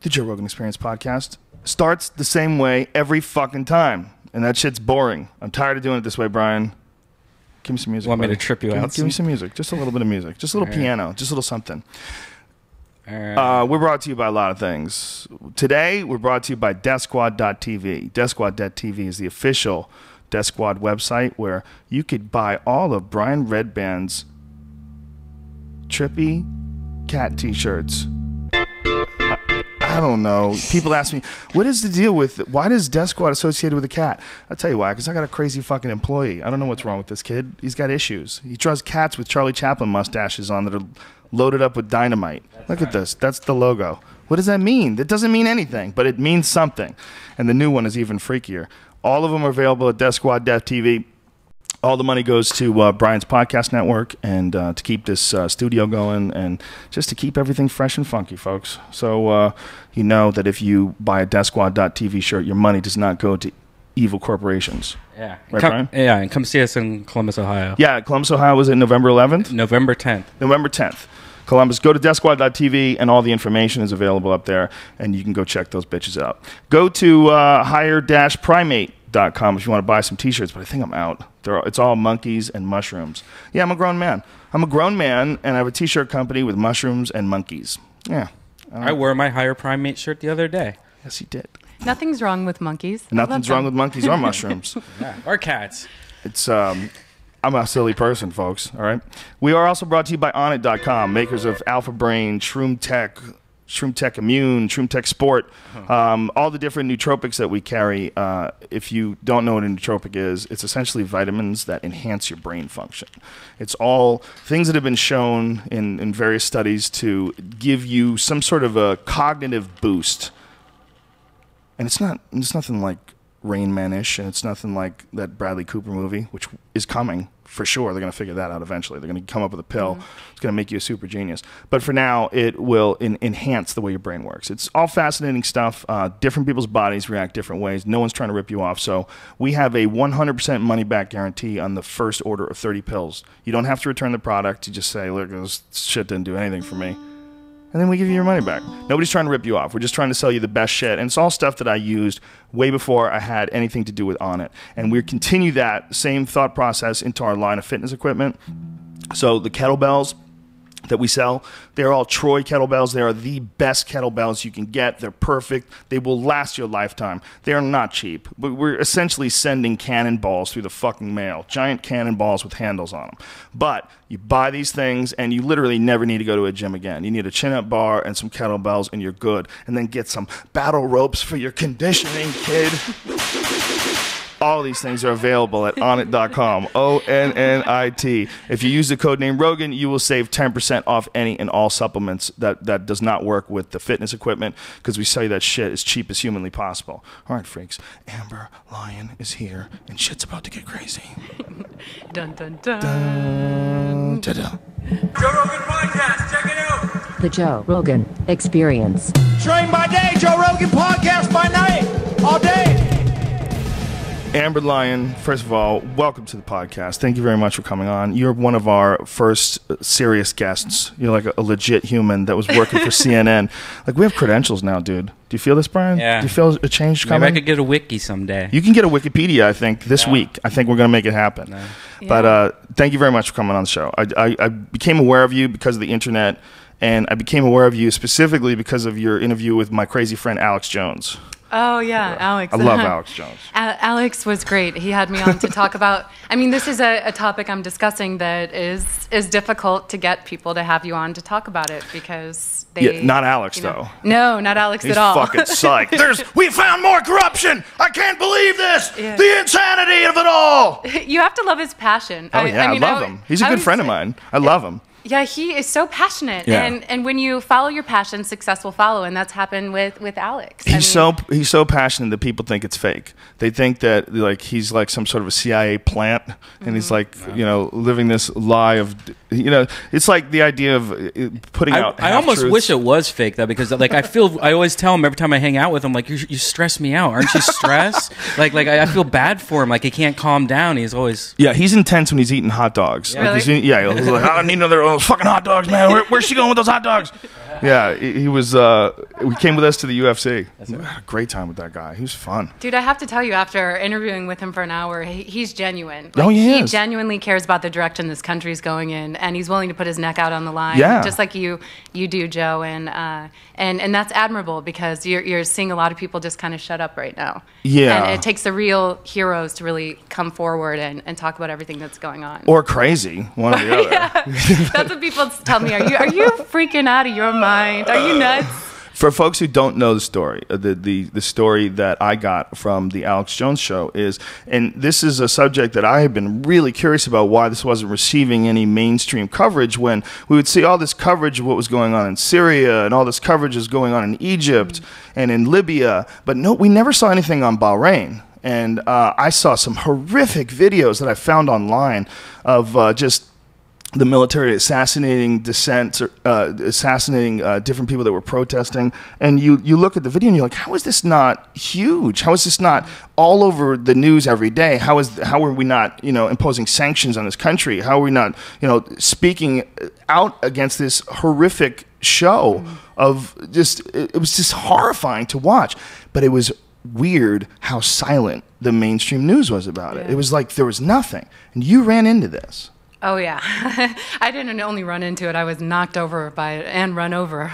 The Joe Rogan Experience podcast starts the same way every fucking time, and that shit's boring. I'm tired of doing it this way, Brian. Give me some music. Want buddy. me to trip you out? Give me some music. Just a little bit of music. Just a little piano. Just a little something. We're brought to you by a lot of things. Today, we're brought to you by DeathSquad.tv. DeathSquad.tv is the official Death Squad website where you could buy all of Brian Redban's trippy cat t-shirts. I don't know. People ask me, what is the deal with, why does Death Squad associated with a cat? I'll tell you why, because I got a crazy fucking employee. I don't know what's wrong with this kid. He's got issues. He draws cats with Charlie Chaplin mustaches on that are loaded up with dynamite. Look at this. That's the logo. What does that mean? That doesn't mean anything, but it means something. And the new one is even freakier. All of them are available at DeathSquad.tv. All the money goes to Brian's podcast network and to keep this studio going and just to keep everything fresh and funky, folks. So you know that if you buy a DeathSquad.tv shirt, your money does not go to evil corporations. Yeah. Right, Brian? Yeah, and come see us in Columbus, Ohio. Yeah, Columbus, Ohio was it November 11th? November 10th. November 10th. Columbus, go to DeathSquad.tv and all the information is available up there and you can go check those bitches out. Go to higher-primate.com if you want to buy some t-shirts, but I think I'm out. It's all monkeys and mushrooms. Yeah, I'm a grown man. I'm a grown man, and I have a t-shirt company with mushrooms and monkeys. Yeah. I wore my Higher Primate shirt the other day. Yes, you did. Nothing's wrong with monkeys. Nothing's wrong with monkeys or mushrooms. Yeah. Or cats. It's I'm a silly person, folks. All right. We are also brought to you by Onnit.com, makers of Alpha Brain, Shroom Tech Immune, Shroom Tech Sport, all the different nootropics that we carry. If you don't know what a nootropic is, it's essentially vitamins that enhance your brain function. It's all things that have been shown in various studies to give you some sort of a cognitive boost. And it's nothing like Rain Man-ish, and it's nothing like that Bradley Cooper movie, which is coming. For sure, they're going to figure that out eventually. They're going to come up with a pill. It's going to make you a super genius. But for now, it will enhance the way your brain works. It's all fascinating stuff. Different people's bodies react different ways. No one's trying to rip you off. So we have a 100% money-back guarantee on the first order of 30 pills. You don't have to return the product. You just say, look, this shit didn't do anything for me. And then we give you your money back. Nobody's trying to rip you off. We're just trying to sell you the best shit. And it's all stuff that I used way before I had anything to do with Onnit. And we continue that same thought process into our line of fitness equipment. So the kettlebells that we sell, they're all Troy kettlebells. They are the best kettlebells you can get. They're perfect. They will last your lifetime. They are not cheap. But we're essentially sending cannonballs through the fucking mail. Giant cannonballs with handles on them. But you buy these things and you literally never need to go to a gym again. You need a chin-up bar and some kettlebells and you're good. And then get some battle ropes for your conditioning, kid. All these things are available at Onnit.com, O-N-N-I-T. If you use the code name Rogan, you will save 10% off any and all supplements. That does not work with the fitness equipment because we sell you that shit as cheap as humanly possible. All right, freaks. Amber Lyon is here, and shit's about to get crazy. Dun, dun, dun. Dun, da, da. Joe Rogan Podcast, check it out. The Joe Rogan Experience. Train by day, Joe Rogan Podcast by night, all day. Amber Lyon, first of all, welcome to the podcast. Thank you very much for coming on. You're one of our first serious guests. You're like a legit human that was working for CNN. Like, we have credentials now, dude. Do you feel this, Brian? Yeah. Do you feel a change coming? Maybe I could get a wiki someday. You can get a Wikipedia, I think, this week. I think we're going to make it happen. No. But thank you very much for coming on the show. I became aware of you because of the internet, and I became aware of you specifically because of your interview with my crazy friend Alex Jones. Oh, yeah, Alex. I love Alex Jones. Alex was great. He had me on to talk about, I mean, this is a topic I'm discussing that is difficult to get people to have you on to talk about it because they... Yeah, not Alex, though. No, not Alex He's at all. fucking psyched. We found more corruption. I can't believe this. Yeah. The insanity of it all. You have to love his passion. Oh, yeah, I love him. He's a good friend of mine. I love him. Yeah, he is so passionate, Yeah. and when you follow your passion, success will follow, and that's happened with Alex. He's so passionate that people think it's fake. They think that like he's like some sort of a CIA plant, and he's like living this lie of it's like the idea of putting out. I almost wish it was fake though, because like I always tell him every time I hang out with him, like you stress me out, aren't you stressed? like I feel bad for him, like he can't calm down. He's always he's intense when he's eating hot dogs. Yeah. Like he's like, I don't need another those fucking hot dogs, man. Where's she going with those hot dogs? Yeah, he was. He came with us to the UFC. We had a great time with that guy. He was fun. Dude, I have to tell you, after interviewing with him for an hour, he's genuine. Oh, he He is. genuinely cares about the direction this country's going in, and he's willing to put his neck out on the line, Yeah. just like you do, Joe. And that's admirable, because you're seeing a lot of people just kind of shut up right now. Yeah. And it takes the real heroes to really come forward and talk about everything that's going on. Or crazy, one or the other. Yeah. That's what people tell me. Are you freaking out of your mind? Are you nuts? For folks who don't know the story, the story that I got from the Alex Jones show is, and this is a subject that I have been really curious about, why this wasn't receiving any mainstream coverage, when we would see all this coverage of what was going on in Syria, and all this coverage is going on in Egypt and in Libya, but no, we never saw anything on Bahrain. And I saw some horrific videos that I found online of just the military assassinating assassinating different people that were protesting. And you look at the video and you're like, how is this not huge? How is this not all over the news every day? How are we not, imposing sanctions on this country? How are we not, speaking out against this horrific show of just, it was just horrifying to watch. But it was weird how silent the mainstream news was about it. It was like there was nothing. And you ran into this. Oh, yeah. I didn't only run into it. I was knocked over by it and run over.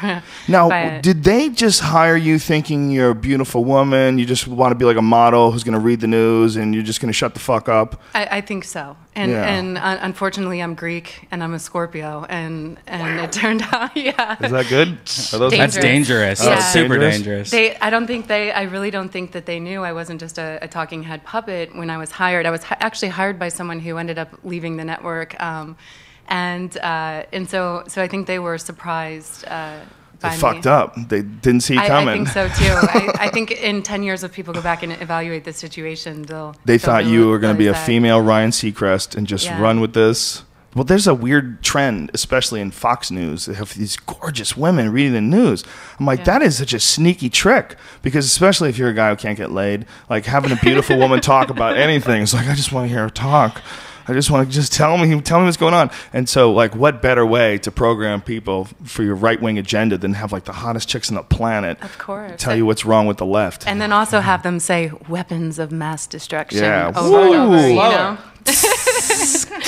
Now, did they just hire you thinking you're a beautiful woman, you just want to be like a model who's going to read the news, and you're just going to shut the fuck up? I think so. And unfortunately, I'm Greek, and I'm a Scorpio, and it turned out, yeah. Is that good? Are those That's dangerous. Yeah. That's super dangerous. I really don't think that they knew I wasn't just a talking head puppet when I was hired. I was actually hired by someone who ended up leaving the network. And so I think they were surprised by me. Fucked up. They didn't see it coming. I think so too. I think in 10 years, if people go back and evaluate the situation, they thought you were going to be a realize that. female Ryan Seacrest and just run with this. Well, there's a weird trend, especially in Fox News. They have these gorgeous women reading the news. I'm like, that is such a sneaky trick, because especially if you're a guy who can't get laid, like having a beautiful woman talk about anything, it's like, I just want to hear her talk. I just want to tell me what's going on. And so, like, what better way to program people for your right-wing agenda than have, like, the hottest chicks on the planet Of course. tell you what's wrong with the left? And then also have them say weapons of mass destruction Yeah. over and over, Woo.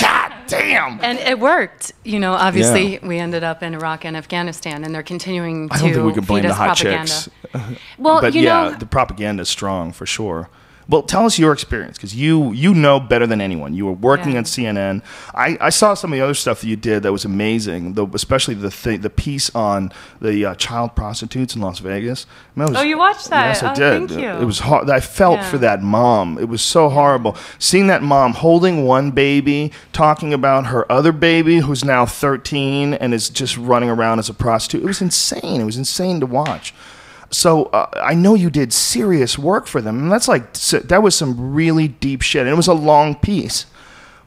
God damn. And it worked. Obviously, we ended up in Iraq and Afghanistan, and they're continuing to I don't think we can blame feed the us hot propaganda. chicks. Well, But the propaganda is strong for sure. Well, tell us your experience, because you know better than anyone. You were working at CNN. I saw some of the other stuff that you did that was amazing, especially the piece on the child prostitutes in Las Vegas. I mean, you watched that? Yes, I Oh, did. thank you. It was hard. I felt for that mom. It was so horrible. Seeing that mom holding one baby, talking about her other baby who's now 13 and is just running around as a prostitute. It was insane. It was insane to watch. So I know you did serious work for them, and that was some really deep shit, and it was a long piece.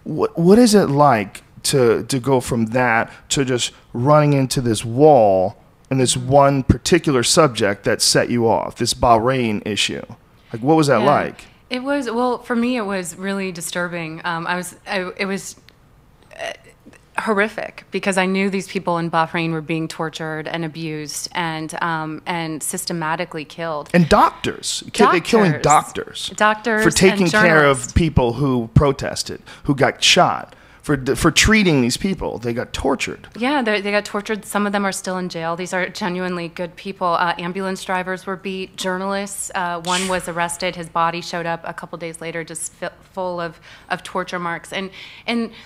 What is it like to go from that to just running into this wall and this one particular subject that set you off, this Bahrain issue? Like, what was that like? It was, for me, it was really disturbing. It was horrific, because I knew these people in Bahrain were being tortured and abused and systematically killed. And doctors. They're killing doctors. Doctors for taking and care journalists. of people who protested, who got shot. For treating these people. They got tortured. Yeah, they got tortured. Some of them are still in jail. These are genuinely good people. Ambulance drivers were beat. Journalists, one was arrested. His body showed up a couple days later just full of torture marks. And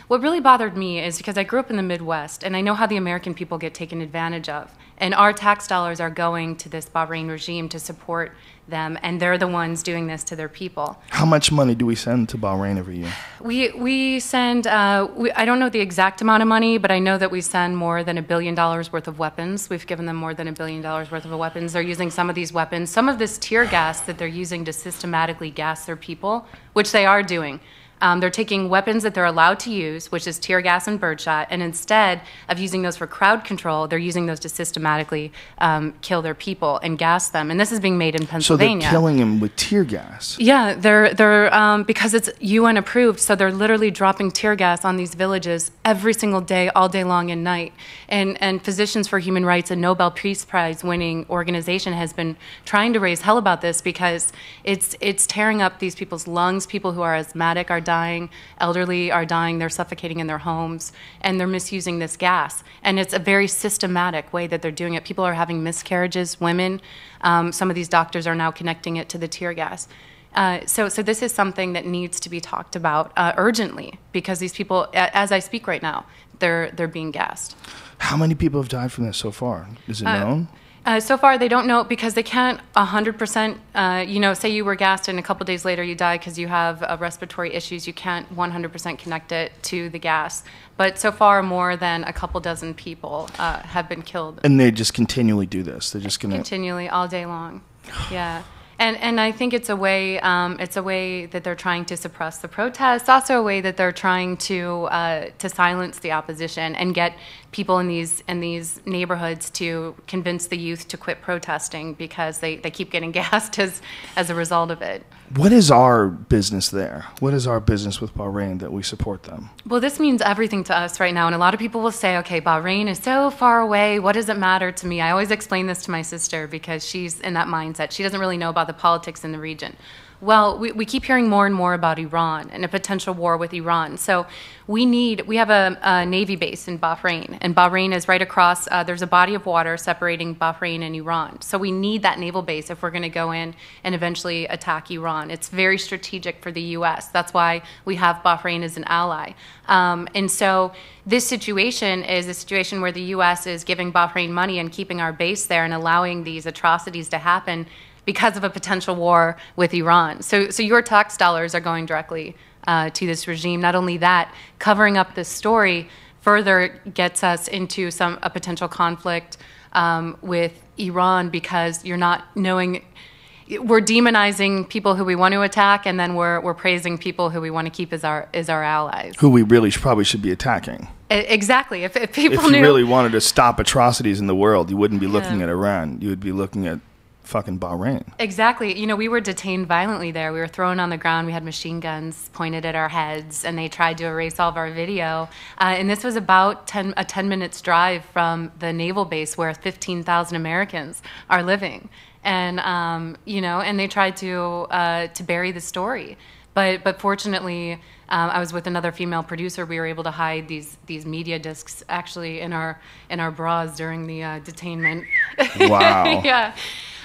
what really bothered me is because I grew up in the Midwest, and I know how the American people get taken advantage of. And our tax dollars are going to this Bahrain regime to support them, and they're the ones doing this to their people. How much money do we send to Bahrain every year? We send, I don't know the exact amount of money, but I know that we send more than $1 billion worth of weapons. We've given them more than $1 billion worth of weapons. They're using some of these weapons, some of this tear gas that they're using to systematically gas their people, which they are doing. They're taking weapons that they're allowed to use, which is tear gas and birdshot, and instead of using those for crowd control, they're using those to systematically kill their people and gas them. And this is being made in Pennsylvania. So they're killing them with tear gas. Yeah, they're because it's UN approved, so they're literally dropping tear gas on these villages every single day, all day long and night. And Physicians for Human Rights, a Nobel Peace Prize winning organization, has been trying to raise hell about this because it's tearing up these people's lungs. People who are asthmatic are dying, elderly are dying, they're suffocating in their homes, and they're misusing this gas. And it's a very systematic way that they're doing it. People are having miscarriages, women. Some of these doctors are now connecting it to the tear gas. So this is something that needs to be talked about urgently, because these people, as I speak right now, they're being gassed. How many people have died from this so far? Is it known? So far, they don't know because they can't 100%, say you were gassed and a couple days later you die because you have respiratory issues. You can't 100% connect it to the gas. But so far, more than a couple dozen people have been killed. And they just continually do this? They're just going to... Continually, all day long. Yeah. And I think it's a way that they're trying to suppress the protests. Also a way that they're trying to silence the opposition and get people in these neighborhoods to convince the youth to quit protesting because they keep getting gassed as a result of it. What is our business there? What is our business with Bahrain that we support them? Well, this means everything to us right now. And a lot of people will say, okay, Bahrain is so far away. What does it matter to me? I always explain this to my sister because she's in that mindset. She doesn't really know about the politics in the region. Well, we keep hearing more and more about Iran and a potential war with Iran. So we have a Navy base in Bahrain, and Bahrain is right across, there's a body of water separating Bahrain and Iran. So we need that naval base if we're going to go in and eventually attack Iran. It's very strategic for the U.S. That's why we have Bahrain as an ally. And so this situation is a situation where the U.S. is giving Bahrain money and keeping our base there and allowing these atrocities to happen because of a potential war with Iran. So your tax dollars are going directly to this regime. Not only that, covering up this story further gets us into a potential conflict with Iran because you're not knowing. We're demonizing people who we want to attack, and then we're praising people who we want to keep as our allies. Who we really probably should be attacking. Exactly. If people if knew, you really wanted to stop atrocities in the world, you wouldn't be looking at Iran. You would be looking at fucking Bahrain. Exactly. We were detained violently there. We were thrown on the ground. We had machine guns pointed at our heads, and they tried to erase all of our video. And this was about a 10 minutes drive from the naval base where 15,000 Americans are living. And, and they tried to bury the story. But fortunately, I was with another female producer. We were able to hide these media discs actually in our bras during the detainment. Wow. Yeah.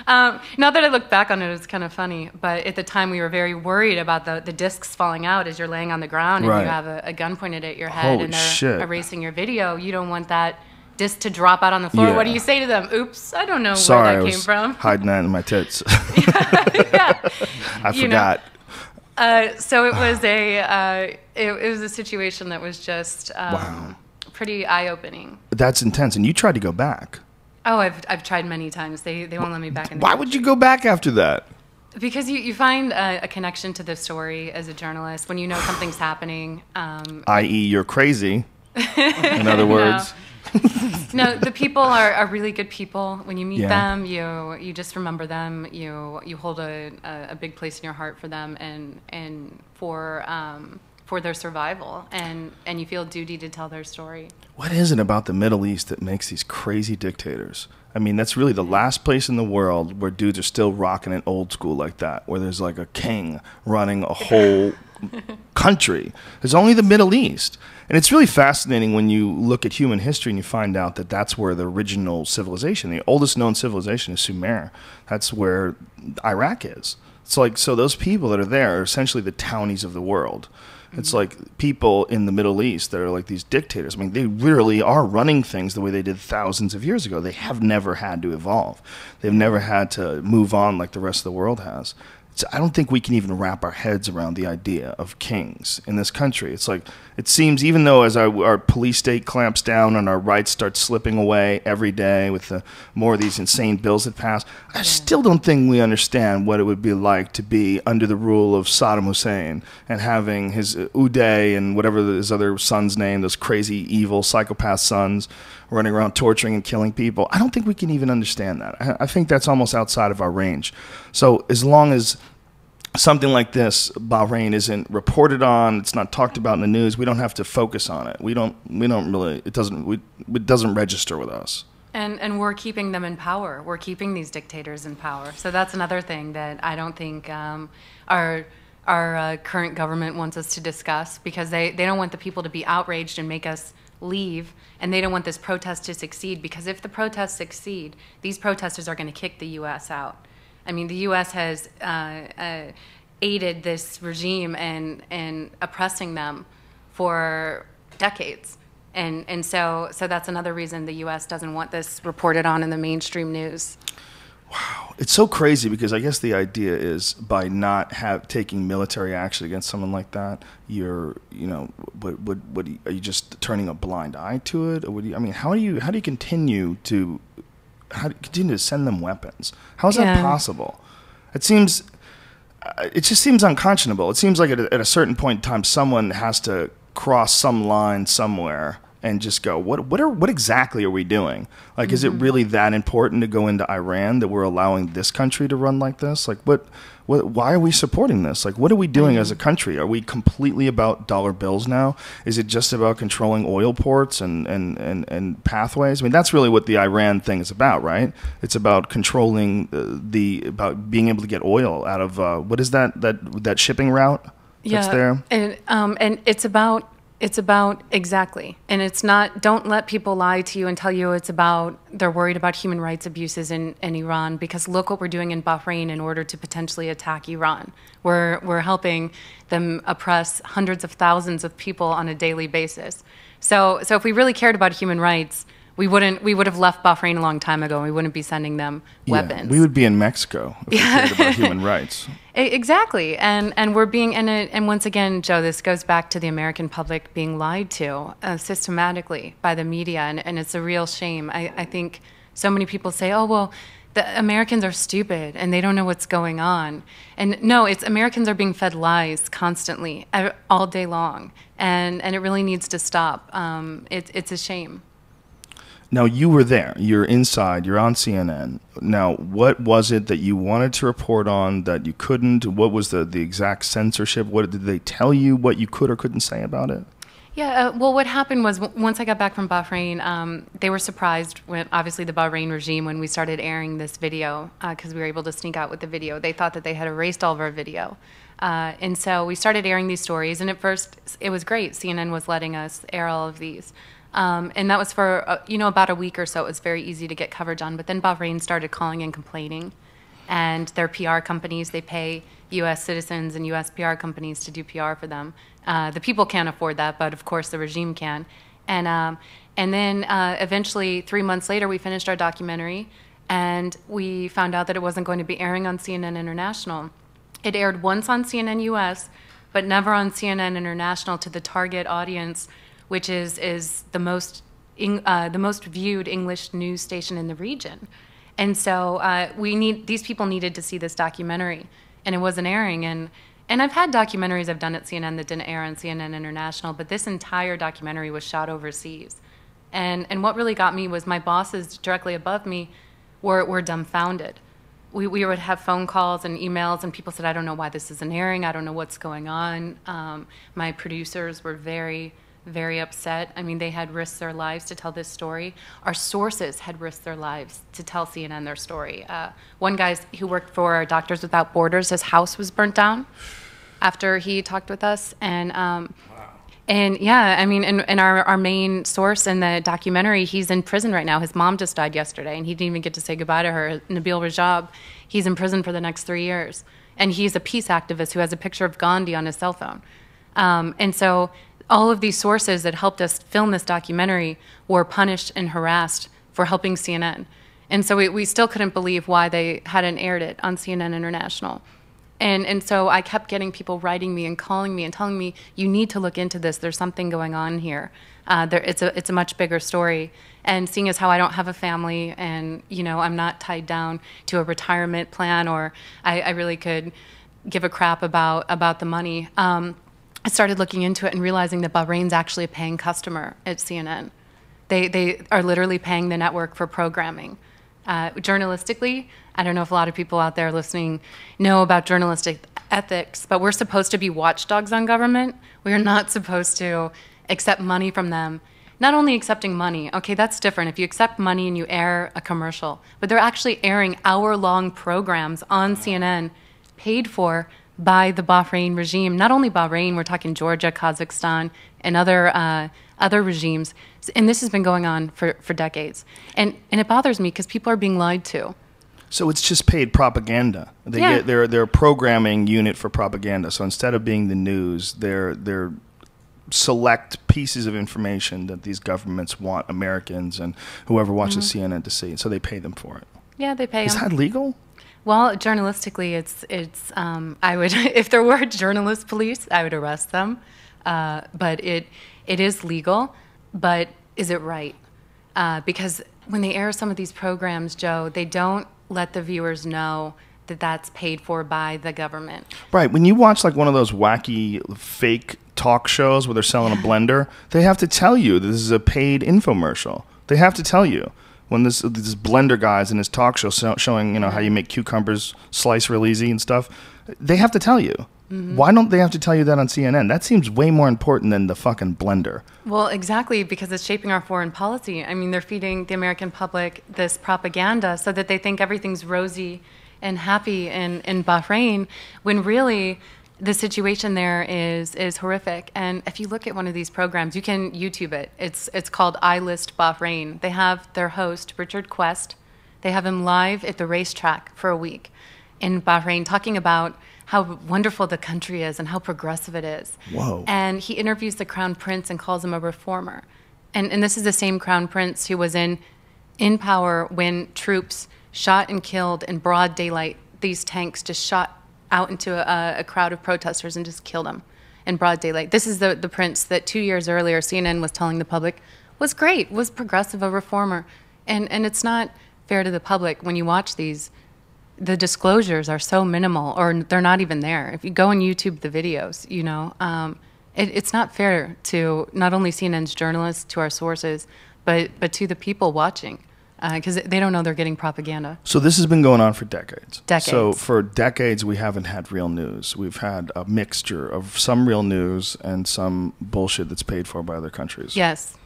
Now that I look back on it, it's kind of funny. But at the time, we were very worried about the discs falling out as you're laying on the ground and you have a gun pointed at your head. Holy and they're shit. erasing your video. You don't want that disc to drop out on the floor. Yeah. What do you say to them? Oops, I don't know Sorry, where that I came was from. hiding that in my tits. Yeah. I forgot. So it was a situation that was just Wow. pretty eye-opening. That's intense. And you tried to go back. Oh, I've tried many times. They won't let me back in. Why would you go back after that? Because you find a connection to the story as a journalist when you know something's happening. I.e., you're crazy. In other words. No, the people are really good people. When you meet Yeah. them, you just remember them. You hold a big place in your heart for them and for their survival, and you feel duty to tell their story. What is it about the Middle East that makes these crazy dictators? I mean, that's really the last place in the world where dudes are still rocking it old school like that, where there's like a king running a whole country. There's only the Middle East. And it's really fascinating when you look at human history and you find out that that's where the original civilization, the oldest known civilization is Sumer. That's where Iraq is. It's like, so those people that are there are essentially the townies of the world. It's like people in the Middle East that are like these dictators. I mean, they really are running things the way they did thousands of years ago. They have never had to evolve. They've never had to move on like the rest of the world has. I don't think we can even wrap our heads around the idea of kings in this country. It's like, it seems, even though as our police state clamps down and our rights start slipping away every day with more of these insane bills that pass, I still don't think we understand what it would be like to be under the rule of Saddam Hussein and having his Uday and whatever his other son's name, those crazy, evil, psychopath sons running around torturing and killing people. I don't think we can even understand that. I think that's almost outside of our range. So as long as something like this, Bahrain, isn't reported on, it's not talked about in the news, we don't have to focus on it. We don't really, it doesn't register with us. And we're keeping them in power. We're keeping these dictators in power. So that's another thing that I don't think our current government wants us to discuss, because they don't want the people to be outraged and make us leave, and they don't want this protest to succeed, because if the protests succeed, these protesters are going to kick the U.S. out. I mean, the U.S. has aided this regime and oppressing them for decades. And so that's another reason the U.S. doesn't want this reported on in the mainstream news. Wow. It's so crazy, because I guess the idea is by not taking military action against someone like that, are you just turning a blind eye to it? Or how do you continue to send them weapons? How is that possible? It just seems unconscionable. It seems like at a certain point in time, someone has to cross some line somewhere and just go, what exactly are we doing? Like, is it really that important to go into Iran that we're allowing this country to run like this? Like, why are we supporting this? Like, what are we doing as a country? Are we completely about dollar bills now? Is it just about controlling oil ports and pathways? I mean, that's really what the Iran thing is about, right? It's about controlling about being able to get oil out of what is that shipping route that's there? And it's about exactly. And it's not, don't let people lie to you and tell you they're worried about human rights abuses in Iran, because look what we're doing in Bahrain in order to potentially attack Iran. We're helping them oppress hundreds of thousands of people on a daily basis. So if we really cared about human rights, we would have left Bahrain a long time ago. We wouldn't be sending them weapons. We would be in Mexico if we cared about human rights. Exactly, and we're being and once again, Joe, this goes back to the American public being lied to systematically by the media, and it's a real shame. I think so many people say, oh, well, the Americans are stupid and they don't know what's going on. And no, it's Americans are being fed lies constantly, all day long, and it really needs to stop. It's a shame. Now, you were there. You're inside. You're on CNN. Now, what was it that you wanted to report on that you couldn't? What was the exact censorship? What did they tell you what you could or couldn't say about it? Yeah, well, what happened was once I got back from Bahrain, they were surprised when, obviously, the Bahrain regime, when we started airing this video, because we were able to sneak out with the video. They thought that they had erased all of our video. And so we started airing these stories, and at first, it was great. CNN was letting us air all of these. And that was for, about a week or so. It was very easy to get coverage on. But then Bahrain started calling and complaining. And their PR companies, they pay U.S. citizens and U.S. PR companies to do PR for them. The people can't afford that, but of course the regime can. And then eventually, 3 months later, we finished our documentary. And we found out that it wasn't going to be airing on CNN International. It aired once on CNN U.S., but never on CNN International to the target audience, which is the most viewed English news station in the region. And so these people needed to see this documentary, and it wasn't airing. And I've had documentaries I've done at CNN that didn't air on CNN International, but this entire documentary was shot overseas. And what really got me was my bosses directly above me were dumbfounded. We would have phone calls and emails, and people said, I don't know why this isn't airing. I don't know what's going on. My producers were very, very upset. I mean, they had risked their lives to tell this story. Our sources had risked their lives to tell CNN their story. One guy who worked for Doctors Without Borders, his house was burnt down after he talked with us. And yeah, I mean, and our main source in the documentary, he's in prison right now. His mom just died yesterday, and he didn't even get to say goodbye to her. Nabil Rajab, he's in prison for the next 3 years. And he's a peace activist who has a picture of Gandhi on his cell phone. And so all of these sources that helped us film this documentary were punished and harassed for helping CNN. And so we still couldn't believe why they hadn't aired it on CNN International. And so I kept getting people writing me and calling me and telling me, you need to look into this. There's something going on here. It's a much bigger story. And seeing as how I don't have a family and, I'm not tied down to a retirement plan, or I really could give a crap about the money, I started looking into it and realizing that Bahrain's actually a paying customer at CNN. They are literally paying the network for programming. Journalistically, I don't know if a lot of people out there listening know about journalistic ethics, but we're supposed to be watchdogs on government. We are not supposed to accept money from them. Not only accepting money, okay, that's different. If you accept money and you air a commercial, but they're actually airing hour-long programs on CNN paid for by the Bahrain regime. Not only Bahrain, we're talking Georgia, Kazakhstan, and other regimes. And this has been going on for decades. And it bothers me because people are being lied to. So it's just paid propaganda. They're a programming unit for propaganda. So instead of being the news, they're select pieces of information that these governments want Americans and whoever watches CNN to see. So they pay them for it. Yeah, they pay them. Is that legal? Well, journalistically, it's. I would, if there were journalist police, I would arrest them. But it is legal. But is it right? Because when they air some of these programs, Joe, they don't let the viewers know that that's paid for by the government. Right. When you watch like one of those wacky fake talk shows where they're selling a blender, they have to tell you this is a paid infomercial. They have to tell you. When this blender guy's in his talk show showing how you make cucumbers slice real easy and stuff, they have to tell you. Why don't they have to tell you that on CNN? That seems way more important than the fucking blender. Well, exactly, because it's shaping our foreign policy. I mean, they're feeding the American public this propaganda so that they think everything's rosy and happy in Bahrain, when really the situation there is horrific. And if you look at one of these programs, you can YouTube it. It's called I List Bahrain. They have their host, Richard Quest. They have him live at the racetrack for a week in Bahrain talking about how wonderful the country is and how progressive it is. Whoa. And he interviews the crown prince and calls him a reformer. And this is the same crown prince who was in power when troops shot and killed in broad daylight. These tanks just shot out into a crowd of protesters and just killed them in broad daylight. This is the prince that 2 years earlier CNN was telling the public was great, was progressive, a reformer. And it's not fair to the public when you watch these. The disclosures are so minimal, or they're not even there. If you go and YouTube the videos, it's not fair to not only CNN's journalists, to our sources, but to the people watching. Because they don't know they're getting propaganda. So this has been going on for decades. Decades. So for decades, we haven't had real news. We've had a mixture of some real news and some bullshit that's paid for by other countries. Yes.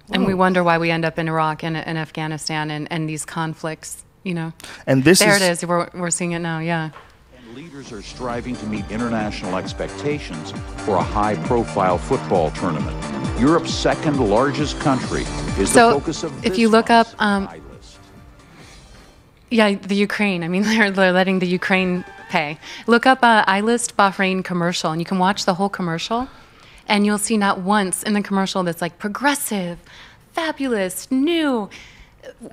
Whoa. And we wonder why we end up in Iraq and Afghanistan and these conflicts, And this it is. We're seeing it now, yeah. Leaders are striving to meet international expectations for a high-profile football tournament. Europe's second largest country is the focus of this. If you look up, list. The Ukraine. I mean, they're letting the Ukraine pay. Look up I List Bahrain commercial, and you can watch the whole commercial, and you'll see not once in the commercial that's like progressive, fabulous, new.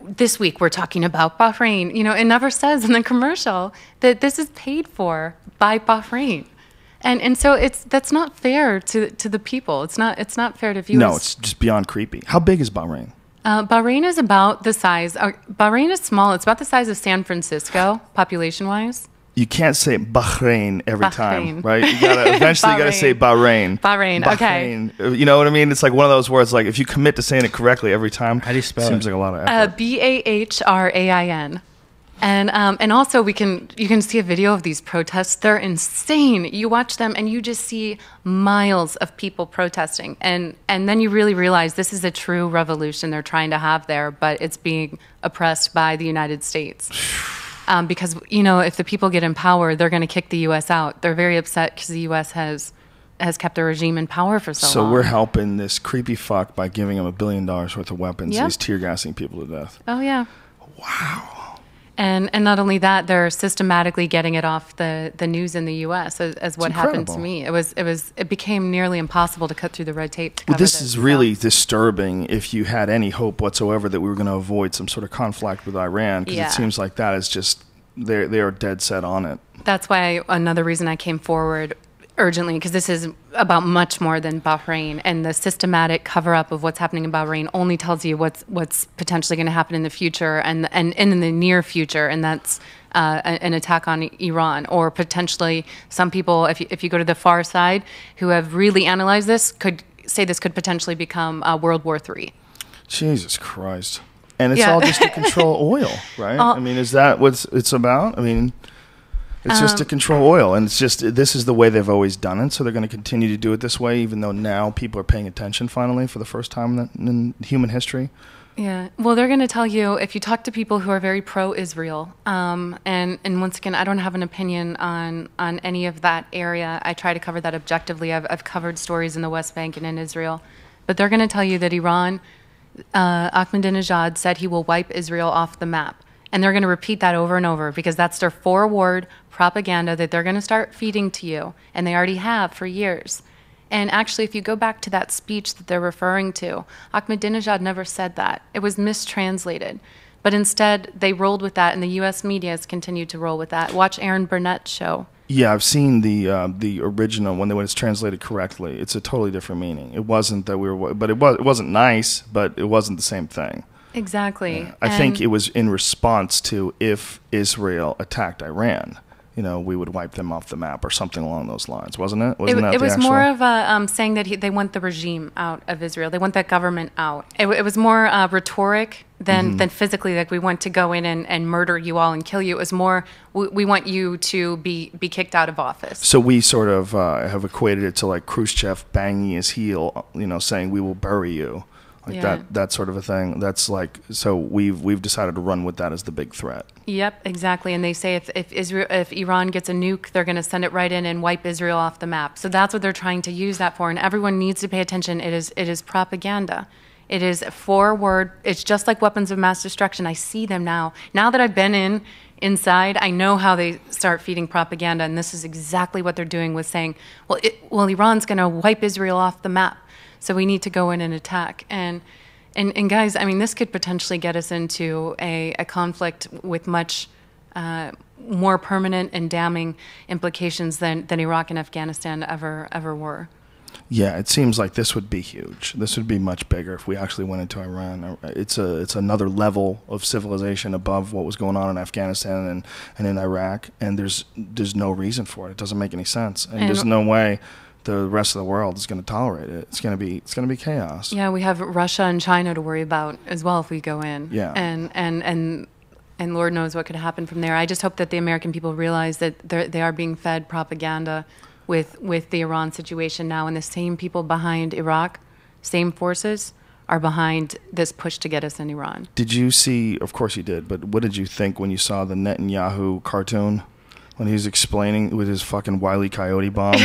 This week we're talking about Bahrain. It never says in the commercial that this is paid for by Bahrain, and so that's not fair to the people. It's not fair to viewers. No, it's just beyond creepy. How big is Bahrain? Bahrain is about the size. Bahrain is small. It's about the size of San Francisco, population-wise. You can't say Bahrain every time, right? You gotta eventually gotta say Bahrain. Bahrain, okay. You know what I mean? It's like one of those words. Like if you commit to saying it correctly every time, how do you spell it? Seems like a lot of effort. Bahrain, and also you can see a video of these protests. They're insane. You watch them and you just see miles of people protesting, and then you really realize this is a true revolution they're trying to have there, but it's being oppressed by the United States. Because, if the people get in power, they're going to kick the U.S. out. They're very upset because the U.S. has kept the regime in power for so long. So we're helping this creepy fuck by giving him $1 billion worth of weapons. Yep. He's tear gassing people to death. Oh, yeah. Wow. And not only that, they're systematically getting it off the news in the U.S. as what happened to me. It became nearly impossible to cut through the red tape to cover this is really disturbing if you had any hope whatsoever that we were going to avoid some sort of conflict with Iran, because it seems like that is just they are dead set on it. That's why another reason I came forward urgently, because this is about much more than Bahrain, and the systematic cover-up of what's happening in Bahrain only tells you what's potentially going to happen in the future and in the near future, and that's an attack on Iran, or potentially some people, if you go to the far side, who have really analyzed this, could say this could potentially become World War III. Jesus Christ. And it's all just to control oil, right? I mean, is that what it's about? I mean, it's just to control oil, and it's just, this is the way they've always done it, so they're going to continue to do it this way, even though now people are paying attention finally for the first time in human history. Yeah, well, they're going to tell you, if you talk to people who are very pro-Israel, and once again, I don't have an opinion on any of that area. I try to cover that objectively. I've covered stories in the West Bank and in Israel, but they're going to tell you that Iran, Ahmadinejad said he will wipe Israel off the map. And they're going to repeat that over and over, because that's their forward propaganda that they're going to start feeding to you, and they already have for years. And actually, if you go back to that speech that they're referring to, Ahmadinejad never said that. It was mistranslated. But instead, they rolled with that, and the U.S. media has continued to roll with that. Watch Aaron Burnett's show. Yeah, I've seen the original when it's translated correctly. It's a totally different meaning. It wasn't that but it wasn't nice, but it wasn't the same thing. Exactly. Yeah. I think it was in response to, if Israel attacked Iran, we would wipe them off the map or something along those lines, wasn't it? It was more of a saying that they want the regime out of Israel. They want that government out. It was more rhetoric than physically, like we want to go in and murder you all and kill you. It was more, we want you to be kicked out of office. So we sort of have equated it to like Khrushchev banging his heel, saying we will bury you. That sort of a thing. That's like, so we've decided to run with that as the big threat. Yep, exactly. And they say if Iran gets a nuke, they're going to send it right in and wipe Israel off the map. So that's what they're trying to use that for. And everyone needs to pay attention. It is propaganda. It is forward. It's just like weapons of mass destruction. I see them now. Now that I've been inside, I know how they start feeding propaganda. And this is exactly what they're doing with saying, well, Iran's going to wipe Israel off the map. So we need to go in and attack. And guys, I mean, this could potentially get us into a conflict with much more permanent and damning implications than Iraq and Afghanistan ever were. Yeah, it seems like this would be huge. This would be much bigger if we actually went into Iran. It's another level of civilization above what was going on in Afghanistan and in Iraq, and there's no reason for it. It doesn't make any sense, and there's no way the rest of the world is going to tolerate it. It's going to be chaos. Yeah, we have Russia and China to worry about as well if we go in. Yeah. And Lord knows what could happen from there. I just hope that the American people realize that they are being fed propaganda with the Iran situation now, and the same people behind Iraq, same forces, are behind this push to get us in Iran. Did you see, of course you did, but what did you think when you saw the Netanyahu cartoon? When he was explaining with his fucking Wile E. Coyote bomb.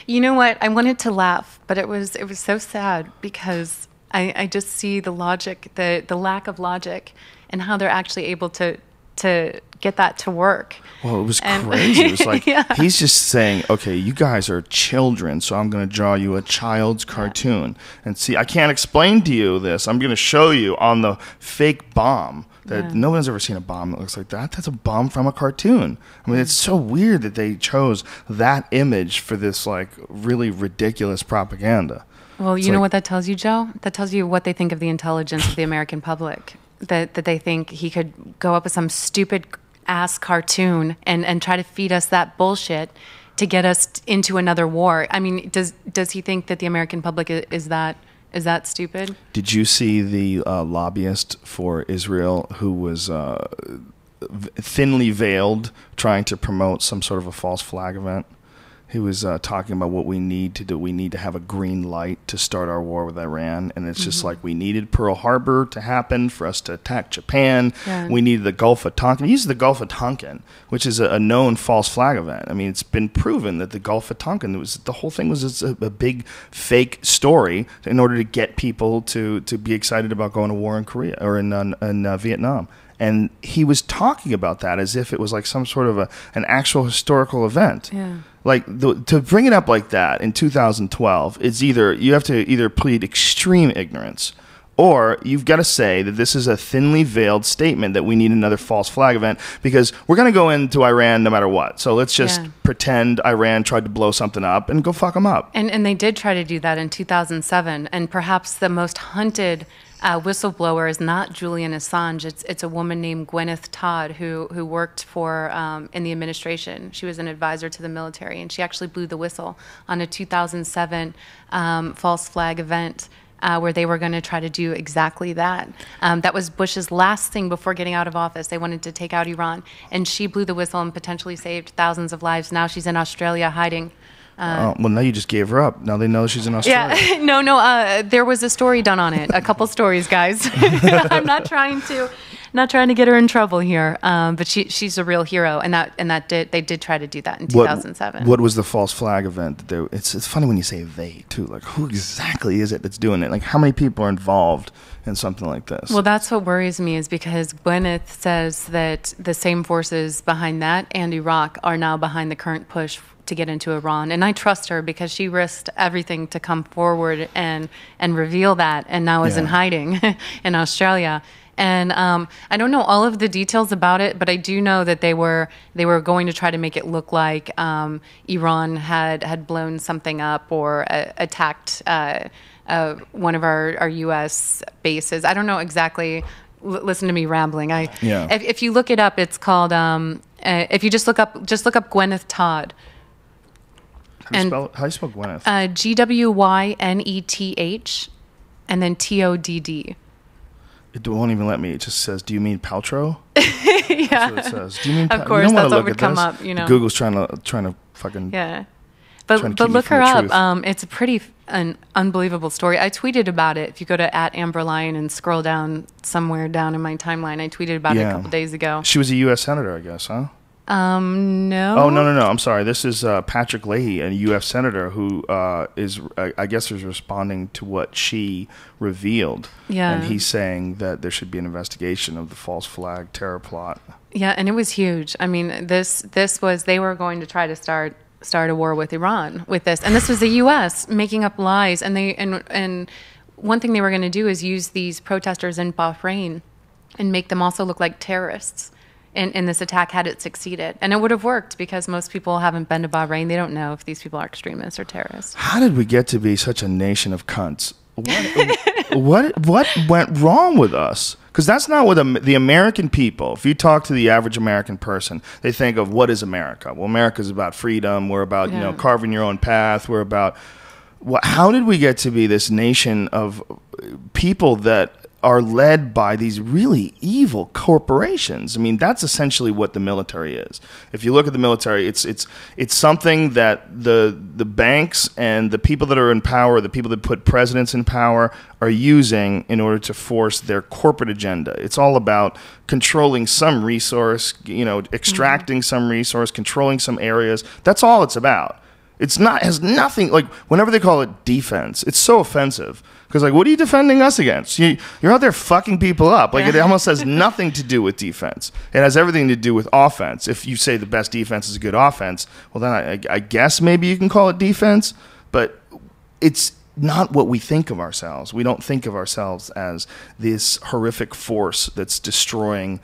You know what? I wanted to laugh, but it was so sad, because I just see the logic, the lack of logic, and how they're actually able to get that to work. Well, it was crazy. It was like, he's just saying, okay, you guys are children, so I'm going to draw you a child's cartoon. And see, I can't explain to you this. I'm going to show you on the fake bomb. That no one's ever seen a bomb that looks like that. That's a bomb from a cartoon. I mean, it's so weird that they chose that image for this like really ridiculous propaganda. Well, you know what that tells you, Joe? That tells you what they think of the intelligence of the American public. That they think he could go up with some stupid ass cartoon and try to feed us that bullshit to get us into another war. I mean, does he think that the American public is that stupid? Did you see the lobbyist for Israel who was thinly veiled trying to promote some sort of a false flag event? He was talking about what we need to do. We need to have a green light to start our war with Iran. And it's just like, we needed Pearl Harbor to happen for us to attack Japan. Yeah. We needed the Gulf of Tonkin. He used the Gulf of Tonkin, which is a known false flag event. I mean, it's been proven that the Gulf of Tonkin, the whole thing was just a big fake story in order to get people to be excited about going to war in Korea or in Vietnam. And he was talking about that as if it was like some sort of an actual historical event. Yeah. Like to bring it up like that in 2012, it's you have to either plead extreme ignorance or you've got to say that this is a thinly veiled statement that we need another false flag event because we're going to go into Iran no matter what. So let's just pretend Iran tried to blow something up and go fuck them up. And they did try to do that in 2007. And perhaps the most hunted whistleblower is not Julian Assange. It's a woman named Gwyneth Todd who worked for in the administration. She was an advisor to the military, and she actually blew the whistle on a 2007 false flag event where they were going to try to do exactly that. That was Bush's last thing before getting out of office. They wanted to take out Iran, and she blew the whistle and potentially saved thousands of lives. Now she's in Australia hiding. Well, now you just gave her up. Now they know she's in Australia. Yeah, no. There was a story done on it. A couple stories, guys. I'm not trying to get her in trouble here. But she's a real hero, and they did try to do that in 2007. What was the false flag event? It's funny when you say they too. Like, who exactly is it that's doing it? Like, how many people are involved in something like this? Well, that's what worries me, is because Gwyneth says that the same forces behind that and Iraq are now behind the current push to get into Iran. And I trust her because she risked everything to come forward and reveal that, and now is in hiding in Australia. And I don't know all of the details about it, but I do know that they were going to try to make it look like Iran had blown something up or attacked one of our U.S. bases. I don't know exactly. Listen to me rambling. If you look it up, it's called. If you just look up Gwyneth Todd. How do you spell Gwyneth? Gwyneth, and then Todd. It won't even let me. It just says, "Do you mean Paltrow?" Yeah. That's what it says. Do you mean? Of course, that's what would come up. Google's trying to fucking. Yeah. But look her up. It's a an unbelievable story. I tweeted about it. If you go to @AmberLyon and scroll down somewhere down in my timeline, I tweeted about it a couple days ago. She was a U.S. senator, I guess, huh? No. Oh, no. I'm sorry. This is Patrick Leahy, a U.S. senator who I guess is responding to what she revealed. Yeah. And he's saying that there should be an investigation of the false flag terror plot. Yeah, and it was huge. I mean, this was, they were going to try to start a war with Iran with this. And this was the U.S. making up lies. And one thing they were going to do is use these protesters in Bahrain and make them also look like terrorists in this attack had it succeeded. And it would have worked because most people haven't been to Bahrain. They don't know if these people are extremists or terrorists. How did we get to be such a nation of cunts? What went wrong with us? Because that's not what the American people, if you talk to the average American person, they think of what is America? Well, America's about freedom. We're about carving your own path. We're about how did we get to be this nation of people that are led by these really evil corporations? I mean, that's essentially what the military is. If you look at the military, it's something that the banks and the people that are in power, the people that put presidents in power, are using in order to force their corporate agenda. It's all about controlling some resource, extracting some resource, controlling some areas. That's all it's about. Has nothing, like, whenever they call it defense, it's so offensive. Because, like, what are you defending us against? You're out there fucking people up. Like, it almost has nothing to do with defense. It has everything to do with offense. If you say the best defense is a good offense, well, then I guess maybe you can call it defense. But it's not what we think of ourselves. We don't think of ourselves as this horrific force that's destroying,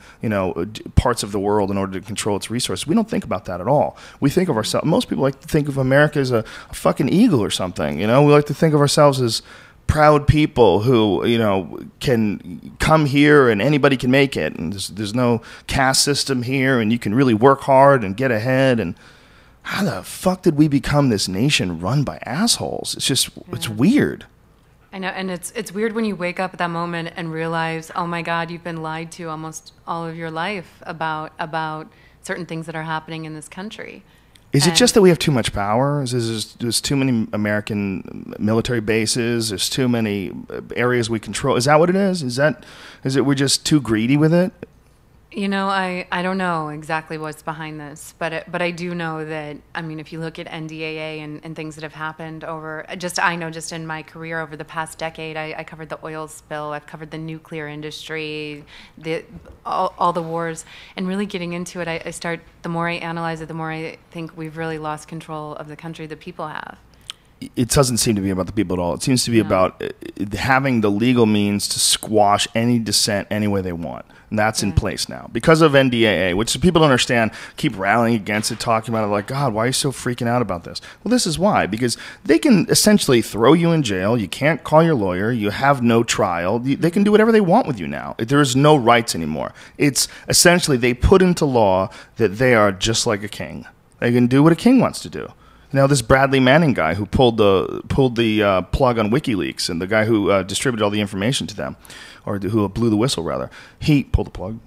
parts of the world in order to control its resources. We don't think about that at all. We think of ourselves. Most people like to think of America as a fucking eagle or something. We like to think of ourselves as proud people who can come here and anybody can make it, and there's no caste system here, and you can really work hard and get ahead. And how the fuck did we become this nation run by assholes? It's just it's weird. I know, and it's weird when you wake up at that moment and realize, oh my God, you've been lied to almost all of your life about certain things that are happening in this country. Is it just that we have too much power? There's too many American military bases? There's too many areas we control? Is that what it is? Is it we're just too greedy with it? I don't know exactly what's behind this, but I do know that, I mean, if you look at NDAA and things that have happened just in my career over the past decade, I covered the oil spill, I've covered the nuclear industry, all the wars, and really getting into it, the more I analyze it, the more I think we've really lost control of the country, the people have. it doesn't seem to be about the people at all. It seems to be about having the legal means to squash any dissent any way they want. And that's in place now. Because of NDAA, which people don't understand, keep rallying against it, talking about it like, God, why are you so freaking out about this? Well, this is why. Because they can essentially throw you in jail. You can't call your lawyer. You have no trial. They can do whatever they want with you now. There is no rights anymore. It's essentially they put into law that they are just like a king. They can do what a king wants to do. Now, this Bradley Manning guy who pulled the plug on WikiLeaks, and the guy who distributed all the information to them, or who blew the whistle rather, he pulled the plug.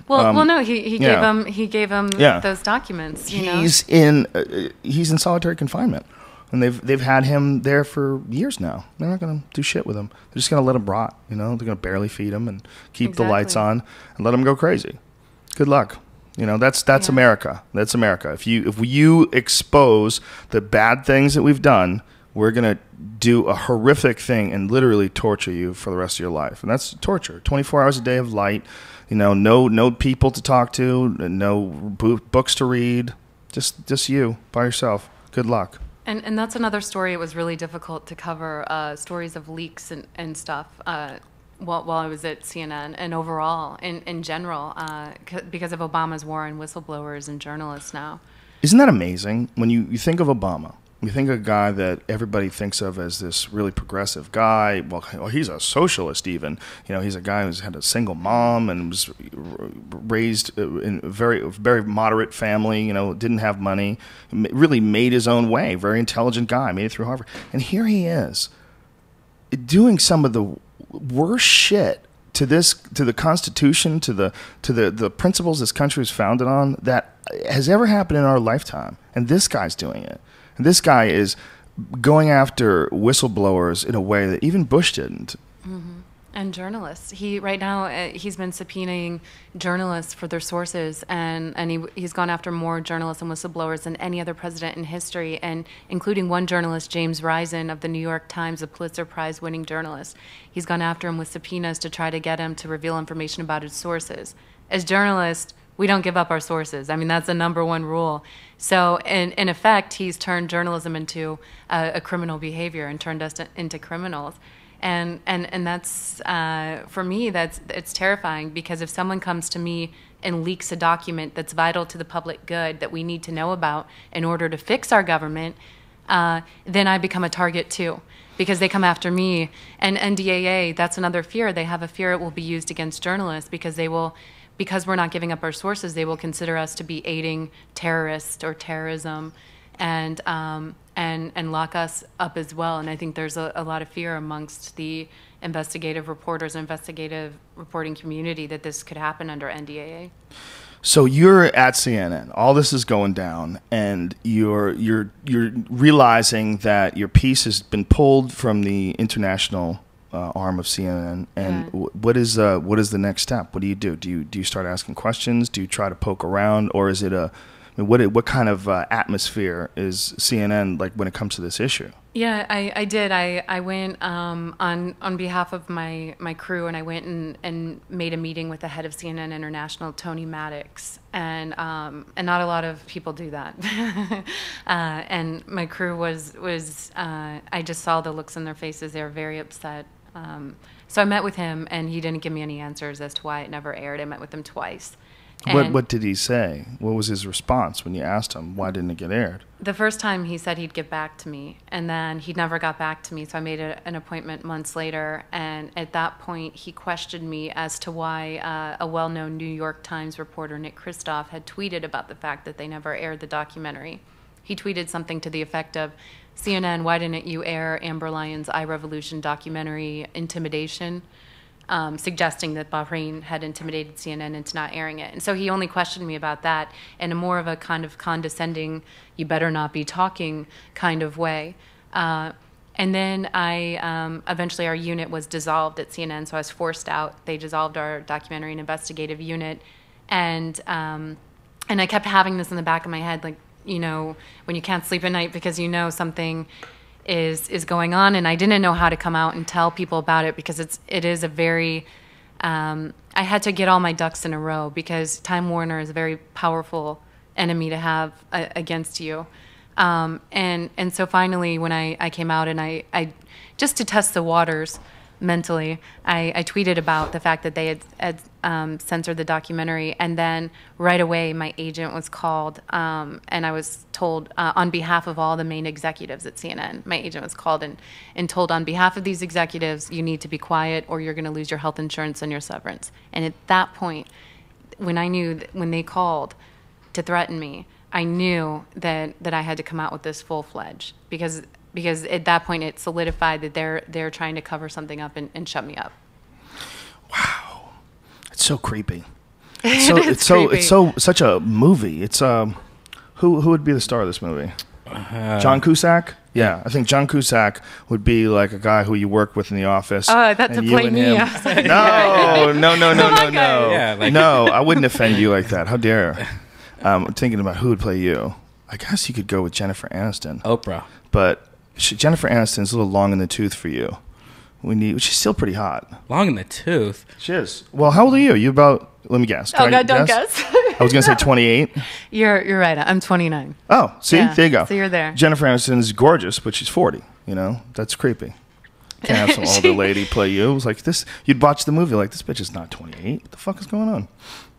Well, no, he gave him those documents. He's in solitary confinement, and they've had him there for years now. They're not going to do shit with him. They're just going to let him rot. They're going to barely feed him and keep the lights on and let him go crazy. Good luck. That's America. That's America. If you expose the bad things that we've done, we're going to do a horrific thing and literally torture you for the rest of your life. And that's torture. 24 hours a day of light, no people to talk to, no books to read, just you by yourself. Good luck. And that's another story. It was really difficult to cover stories of leaks and stuff. While I was at CNN and overall in general, because of Obama's war on whistleblowers and journalists now. Isn't that amazing? When you think of Obama, you think of a guy that everybody thinks of as this really progressive guy. Well, he's a socialist even. He's a guy who's had a single mom and was raised in a very, very moderate family, didn't have money, really made his own way, very intelligent guy, made it through Harvard. And here he is doing some of the worst shit to the Constitution, to the principles this country is founded on that has ever happened in our lifetime. And this guy's doing it. And this guy is going after whistleblowers in a way that even Bush didn't. Mm-hmm. And journalists. Right now he's been subpoenaing journalists for their sources, and he's gone after more journalists and whistleblowers than any other president in history, and including one journalist, James Risen of the New York Times, a Pulitzer Prize winning journalist. He's gone after him with subpoenas to try to get him to reveal information about his sources. As journalists, we don't give up our sources. I mean, that's the number one rule. So in effect, he's turned journalism into a criminal behavior and turned us into criminals. And that's for me, it's terrifying, because if someone comes to me and leaks a document that's vital to the public good that we need to know about in order to fix our government, then I become a target too, because they come after me. And NDAA, that's another fear. They have a fear it will be used against journalists, because because we're not giving up our sources, they will consider us to be aiding terrorists or terrorism, and lock us up as well. And I think there's a lot of fear amongst the investigative reporters and investigative reporting community that this could happen under NDAA. So you're at CNN. All this is going down, and you're realizing that your piece has been pulled from the international arm of CNN. And what is the next step? What do you do? Do you start asking questions? Do you try to poke around, or is it what kind of atmosphere is CNN like when it comes to this issue? Yeah, I did. I went on behalf of my crew, and I went and made a meeting with the head of CNN International, Tony Maddox, and not a lot of people do that. And my crew was I just saw the looks on their faces. They were very upset. So I met with him, and he didn't give me any answers as to why it never aired. I met with him twice. What did he say? What was his response when you asked him why didn't it get aired? The first time he said he'd get back to me, and then he never got back to me, so I made an appointment months later, and at that point he questioned me as to why a well-known New York Times reporter, Nick Kristof, had tweeted about the fact that they never aired the documentary. He tweeted something to the effect of, CNN, why didn't you air Amber Lyon's iRevolution documentary, Intimidation? Suggesting that Bahrain had intimidated CNN into not airing it. And so he only questioned me about that in a more of a kind of condescending, you better not be talking kind of way. And then eventually our unit was dissolved at CNN, so I was forced out. They dissolved our documentary and investigative unit. And I kept having this in the back of my head, like, when you can't sleep at night because something is going on, and I didn't know how to come out and tell people about it, because it is a very I had to get all my ducks in a row, because Time Warner is a very powerful enemy to have against you, And so finally, when I came out and I just to test the waters mentally, I tweeted about the fact that they had censored the documentary, and then right away my agent was called, and I was told on behalf of all the main executives at CNN, my agent was called and told on behalf of these executives, you need to be quiet or you're going to lose your health insurance and your severance. And at that point, when I knew when they called to threaten me, I knew that I had to come out with this full-fledged because at that point it solidified that they're trying to cover something up and shut me up. Wow, it's so creepy. It's such a movie. It's who would be the star of this movie? John Cusack. Yeah, I think John Cusack would be like a guy who you work with in the office. Oh, I thought to play me. No. Yeah, like- No, I wouldn't offend you like that. How dare? I'm thinking about who would play you. I guess you could go with Jennifer Aniston. Oprah. But Jennifer Aniston's a little long in the tooth for you. She's still pretty hot. Long in the tooth. She is. Well, how old are you? You about? Let me guess. Oh God, don't guess. I was gonna say 28. You're right. I'm 29. Oh, see, Yeah, there you go. so you're there. Jennifer Aniston's gorgeous, but she's 40. You know, that's creepy. Can't have some older lady play you. It was like this. You'd watch the movie like this bitch is not 28. What the fuck is going on?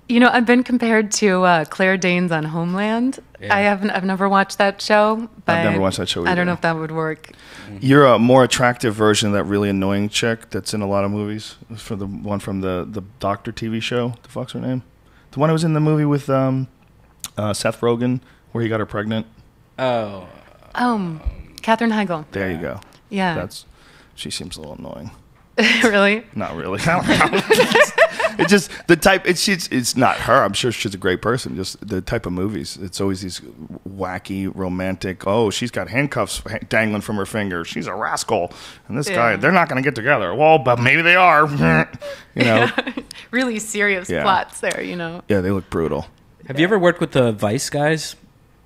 You know, I've been compared to Claire Danes on Homeland. Yeah. I've never watched that show, but I've never watched that show I either. don't know if that would work. You're a more attractive version of that really annoying chick that's in a lot of movies. For the one from the Doctor TV show. The fuck's her name? The one who was in the movie with Seth Rogen where he got her pregnant. Oh. Katherine Heigl. There you go. Yeah. She seems a little annoying. Really? Not really. I don't know. It's just the type. It's not her. I'm sure she's a great person. Just the type of movies. It's always these wacky, romantic. Oh, she's got handcuffs dangling from her finger. She's a rascal. And this guy, they're not going to get together. Well, but maybe they are. You know. Really serious plots there. You know. Yeah, they look brutal. Have you ever worked with the Vice guys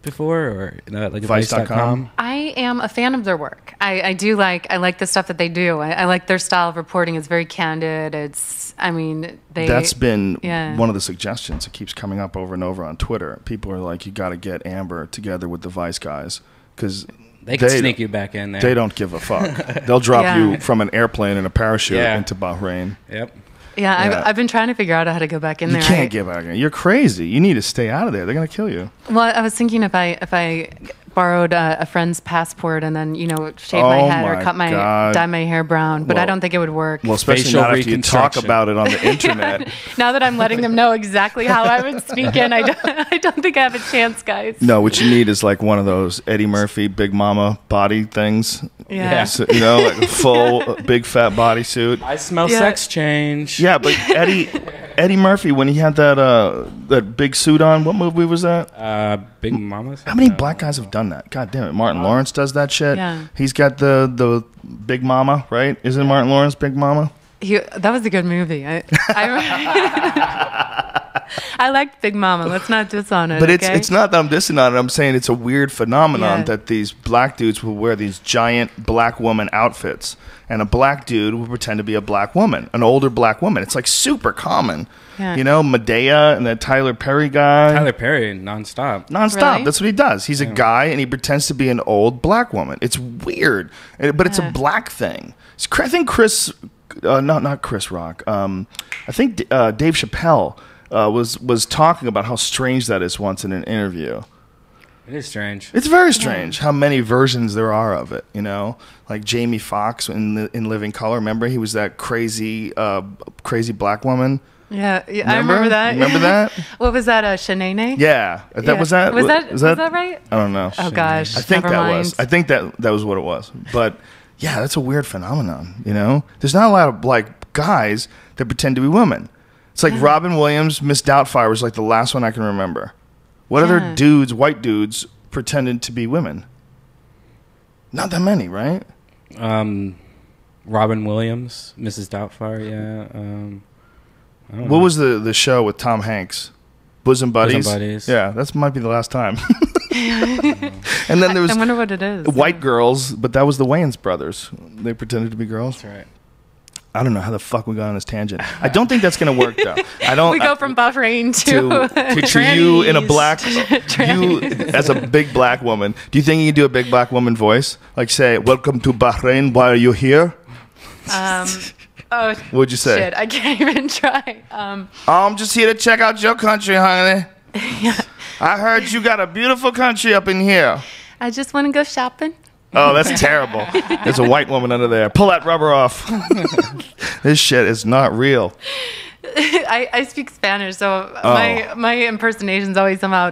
before, or like Vice.com? I am a fan of their work. I like the stuff that they do. I like their style of reporting. It's very candid. That's been one of the suggestions that keeps coming up over and over on Twitter. People are like, you got to get Amber together with the Vice guys because they can sneak you back in there. They don't give a fuck. They'll drop you from an airplane in a parachute into Bahrain. Yep. Yeah, I've been trying to figure out how to go back in there. You can't get back in. You're crazy. You need to stay out of there. They're going to kill you. Well, I was thinking if I borrowed a friend's passport and then shave my head or dye my hair brown, but I don't think it would work. Well, especially not after you talk about it on the internet. Now that I'm letting them know exactly how I would speak in, I don't think I have a chance, guys. No, what you need is like one of those Eddie Murphy Big Mama body things. Yeah. So, like a full big fat bodysuit. I smell sex change. Yeah, but Eddie Murphy, when he had that big suit on, what movie was that? Big Mama. How many black guys have done that? God damn it. Martin Lawrence does that shit. Yeah. He's got the Big Mama, right? Isn't Martin Lawrence Big Mama? That was a good movie. I liked Big Mama. Let's not diss on it. But okay? it's not that I'm dissing on it. I'm saying it's a weird phenomenon that these black dudes will wear these giant black woman outfits, and a black dude will pretend to be a black woman, an older black woman. It's like super common. Yeah. You know, Medea and that Tyler Perry guy. Tyler Perry, nonstop. Really? That's what he does. He's a guy, and he pretends to be an old black woman. It's weird, but it's a black thing. I think Chris, not Chris Rock. I think Dave Chappelle was talking about how strange that is once in an interview. It is strange. It's very strange how many versions there are of it. You know, like Jamie Foxx in Living Color. Remember, he was that crazy black woman. Yeah, I remember that. Remember that? What was that? Shanae? Yeah, was that. Was that right? I don't know. Oh gosh, I think never mind. was. I think that was what it was. But yeah, that's a weird phenomenon. You know, there's not a lot of like guys that pretend to be women. It's like Robin Williams, Miss Doubtfire was like the last one I can remember. What other dudes, white dudes, pretended to be women? Not that many, right? Robin Williams, Mrs. Doubtfire, yeah. What was the show with Tom Hanks? Bosom Buddies? Bosom Buddies. Yeah, that might be the last time. And then there was I wonder what it is. white girls, but that was the Wayans brothers. They pretended to be girls. That's right. I don't know how the fuck we got on this tangent. I don't think that's going to work, though. I don't. We go from Bahrain to you in a black, you as a big black woman. Do you think you can do a big black woman voice? Like say, "Welcome to Bahrain. Why are you here?" Oh, what'd you say? Shit, I can't even try. I'm just here to check out your country, honey. Yeah. I heard you got a beautiful country up in here. I just want to go shopping. Oh, that's terrible. There's a white woman under there. Pull that rubber off. This shit is not real. I speak Spanish, so my impersonations always somehow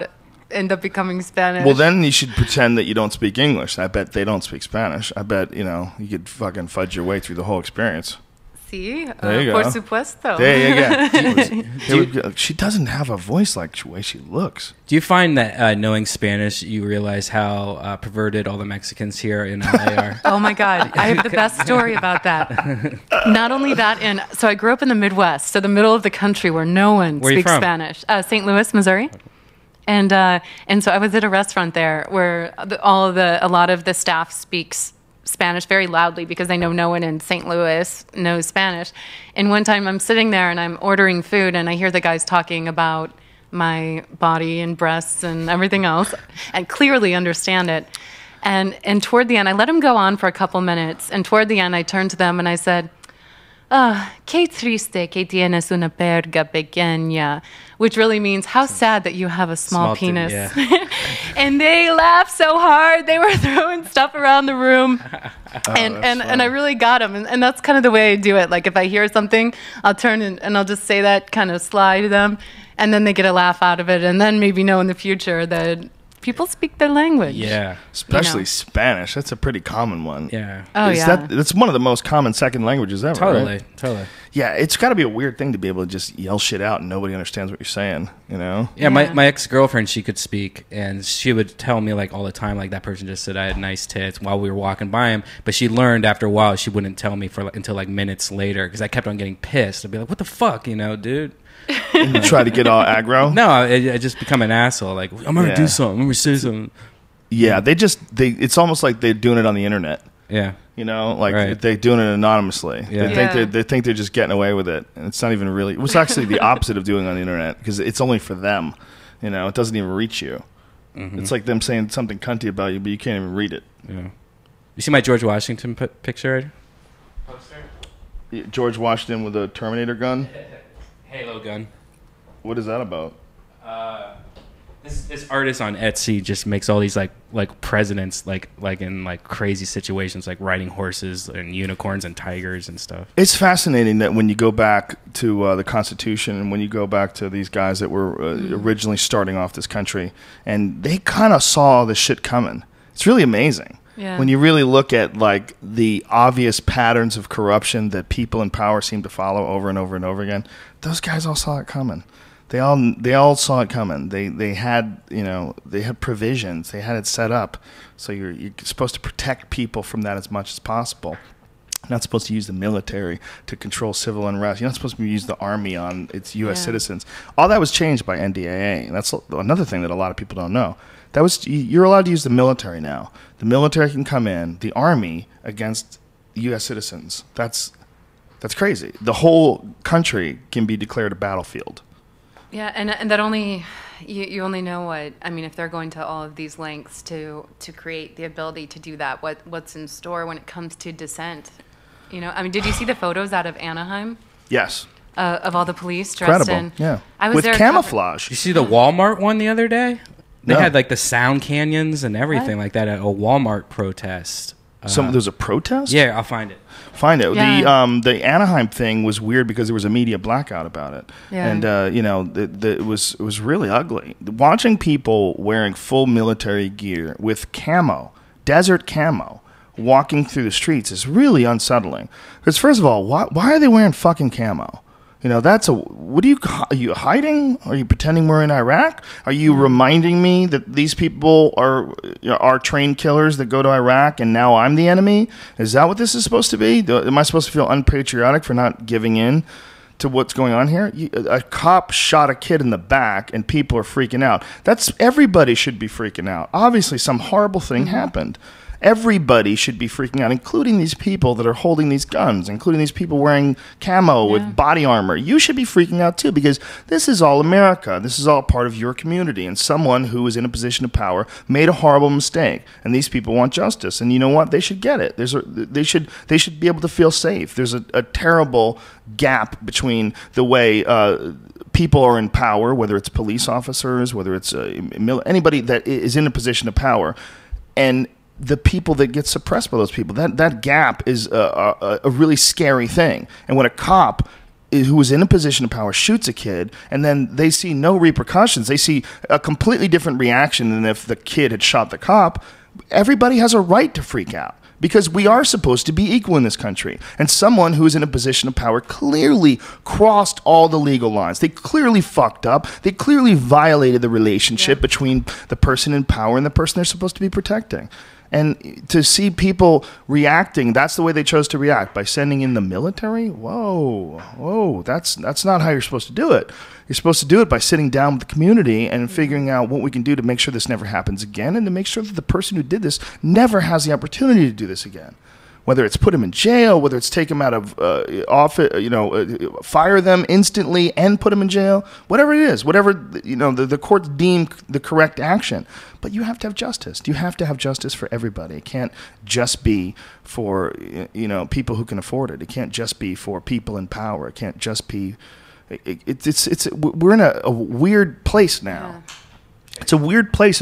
end up becoming Spanish. Well, then you should pretend that you don't speak English. I bet they don't speak Spanish. I bet, you know, you could fucking fudge your way through the whole experience. Sí, there you por go. supuesto. There you go. She doesn't have a voice like the way she looks. Do you find that knowing Spanish, you realize how perverted all the Mexicans here in LA are? Oh my God, I have the best story about that. Not only that, so I grew up in the Midwest, so the middle of the country where no one speaks Spanish. St. Louis, Missouri. And so I was at a restaurant there where a lot of the staff speaks Spanish very loudly because I know no one in St. Louis knows Spanish. And one time I'm sitting there and I'm ordering food and I hear the guys talking about my body and breasts and everything else and clearly understand it. And toward the end, I let them go on for a couple minutes. And toward the end, I turned to them and I said, qué triste que tienes una perga pequeña, which really means how sad that you have a small penis. Yeah. And they laughed so hard. They were throwing stuff around the room. And I really got them. And that's kind of the way I do it. Like if I hear something, I'll turn and I'll just say that kind of sly to them. And then they get a laugh out of it. And then maybe know in the future that people speak their language. Yeah. Especially Spanish. That's a pretty common one. Yeah. Oh, yeah. That's one of the most common second languages ever, Totally. right? Totally. Yeah, it's got to be a weird thing to be able to just yell shit out and nobody understands what you're saying, you know? Yeah, my ex-girlfriend, she could speak, and she would tell me, like, all the time, like, that person just said I had nice tits while we were walking by him, but she learned after a while she wouldn't tell me until, like, minutes later, because I kept on getting pissed. I'd be like, what the fuck, you know, dude? And you try to get all aggro? No, I just become an asshole. Like, I'm going to do something. I'm going to say something. Yeah, it's almost like they're doing it on the internet. Yeah. You know, like they're doing it anonymously. Yeah. They think they're just getting away with it. And it's not even really, it's actually the opposite of doing it on the internet because it's only for them. You know, it doesn't even reach you. Mm-hmm. It's like them saying something cunty about you, but you can't even read it. Yeah. You see my George Washington picture? George Washington with a Terminator gun? Halo gun. What is that about? This artist on Etsy just makes all these like presidents like in like crazy situations, like riding horses and unicorns and tigers and stuff. It's fascinating that when you go back to the Constitution and when you go back to these guys that were originally starting off this country, and they kind of saw the shit coming. It's really amazing. Yeah. When you really look at like the obvious patterns of corruption that people in power seem to follow over and over and over again, those guys all saw it coming. They all saw it coming. They had provisions. They had it set up. So you're supposed to protect people from that as much as possible. You're not supposed to use the military to control civil unrest. You're not supposed to use the army on its U.S. citizens. All that was changed by NDAA. And that's another thing that a lot of people don't know. You're allowed to use the military now. The military can come in, the army against U.S. citizens. That's crazy. The whole country can be declared a battlefield. Yeah, and that only you only know what I mean if they're going to all of these lengths to create the ability to do that. What's in store when it comes to dissent? You know, I mean, did you see the photos out of Anaheim? Yes. Of all the police dressed in I was with there camouflage. You see the Walmart one the other day? They No. had like the sound canyons and everything like that at a Walmart protest. There's a protest? Yeah, I'll find it. Find it. Yeah. The Anaheim thing was weird because there was a media blackout about it, and it was really ugly. Watching people wearing full military gear with camo, desert camo, walking through the streets is really unsettling. Because first of all, why are they wearing fucking camo? You know, are you hiding? Are you pretending we're in Iraq? Are you reminding me that these people are trained killers that go to Iraq and now I'm the enemy? Is that what this is supposed to be? Am I supposed to feel unpatriotic for not giving in to what's going on here? A cop shot a kid in the back and people are freaking out. Everybody should be freaking out. Obviously some horrible thing happened. Everybody should be freaking out, including these people that are holding these guns, including these people wearing camo with body armor. You should be freaking out too, because this is all America. This is all part of your community, and someone who is in a position of power made a horrible mistake, and these people want justice. And you know what? They should get it. They should be able to feel safe. There's a terrible gap between the way people are in power, whether it's police officers, whether it's anybody that is in a position of power, and the people that get suppressed by those people. That gap is a really scary thing. And when a cop who is in a position of power shoots a kid, and then they see no repercussions, they see a completely different reaction than if the kid had shot the cop, everybody has a right to freak out. Because we are supposed to be equal in this country. And someone who is in a position of power clearly crossed all the legal lines. They clearly fucked up. They clearly violated the relationship between the person in power and the person they're supposed to be protecting. And to see people reacting, that's the way they chose to react, by sending in the military? Whoa, that's not how you're supposed to do it. You're supposed to do it by sitting down with the community and figuring out what we can do to make sure this never happens again, and to make sure that the person who did this never has the opportunity to do this again. Whether it's put him in jail, whether it's take him out of office, fire them instantly and put him in jail, whatever it is, whatever the courts deem the correct action. But you have to have justice. You have to have justice for everybody. It can't just be for people who can afford it. It can't just be for people in power. It can't just be. We're in a weird place now. Yeah. It's a weird place.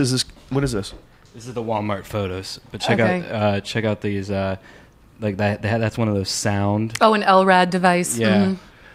What is this? This is the Walmart photos. But check out these. Like that's one of those sound. Oh, an LRAD device. Yeah. Mm-hmm.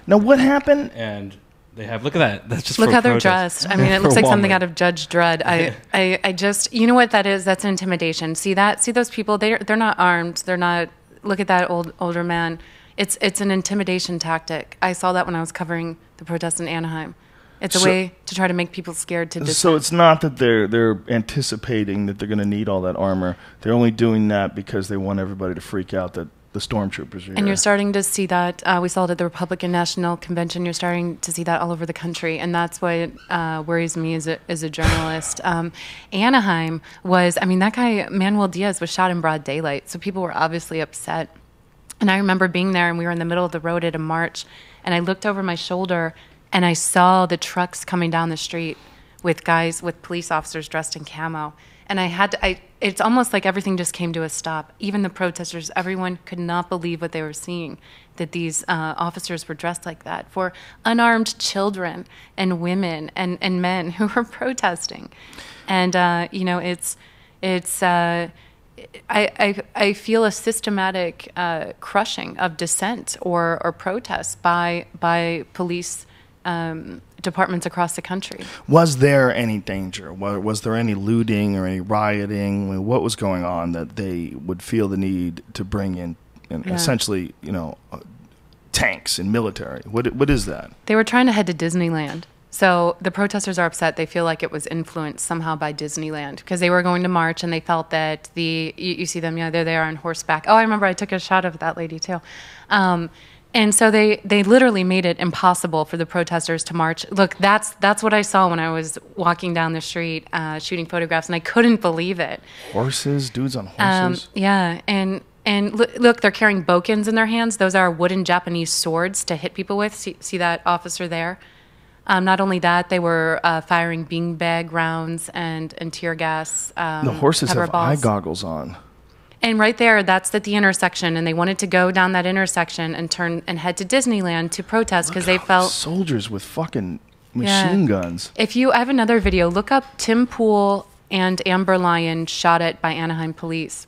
Now what happened? And they have, look at that. That's just look for how they're protest. dressed. I mean, it looks like something out of Judge Dredd. I just, you know what that is? That's intimidation. See those people? They're not armed. They're not. Look at that older man. It's an intimidation tactic. I saw that when I was covering the protests in Anaheim. It's a way to try to make people scared to dissent. So it's not that they're anticipating that they're going to need all that armor. They're only doing that because they want everybody to freak out that the stormtroopers are here. And you're starting to see that. We saw it at the Republican National Convention. You're starting to see that all over the country, and that's what worries me as a journalist. Anaheim was, that guy, Manuel Diaz, was shot in broad daylight, so people were obviously upset. And I remember being there, and we were in the middle of the road at a march, and I looked over my shoulder, and I saw the trucks coming down the street with police officers dressed in camo. And it's almost like everything just came to a stop. Even the protesters, everyone could not believe what they were seeing, that these officers were dressed like that for unarmed children and women and men who were protesting. And, I feel a systematic crushing of dissent or protests by police departments across the country. Was there any danger? Was there any looting or any rioting? I mean, what was going on that they would feel the need to bring in essentially, tanks and military? What is that? They were trying to head to Disneyland. So the protesters are upset. They feel like it was influenced somehow by Disneyland because they were going to march and they felt that you see them, there they are on horseback. Oh, I remember I took a shot of that lady too. And so they literally made it impossible for the protesters to march. Look, that's what I saw when I was walking down the street shooting photographs, and I couldn't believe it. Horses, dudes on horses. Yeah, and look, they're carrying bokens in their hands. Those are wooden Japanese swords to hit people with. See that officer there? Not only that, they were firing beanbag rounds and tear gas. The horses have eye goggles on. And right there, that's at the intersection, and they wanted to go down that intersection and turn and head to Disneyland to protest because they felt soldiers with fucking machine guns. I have another video. Look up Tim Pool and Amber Lyon shot at by Anaheim police,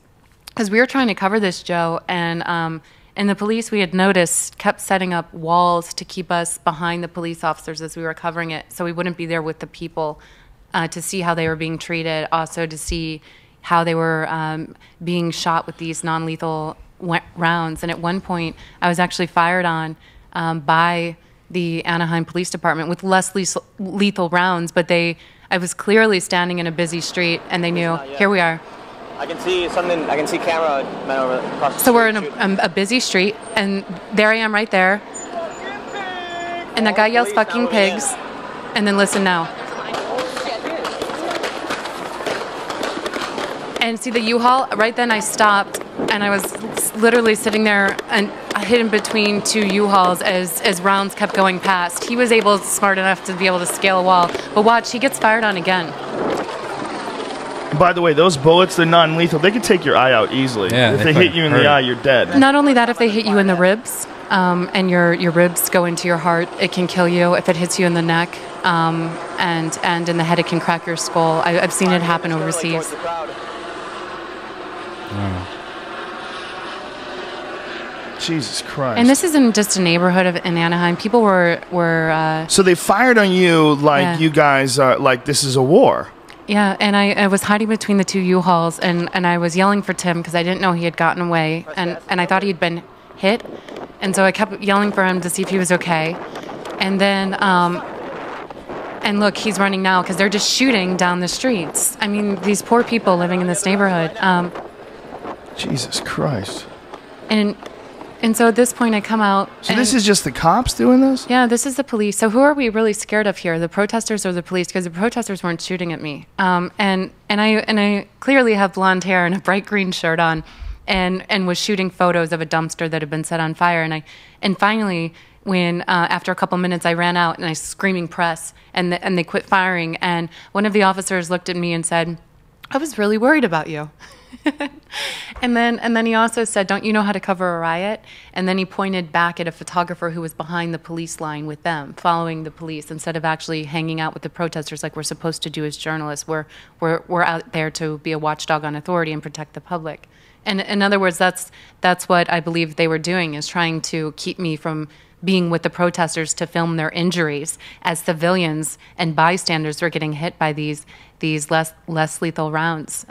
because we were trying to cover this, Joe, and the police, we had noticed, kept setting up walls to keep us behind the police officers as we were covering it, so we wouldn't be there with the people to see how they were being treated, also to see how they were being shot with these non-lethal rounds. And at one point, I was actually fired on by the Anaheim Police Department with less lethal rounds, but I was clearly standing in a busy street, and they knew, here we are. I can see something, I can see camera men over across the street. So we're in a busy street, and there I am right there. And that guy yells, fucking pigs. And then listen now. And see the U-Haul, right then I stopped, and I was literally sitting there and hidden between two U-Hauls as rounds kept going past. He was smart enough to be able to scale a wall. But watch, he gets fired on again. By the way, those bullets, they're non-lethal. They can take your eye out easily. Yeah, if they hit you in the eye, you're dead. Not only that, if they hit you in the ribs, and your ribs go into your heart, it can kill you. If it hits you in the neck, and in the head, it can crack your skull. I've seen it happen overseas. Wow. Jesus Christ. And this isn't just a neighborhood in Anaheim. People were so they fired on you like you guys are, like this is a war. Yeah, and I was hiding between the two U-Hauls, and I was yelling for Tim because I didn't know he had gotten away, and I thought he'd been hit, and so I kept yelling for him to see if he was okay. And then, and look, he's running now because they're just shooting down the streets. I mean, these poor people living in this neighborhood. Jesus Christ. And so at this point, I come out. So this is just the cops doing this? Yeah, this is the police. So who are we really scared of here? The protesters or the police? Because the protesters weren't shooting at me. And I clearly have blonde hair and a bright green shirt on, and was shooting photos of a dumpster that had been set on fire. And finally, when after a couple minutes, I ran out and I was screaming press, and they quit firing. And one of the officers looked at me and said, "I was really worried about you." And then he also said, "Don't you know how to cover a riot?" And then he pointed back at a photographer who was behind the police line with them, following the police, instead of actually hanging out with the protesters like we're supposed to do as journalists. We're out there to be a watchdog on authority and protect the public. And in other words, that's what I believe they were doing, is trying to keep me from being with the protesters to film their injuries as civilians and bystanders were getting hit by these less lethal rounds.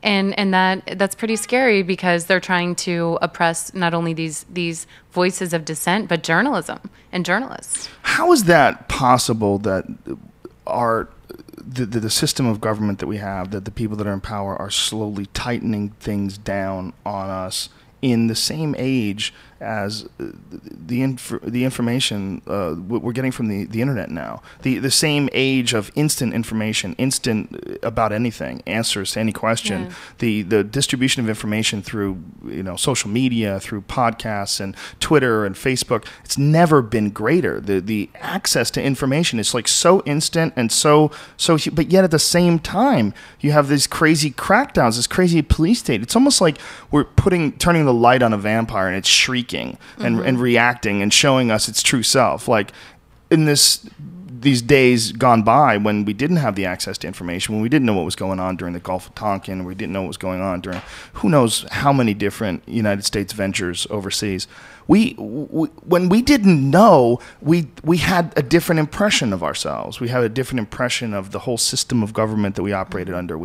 And that's pretty scary because they're trying to oppress not only these voices of dissent, but journalism and journalists. How is that possible that the system of government that we have, that the people that are in power are slowly tightening things down on us in the same age as the information we're getting from the internet now, the same age of instant information, instant about anything, answers to any question, the distribution of information through social media, through podcasts and Twitter and Facebook. It's never been greater. The access to information is like so instant and so, but yet at the same time you have these crazy crackdowns, this crazy police state. It's almost like we're turning the light on a vampire and it's shrieking and reacting and showing us its true self. Like in these days gone by when we didn't have the access to information, when we didn't know what was going on during the Gulf of Tonkin, we didn't know what was going on during who knows how many different United States ventures overseas. When we didn't know, we had a different impression of ourselves. We had a different impression of the whole system of government that we operated under.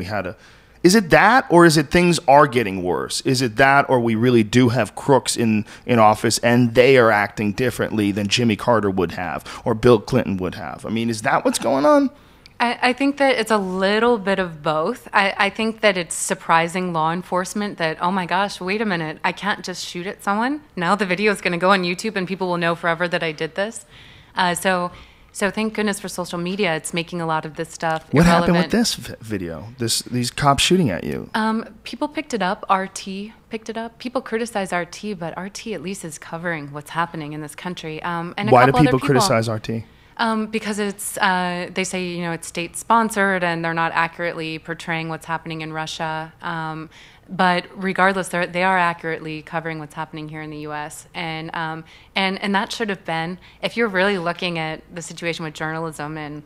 Is it that, or is it things are getting worse? Is it that, or we really do have crooks in office and they are acting differently than Jimmy Carter would have or Bill Clinton would have? I mean, is that what's going on? I think that it's a little bit of both. I think that it's surprising law enforcement that, oh my gosh, wait a minute, I can't just shoot at someone. Now the video is going to go on YouTube and people will know forever that I did this. So thank goodness for social media. It's making a lot of this stuff What irrelevant. happened with this video? These cops shooting at you? People picked it up. RT picked it up. People criticize RT, but RT at least is covering what's happening in this country. And Why do people criticize RT? Because it's they say it's state sponsored and they're not accurately portraying what's happening in Russia. But regardless, they are accurately covering what's happening here in the U.S. And that should have been, if you're really looking at the situation with journalism and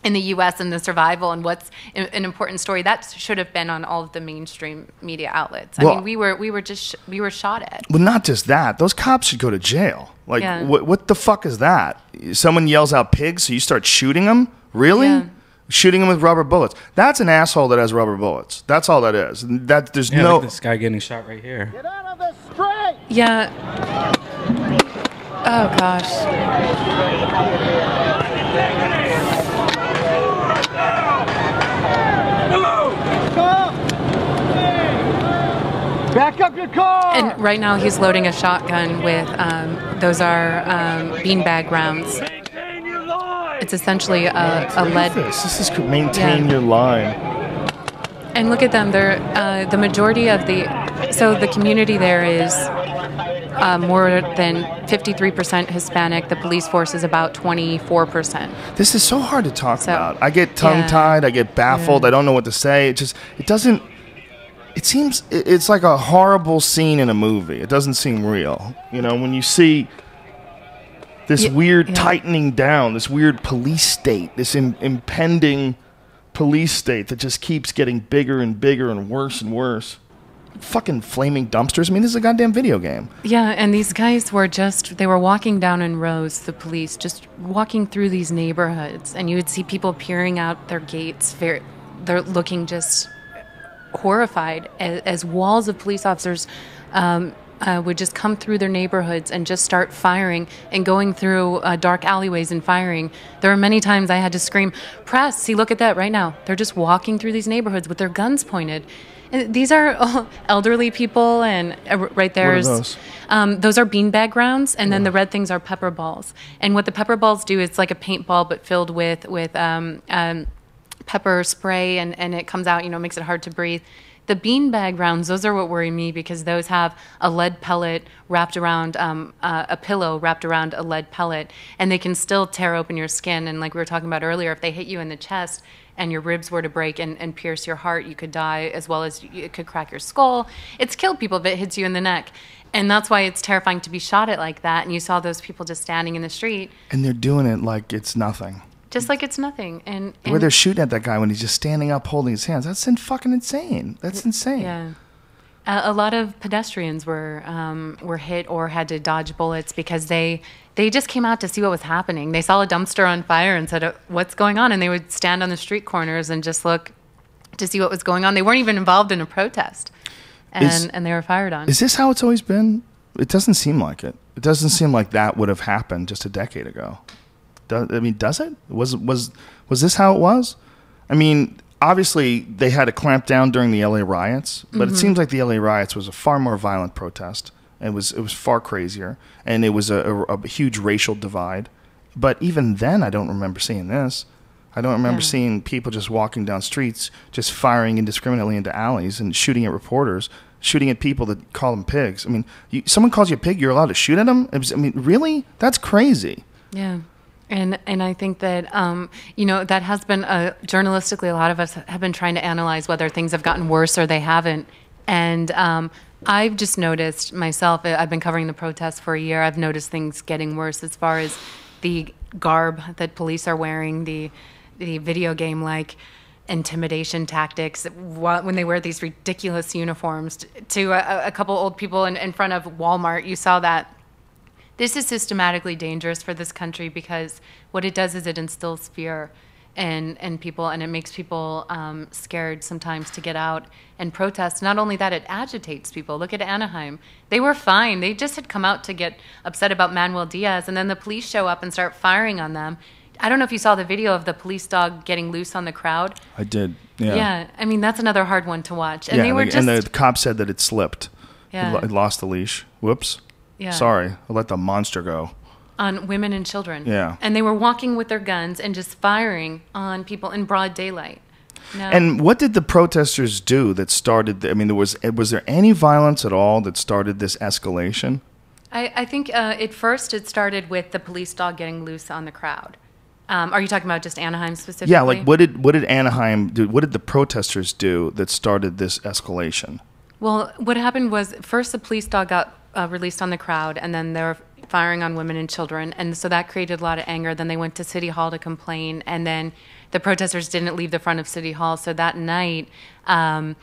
in the U.S. and the survival and what's an important story, that should have been on all of the mainstream media outlets. I mean, we were shot at. Well, not just that; those cops should go to jail. Like, what the fuck is that? Someone yells out "pigs," so you start shooting them? Really? Yeah. Shooting him with rubber bullets. That's an asshole that has rubber bullets. That's all that is. There's no. Look at this guy getting shot right here. Get out of the street! Yeah. Oh gosh. Back up your car! And right now he's loading a shotgun with those are beanbag rounds. It's essentially a lead. This is maintain your line. And look at them. They're the majority of the community there is more than 53% Hispanic. The police force is about 24%. This is so hard to talk about. I get tongue-tied. I get baffled. I don't know what to say. It doesn't. It seems it's like a horrible scene in a movie. It doesn't seem real. You know, when you see this weird tightening down, this weird police state, this impending police state that just keeps getting bigger and bigger and worse. Fucking flaming dumpsters. I mean, this is a goddamn video game. Yeah, and these guys were they were walking down in rows, the police, just walking through these neighborhoods, and you would see people peering out their gates. They're looking just horrified as walls of police officers would just come through their neighborhoods and just start firing and going through dark alleyways and firing. There were many times I had to scream, "Press, see, look at that right now." They're just walking through these neighborhoods with their guns pointed. And these are elderly people, and right there is... What are those? Those are beanbag rounds, and then the red things are pepper balls. And what the pepper balls do, it's like a paintball, but filled with pepper spray, and it comes out, makes it hard to breathe. The beanbag rounds, those are what worry me, because those have a lead pellet wrapped around, a pillow wrapped around a lead pellet, and they can still tear open your skin. And like we were talking about earlier, if they hit you in the chest and your ribs were to break and pierce your heart, you could die, as well as it could crack your skull. It's killed people if it hits you in the neck. And that's why it's terrifying to be shot at like that. And you saw those people just standing in the street. And they're doing it like it's nothing. Just like it's nothing. And where they're shooting at that guy when he's just standing up holding his hands. That's fucking insane. That's insane. Yeah. A lot of pedestrians were hit or had to dodge bullets because they just came out to see what was happening. They saw a dumpster on fire and said, "What's going on?" And they would stand on the street corners and just look to see what was going on. They weren't even involved in a protest, and they were fired on. Is this how it's always been? It doesn't seem like it. It doesn't seem like that would have happened just a decade ago. Does it? Was this how it was? I mean, obviously they had to clamp down during the LA riots, but it seems like the LA riots was a far more violent protest. It was far crazier, and it was a huge racial divide. But even then, I don't remember seeing this. I don't remember seeing people just walking down streets, just firing indiscriminately into alleys and shooting at reporters, shooting at people that call them pigs. I mean, someone calls you a pig, you're allowed to shoot at them? Really? That's crazy. Yeah. And I think that, that has been, journalistically, a lot of us have been trying to analyze whether things have gotten worse or they haven't. And I've just noticed myself, I've been covering the protests for a year, I've noticed things getting worse as far as the garb that police are wearing, the video game-like intimidation tactics when they wear these ridiculous uniforms to a couple old people in front of Walmart. You saw that. This is systematically dangerous for this country because what it does is it instills fear in people, and it makes people scared sometimes to get out and protest. Not only that, it agitates people. Look at Anaheim. They were fine. They just had come out to get upset about Manuel Diaz, and then the police show up and start firing on them. I don't know if you saw the video of the police dog getting loose on the crowd. I did, yeah. Yeah, I mean, that's another hard one to watch. And yeah, they were and the cop said that it slipped. Yeah. It lost the leash. Whoops. Yeah. Sorry, I let the monster go. On women and children. Yeah. And they were walking with their guns and just firing on people in broad daylight. No. And what did the protesters do that started? Was there any violence at all that started this escalation? I think at first it started with the police dog getting loose on the crowd. Are you talking about just Anaheim specifically? Yeah, like what did Anaheim do? What did the protesters do that started this escalation? Well, what happened was first the police dog got released on the crowd, and then they were firing on women and children, and so that created a lot of anger. Then they went to City Hall to complain, and then the protesters didn't leave the front of City Hall. So that night, I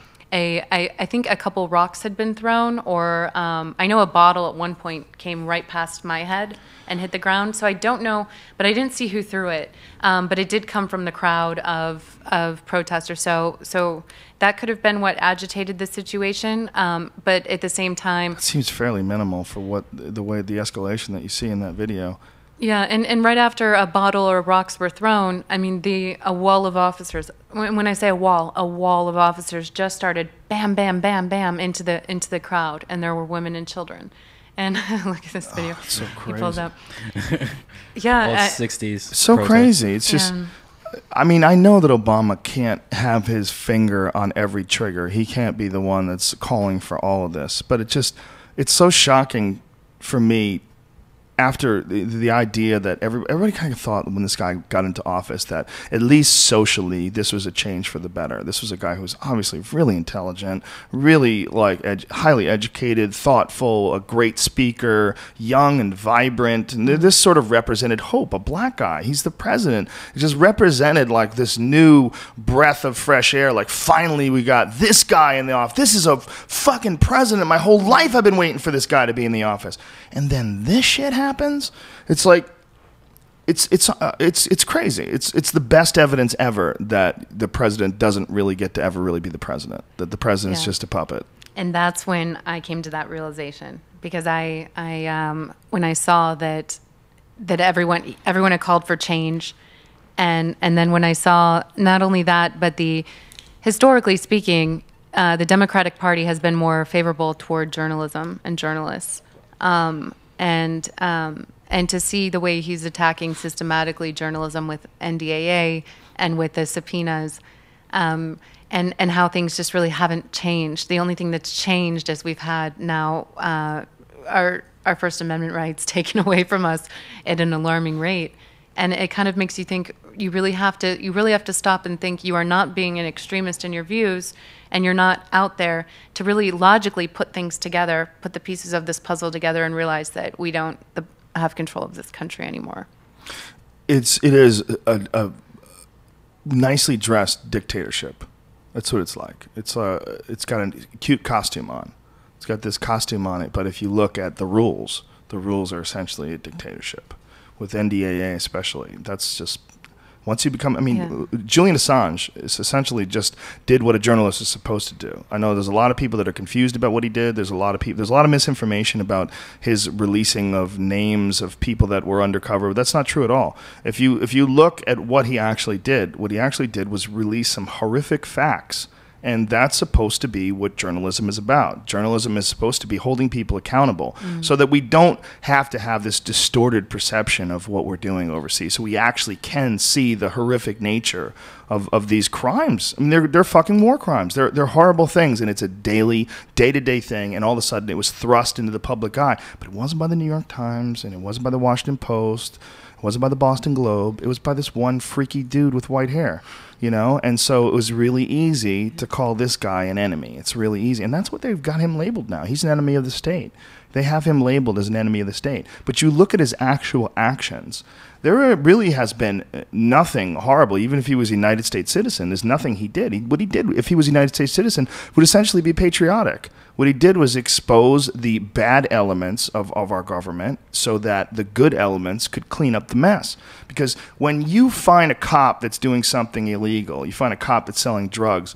think a couple rocks had been thrown, or I know a bottle at one point came right past my head and hit the ground. So I don't know, but I didn't see who threw it. But it did come from the crowd of protesters. So that could have been what agitated the situation. But at the same time, it seems fairly minimal for the way the escalation that you see in that video. Yeah, and right after a bottle or rocks were thrown, I mean, a wall of officers, when I say a wall of officers just started bam, bam, bam, bam into the crowd, and there were women and children. And look at this video. It's so crazy. He pulled up. Yeah. All 60s. So protest. crazy. It's just, I mean, I know that Obama can't have his finger on every trigger. He can't be the one that's calling for all of this. But it's so shocking for me after the idea that everybody kind of thought when this guy got into office that at least socially this was a change for the better. This was a guy who was obviously really intelligent, really like highly educated, thoughtful, a great speaker, young and vibrant. And this sort of represented hope, a black guy. He's the president. It just represented like this new breath of fresh air. Like finally we got this guy in the office. This is a fucking president. My whole life I've been waiting for this guy to be in the office. And then this shit happens. It's like it's crazy. It's the best evidence ever that the president doesn't really get to ever really be the president. That the president's just a puppet. And that's when I came to that realization, because I when I saw that everyone had called for change, and then when I saw not only that, but historically speaking, the Democratic Party has been more favorable toward journalism and journalists. And to see the way he's attacking systematically journalism with NDAA and with the subpoenas, and how things just really haven't changed. The only thing that's changed is we've had now our First Amendment rights taken away from us at an alarming rate. And it kind of makes you think you really have to stop and think you are not being an extremist in your views, and you're not out there to really logically put things together, put the pieces of this puzzle together, and realize that we don't have control of this country anymore. It is a nicely dressed dictatorship. That's what it's like. It's got a cute costume on. It's got this costume on it, but if you look at the rules are essentially a dictatorship. With NDAA especially, that's just, once you become, Julian Assange is essentially just did what a journalist is supposed to do. I know there's a lot of people that are confused about what he did. There's a lot of misinformation about his releasing of names of people that were undercover. But that's not true at all. If you look at what he actually did was release some horrific facts. And that's supposed to be what journalism is about. Journalism is supposed to be holding people accountable so that we don't have to have this distorted perception of what we're doing overseas. So we actually can see the horrific nature of these crimes. I mean, they're fucking war crimes. They're horrible things, and it's a day-to-day thing, and all of a sudden it was thrust into the public eye. But it wasn't by the New York Times, and it wasn't by the Washington Post. It wasn't by the Boston Globe. It was by this one freaky dude with white hair. And so it was really easy to call this guy an enemy. It's really easy. And that's what they've got him labeled now. He's an enemy of the state. They have him labeled as an enemy of the state. But you look at his actual actions, there really has been nothing horrible. Even if he was a United States citizen, there's nothing he did. What he did, if he was a United States citizen, would essentially be patriotic. What he did was expose the bad elements of our government so that the good elements could clean up the mess. Because when you find a cop that's doing something illegal, you find a cop that's selling drugs,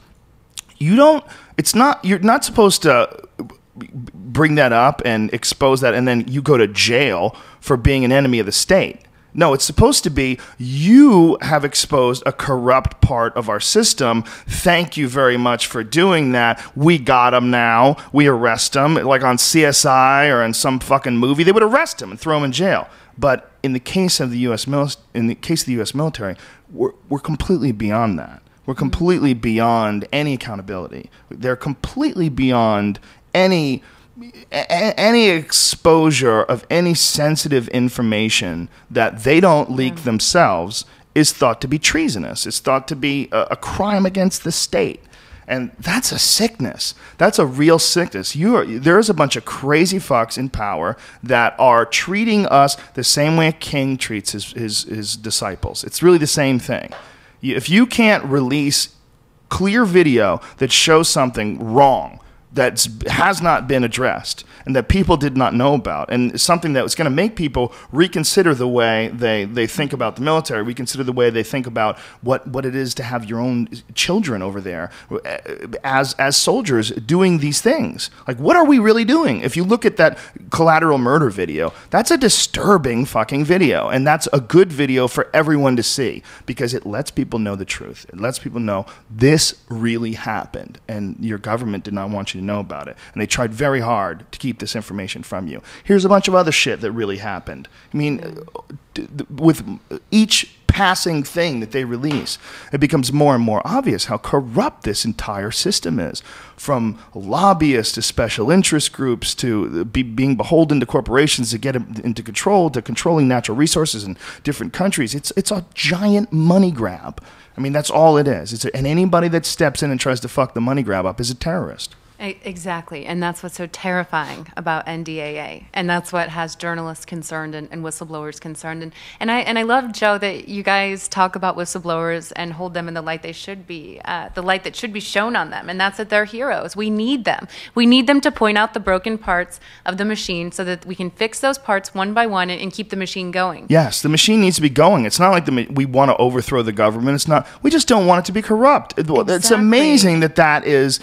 you're not supposed to bring that up and expose that and then you go to jail for being an enemy of the state. No, it's supposed to be, you have exposed a corrupt part of our system. Thank you very much for doing that. We got him now. We arrest him. Like on CSI or in some fucking movie, they would arrest him and throw him in jail. But in the case of the U.S. military, we're completely beyond that. We're completely beyond any accountability. They're completely beyond any exposure of any sensitive information that they don't leak themselves is thought to be treasonous. It's thought to be a crime against the state. And that's a sickness. That's a real sickness. There's a bunch of crazy fucks in power that are treating us the same way a king treats his disciples. It's really the same thing. If you can't release clear video that shows something wrong, that has not been addressed and that people did not know about, and something that was going to make people reconsider the way they think about the military, reconsider the way they think about what it is to have your own children over there as soldiers doing these things. Like, what are we really doing? If you look at that collateral murder video, that's a disturbing fucking video, and that's a good video for everyone to see because it lets people know the truth. It lets people know this really happened, and your government did not want you to know about it, and they tried very hard to keep this information from you. Here's a bunch of other shit that really happened. I mean, with each passing thing that they release, it becomes more and more obvious how corrupt this entire system is. From lobbyists to special interest groups to being beholden to corporations to get into control, to controlling natural resources in different countries. It's a giant money grab. I mean, that's all it is. And anybody that steps in and tries to fuck the money grab up is a terrorist. Exactly, and that's what's so terrifying about NDAA, and that's what has journalists concerned and whistleblowers concerned. And I love, Joe, that you guys talk about whistleblowers and hold them in the light they should be, the light that should be shown on them, and that's that they're heroes. We need them. We need them to point out the broken parts of the machine so that we can fix those parts one by one and keep the machine going. Yes, the machine needs to be going. It's not like we want to overthrow the government. It's not. We just don't want it to be corrupt. It's amazing that is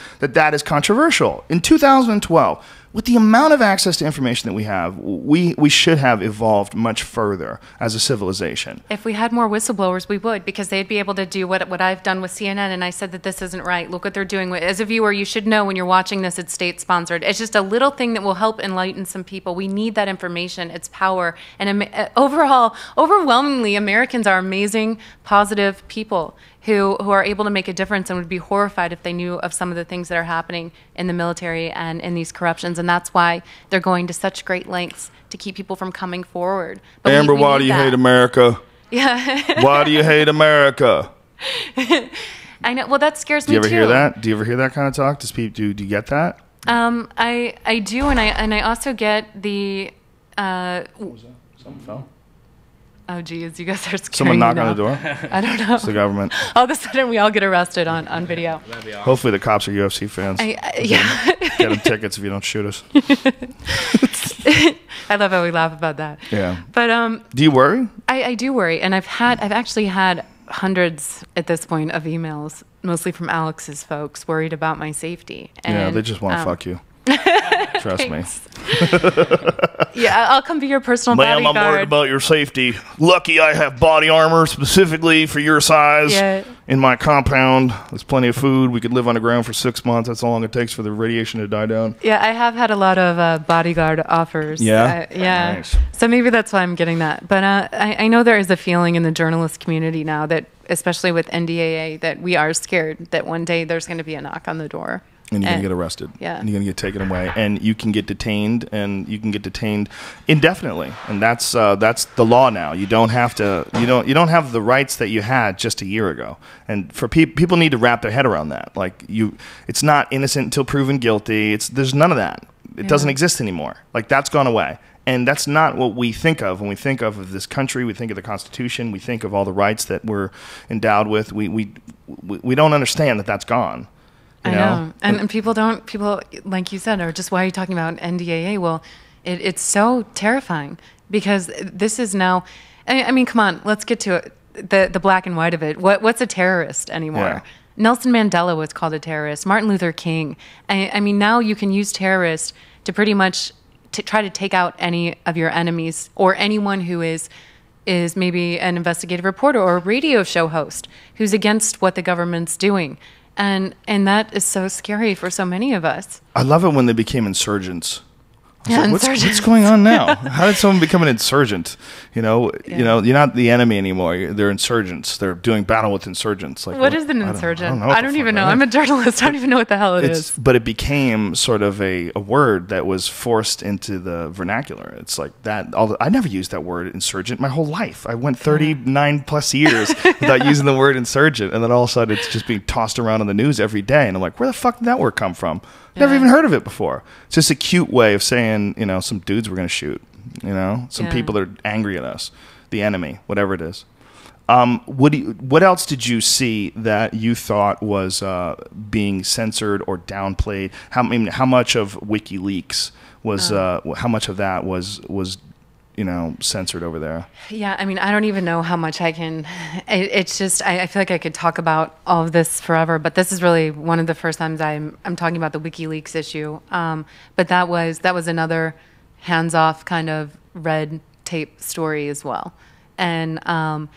controversial. In 2012, with the amount of access to information that we have, we should have evolved much further as a civilization. If we had more whistleblowers, we would, because they'd be able to do what I've done with CNN, and I said that this isn't right. Look what they're doing. As a viewer, you should know when you're watching this, it's state-sponsored. It's just a little thing that will help enlighten some people. We need that information. It's power. And overall, overwhelmingly, Americans are amazing, positive people who are able to make a difference and would be horrified if they knew of some of the things that are happening in the military and in these corruptions. And that's why they're going to such great lengths to keep people from coming forward. But Amber, why do you hate America? Yeah. Why do you hate America? I know. Well, that scares me too. Do you ever hear that? Do you ever hear that kind of talk? Do you get that? I do, and I also get the. What was that? Something fell. Oh, geez, you guys are scaring Someone knock me now. on the door? I don't know. It's the government. All of a sudden, we all get arrested on video. That'd be awesome. Hopefully the cops are UFC fans. Yeah. Get them tickets if you don't shoot us. I love how we laugh about that. Yeah. But do you worry? I do worry, and I've actually had hundreds at this point of emails, mostly from Alex's folks, worried about my safety. And, yeah, they just want to fuck you. Trust me. Yeah, I'll come be your personal bodyguard. Ma'am, I'm worried about your safety. Lucky I have body armor specifically for your size in my compound. There's plenty of food. We could live underground for 6 months. That's how long it takes for the radiation to die down. Yeah, I have had a lot of bodyguard offers. Yeah? Yeah. Nice. So maybe that's why I'm getting that. But I know there is a feeling in the journalist community now that, especially with NDAA, that we are scared that one day there's going to be a knock on the door. And you're going to get arrested. Yeah. And you're going to get taken away. And you can get detained, and you can get detained indefinitely. And that's the law now. You don't have to. You don't have the rights that you had just a year ago. And for people need to wrap their head around that. Like it's not innocent until proven guilty. There's none of that. It doesn't exist anymore. Like that's gone away. And that's not what we think of when we think of this country. We think of the Constitution. We think of all the rights that we're endowed with. We don't understand that that's gone. I know. And people like you said, are just, why are you talking about NDAA? Well, it's so terrifying because this is now, I mean, come on, let's get to it, the black and white of it. What's a terrorist anymore? Yeah. Nelson Mandela was called a terrorist. Martin Luther King. I mean, now you can use terrorist to pretty much try to take out any of your enemies or anyone who is maybe an investigative reporter or a radio show host who's against what the government's doing. And that is so scary for so many of us. I love it when they became insurgents. Yeah, like, what's going on now? How did someone become an insurgent? You know, you're not the enemy anymore. They're insurgents. They're doing battle with insurgents. Like, what is an insurgent? I don't even know. I'm a journalist. I don't even know what the hell it is. But it became sort of a word that was forced into the vernacular. It's like that. I never used that word insurgent my whole life. I went 39 plus years without using the word insurgent, and then all of a sudden it's just being tossed around on the news every day. And I'm like, where the fuck did that word come from? Never even heard of it before. It's just a cute way of saying, some dudes we're going to shoot, some people that are angry at us, the enemy, whatever it is. What else did you see that you thought was being censored or downplayed? How much of WikiLeaks was, how much of that was censored over there? Yeah, I mean, I don't even know how much I can. It's just, I feel like I could talk about all of this forever, but this is really one of the first times I'm talking about the WikiLeaks issue. But that was another hands-off kind of red tape story as well, and it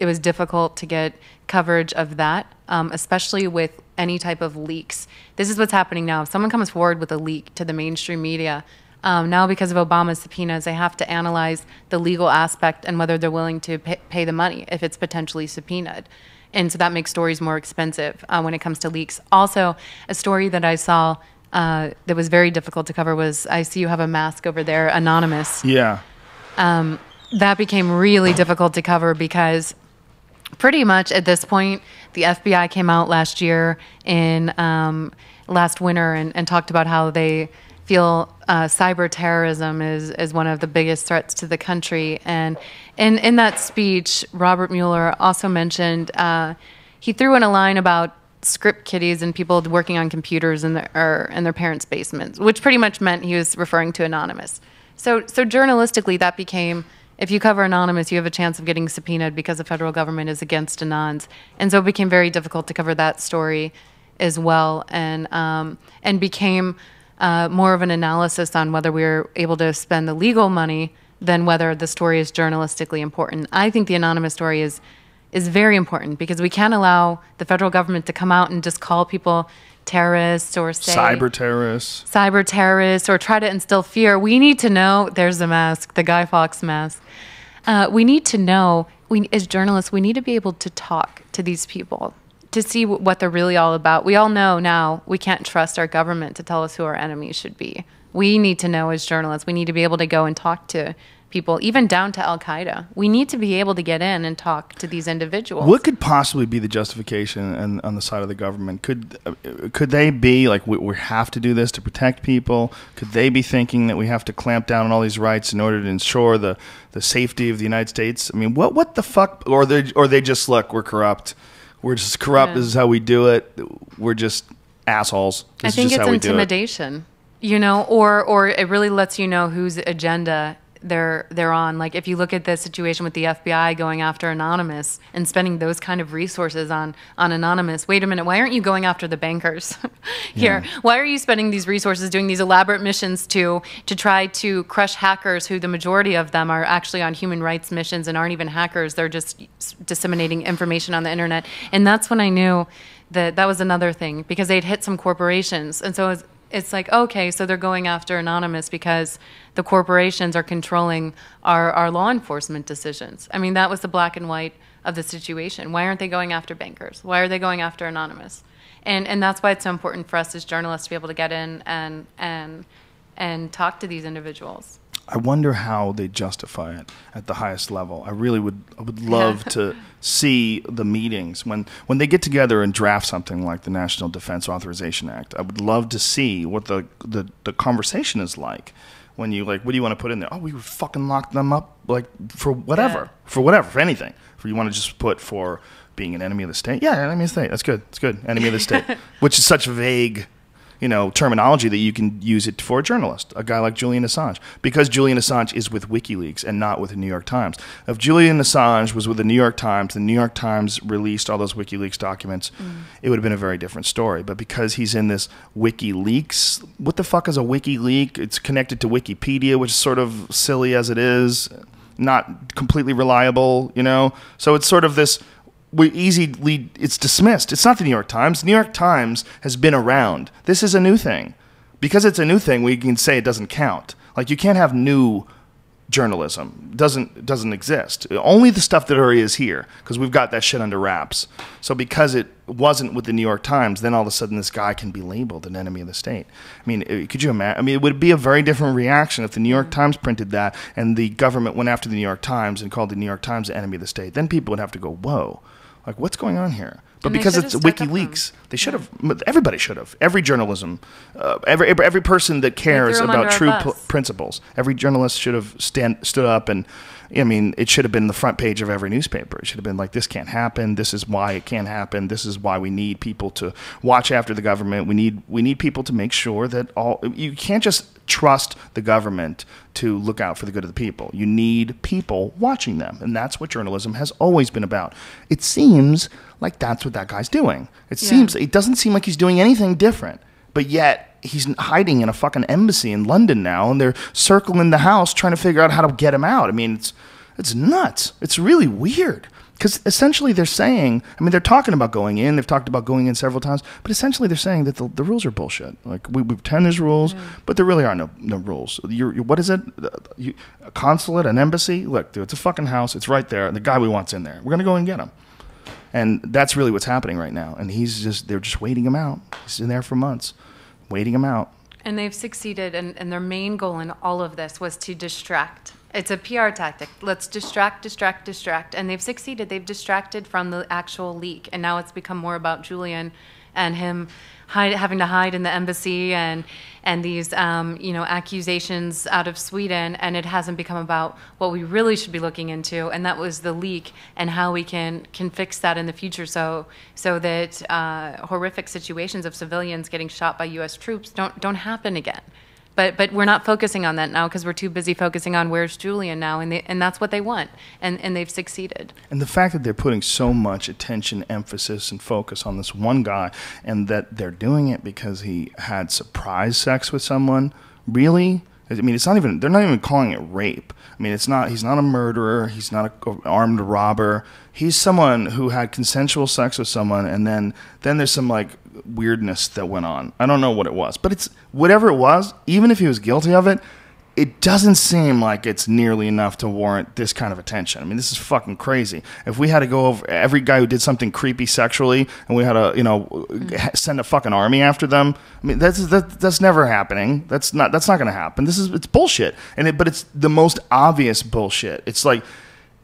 was difficult to get coverage of that, especially with any type of leaks. This is what's happening now. If someone comes forward with a leak to the mainstream media, Now, because of Obama's subpoenas, they have to analyze the legal aspect and whether they're willing to pay the money if it's potentially subpoenaed. And so that makes stories more expensive when it comes to leaks. Also, a story that I saw that was very difficult to cover was, I see you have a mask over there, Anonymous. Yeah. That became really difficult to cover because pretty much at this point, the FBI came out last year last winter and talked about how they feel cyber terrorism is one of the biggest threats to the country. And in that speech, Robert Mueller also mentioned, he threw in a line about script kiddies and people working on computers in their parents' basements, which pretty much meant he was referring to Anonymous. So journalistically, that became, if you cover Anonymous, you have a chance of getting subpoenaed because the federal government is against Anons. And so it became very difficult to cover that story as well, and became more of an analysis on whether we're able to spend the legal money than whether the story is journalistically important. I think the Anonymous story is very important because we can't allow the federal government to come out and just call people terrorists or say cyber terrorists or try to instill fear. We need to know, there's the mask, the Guy Fawkes mask. We need to know, as journalists, we need to be able to talk to these people to see what they're really all about. We all know now we can't trust our government to tell us who our enemies should be. We need to know as journalists, we need to be able to go and talk to people, even down to Al-Qaeda. We need to be able to get in and talk to these individuals. What could possibly be the justification on the side of the government? Could they be like, we have to do this to protect people? Could they be thinking that we have to clamp down on all these rights in order to ensure the safety of the United States? I mean, what the fuck? Or they just, look, we're corrupt. We're just corrupt. Yeah. This is how we do it. We're just assholes. I think it's intimidation, or it really lets you know whose agenda they're on. Like, if you look at the situation with the FBI going after Anonymous and spending those kind of resources on Anonymous, wait a minute, why aren't you going after the bankers here? Yeah. Why are you spending these resources doing these elaborate missions to try to crush hackers who the majority of them are actually on human rights missions and aren't even hackers? They're just disseminating information on the internet. And that's when I knew that was another thing, because they'd hit some corporations. And so it's like, okay, so they're going after Anonymous because the corporations are controlling our law enforcement decisions. I mean, that was the black and white of the situation. Why aren't they going after bankers? Why are they going after Anonymous? And that's why it's so important for us as journalists to be able to get in and talk to these individuals. I wonder how they justify it at the highest level. I would love to see the meetings when they get together and draft something like the National Defense Authorization Act. I would love to see what the conversation is like when you, like, what do you want to put in there? Oh, we would fucking lock them up, like, for whatever, for anything. For you want to just put for being an enemy of the state? Yeah, enemy of the state. That's good. It's good. Enemy of the state, which is such vague terminology that you can use it for a journalist, a guy like Julian Assange, because Julian Assange is with WikiLeaks and not with the New York Times. If Julian Assange was with the New York Times released all those WikiLeaks documents, it would have been a very different story. But because he's in this WikiLeaks, what the fuck is a WikiLeak? It's connected to Wikipedia, which is sort of silly as it is, not completely reliable, So it's sort of this, it's dismissed. It's not the New York Times. The New York Times has been around. This is a new thing. Because it's a new thing, we can say it doesn't count. Like, you can't have new journalism. It doesn't exist. Only the stuff that already is here, because we've got that shit under wraps. So because it wasn't with the New York Times, then all of a sudden this guy can be labeled an enemy of the state. I mean, could you imagine? I mean, it would be a very different reaction if the New York Times printed that and the government went after the New York Times and called the New York Times an enemy of the state. Then people would have to go, whoa. Like, what's going on here? But because it's WikiLeaks, they should have. Everybody should have. Every journalism, every person that cares about true principles, every journalist should have stood up and. I mean, it should have been the front page of every newspaper. It should have been like, this can't happen. This is why it can't happen. This is why we need people to watch after the government. We need people to make sure that you can't just trust the government to look out for the good of the people. You need people watching them, and that's what journalism has always been about. It seems like that's what that guy's doing. It doesn't seem like he's doing anything different, but yet he's hiding in a fucking embassy in London now, and they're circling the house trying to figure out how to get him out. I mean, it's nuts. It's really weird. Because essentially they're saying, I mean, they're talking about going in. They've talked about going in several times. But essentially they're saying that the rules are bullshit. Like, we pretend there's rules, but there really are no rules. What is it? A consulate, an embassy? Look, dude, it's a fucking house. It's right there. The guy we want's in there. We're going to go and get him. And that's really what's happening right now. And they're just waiting him out. He's in there for months, waiting him out. And they've succeeded, and their main goal in all of this was to distract. It's a PR tactic. Let's distract. And they've succeeded. They've distracted from the actual leak. And now it's become more about Julian and him having to hide in the embassy and these accusations out of Sweden. And it hasn't become about what we really should be looking into, and that was the leak and how we can fix that in the future so that horrific situations of civilians getting shot by U.S. troops don't happen again. But we're not focusing on that now because we're too busy focusing on where's Julian now, and that's what they want, and they've succeeded. And the fact that they're putting so much attention, emphasis, and focus on this one guy, and that they're doing it because he had surprise sex with someone, really? I mean, they're not even calling it rape. I mean, he's not a murderer, he's not an armed robber. He's someone who had consensual sex with someone, and then there's some, like, weirdness that went on. I don't know what it was, but it's whatever it was, even if he was guilty of it, it doesn't seem like it's nearly enough to warrant this kind of attention. I mean, this is fucking crazy. If we had to go over every guy who did something creepy sexually and we had to, send a fucking army after them, I mean, that's never happening. That's not going to happen. It's bullshit. But it's the most obvious bullshit. It's like,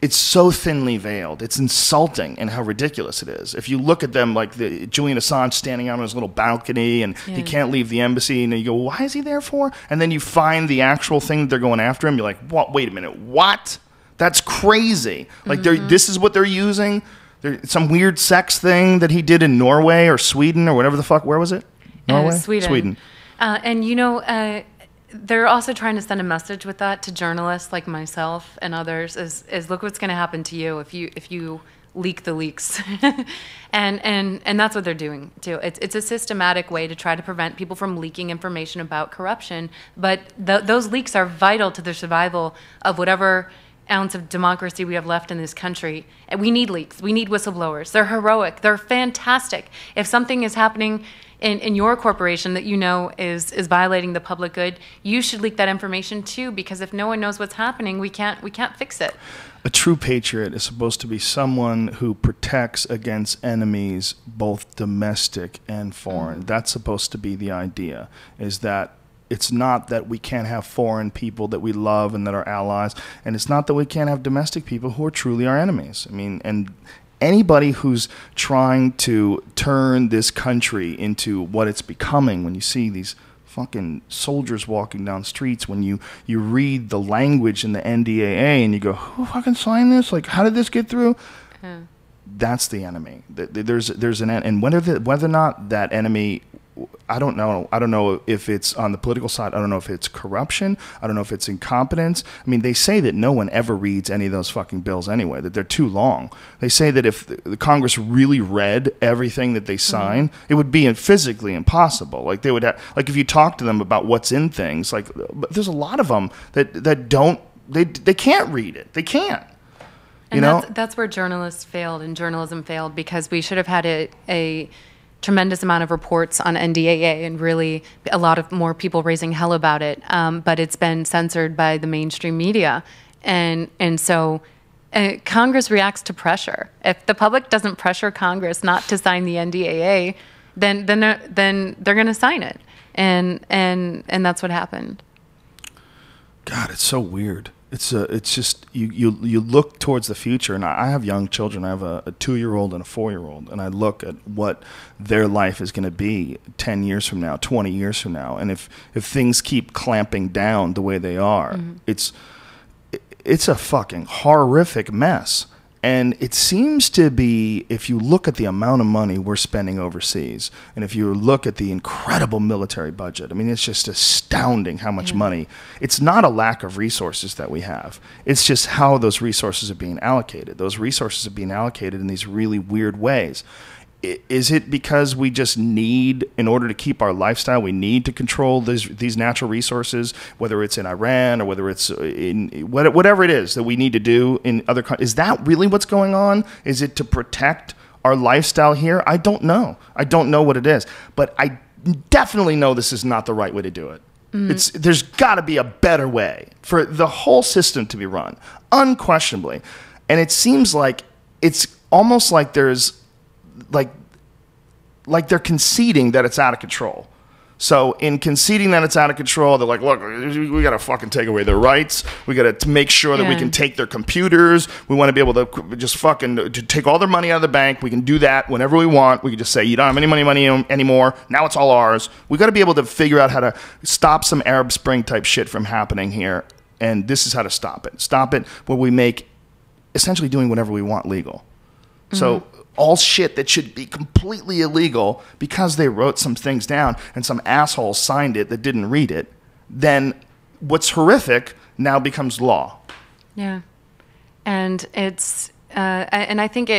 it's so thinly veiled. It's insulting in how ridiculous it is. If you look at them, like Julian Assange standing out on his little balcony and he can't leave the embassy, and you go, why is he there for? And then you find the actual thing that they're going after him. You're like, what? Wait a minute. What? That's crazy. Like, this is what they're using? Some weird sex thing that he did in Norway or Sweden or whatever the fuck. Where was it? Norway? Sweden. They're also trying to send a message with that to journalists like myself and others is look what's going to happen to you if you leak the leaks. and that's what they're doing too. It's a systematic way to try to prevent people from leaking information about corruption, but those leaks are vital to the survival of whatever ounce of democracy we have left in this country. And we need leaks. We need whistleblowers. They're heroic. They're fantastic. If something is happening in your corporation that is violating the public good, you should leak that information too, because if no one knows what's happening, we can't fix it. A true patriot is supposed to be someone who protects against enemies, both domestic and foreign. That's supposed to be the idea, is that it's not that we can't have foreign people that we love and that are allies, and it's not that we can't have domestic people who are truly our enemies. I mean, and anybody who's trying to turn this country into what it's becoming, when you see these fucking soldiers walking down streets, when you read the language in the NDAA and you go, who fucking signed this? Like, how did this get through? That's the enemy. There's an and whether or not that enemy, I don't know. I don't know if it's on the political side. I don't know if it's corruption. I don't know if it's incompetence. I mean, they say that no one ever reads any of those fucking bills anyway, that they're too long. They say that if the Congress really read everything that they sign, it would be physically impossible. Like, they would have, like, if you talk to them about what's in things, like, there's a lot of them that don't, they can't read it. They can't. And that's where journalists failed and journalism failed, because we should have had a tremendous amount of reports on NDAA and really a lot of more people raising hell about it. But it's been censored by the mainstream media. And so Congress reacts to pressure. If the public doesn't pressure Congress not to sign the NDAA, then they're going to sign it. And that's what happened. God, it's so weird. It's just you look towards the future, and I have young children. I have a 2-year-old and a 4-year-old, and I look at what their life is going to be 10 years from now, 20 years from now, and if things keep clamping down the way they are, it's a fucking horrific mess. And it seems to be, if you look at the amount of money we're spending overseas, and if you look at the incredible military budget, I mean, it's just astounding how much money. It's not a lack of resources that we have. It's just how those resources are being allocated. Those resources are being allocated in these really weird ways. Is it because we just need, in order to keep our lifestyle, we need to control these natural resources, whether it's in Iran or whether it's in whatever it is that we need to do in other countries? Is that really what's going on? Is it to protect our lifestyle here? I don't know. I don't know what it is. But I definitely know this is not the right way to do it. There's got to be a better way for the whole system to be run, unquestionably. And it seems like it's almost like there's like they're conceding that it's out of control. So in conceding that it's out of control, they're like, look, we got to fucking take away their rights. We got to make sure that we can take their computers. We want to be able to just fucking to take all their money out of the bank. We can do that whenever we want. We can just say, you don't have any money anymore. Now it's all ours. We got to be able to figure out how to stop some Arab Spring type shit from happening here. And this is how to stop it. Stop it where we make essentially doing whatever we want legal. So all shit that should be completely illegal because they wrote some things down and some asshole signed it that didn't read it, then what's horrific now becomes law. Yeah. And it's and I think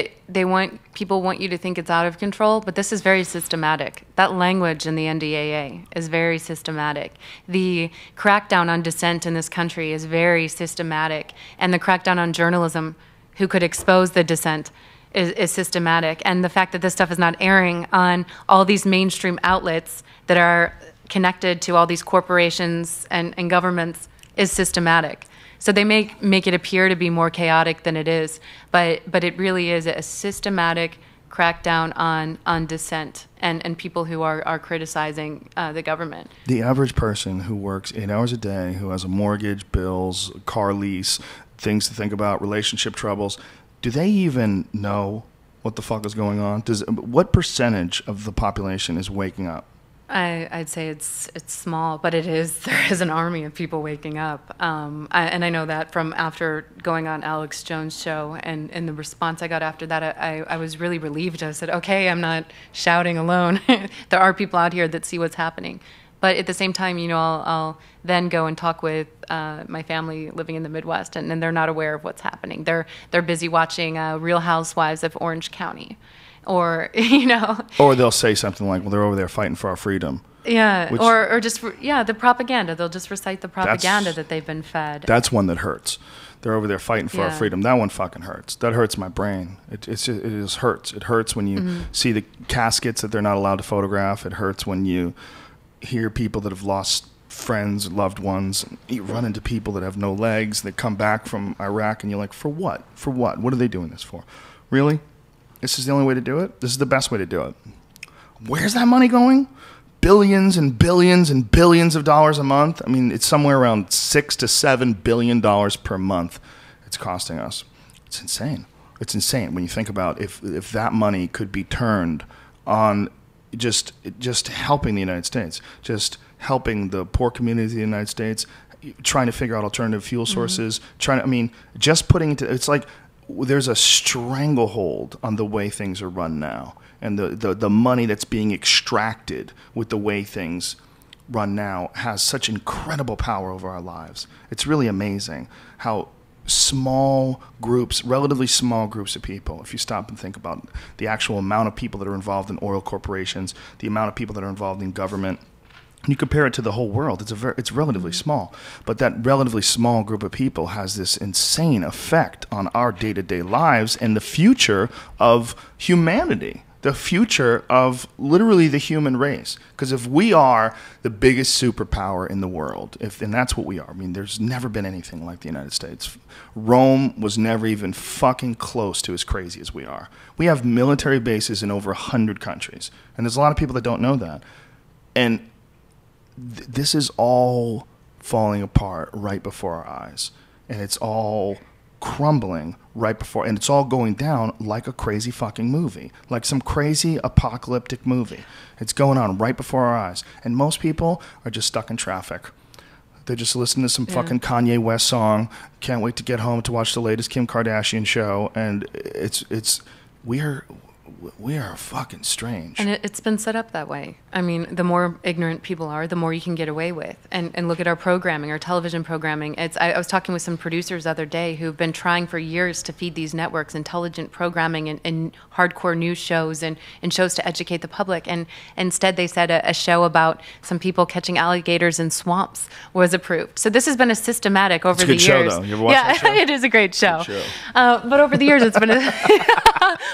people want you to think it's out of control, but this is very systematic. That language in the NDAA is very systematic. The crackdown on dissent in this country is very systematic, and the crackdown on journalism who could expose the dissent is systematic. And the fact that this stuff is not airing on all these mainstream outlets that are connected to all these corporations and governments is systematic. So they make it appear to be more chaotic than it is, but it really is a systematic crackdown on dissent and people who are criticizing the government. The average person who works 8 hours a day, who has a mortgage, bills, car lease, things to think about, relationship troubles, do they even know what the fuck is going on? What percentage of the population is waking up? I'd say it's small, but it is. There is an army of people waking up, and I know that from after going on Alex Jones' show, and the response I got after that, I was really relieved. I said, okay, I'm not shouting alone. There are people out here that see what's happening. But at the same time, I'll then go and talk with my family living in the Midwest, and they're not aware of what's happening. They're busy watching Real Housewives of Orange County, or or they'll say something like, "Well, they're over there fighting for our freedom." Yeah, or just the propaganda. They'll just recite the propaganda that they've been fed. That's one that hurts. They're over there fighting for our freedom. That one fucking hurts. That hurts my brain. It just hurts. It hurts when you see the caskets that they're not allowed to photograph. It hurts when you hear people that have lost friends, loved ones. You run into people that have no legs that come back from Iraq, and you're like, for what? For what? What are they doing this for? Really? This is the only way to do it? This is the best way to do it. Where's that money going? Billions and billions and billions of dollars a month. I mean, it's somewhere around $6 to $7 billion per month it's costing us. It's insane. It's insane when you think about if that money could be turned on just helping the United States, just helping the poor communities of the United States, trying to figure out alternative fuel sources, just putting it's like there's a stranglehold on the way things are run now, and the money that's being extracted with the way things run now has such incredible power over our lives. It's really amazing how relatively small groups of people, if you stop and think about the actual amount of people that are involved in oil corporations, the amount of people that are involved in government, and you compare it to the whole world, it's relatively small. But that relatively small group of people has this insane effect on our day-to-day lives and the future of humanity, the future of literally the human race. Because if we are the biggest superpower in the world, and that's what we are, I mean, there's never been anything like the United States. Rome was never even fucking close to as crazy as we are. We have military bases in over 100 countries, and there's a lot of people that don't know that. And this is all falling apart right before our eyes, and it's all crumbling right before, and it's all going down like a crazy fucking movie, like some crazy apocalyptic movie. It's going on right before our eyes, and most people are just stuck in traffic. They're just listening to some fucking Kanye West song, can't wait to get home to watch the latest Kim Kardashian show, and we are fucking strange. And it's been set up that way. I mean, the more ignorant people are, the more you can get away with. And look at our programming, our television programming. I was talking with some producers the other day who've been trying for years to feed these networks intelligent programming and hardcore news shows and shows to educate the public. And instead they said a show about some people catching alligators in swamps was approved. So this has been a systematic over the years. It's a good show, though. You ever watch that show? It is a great show. Good show. But over the years, it's been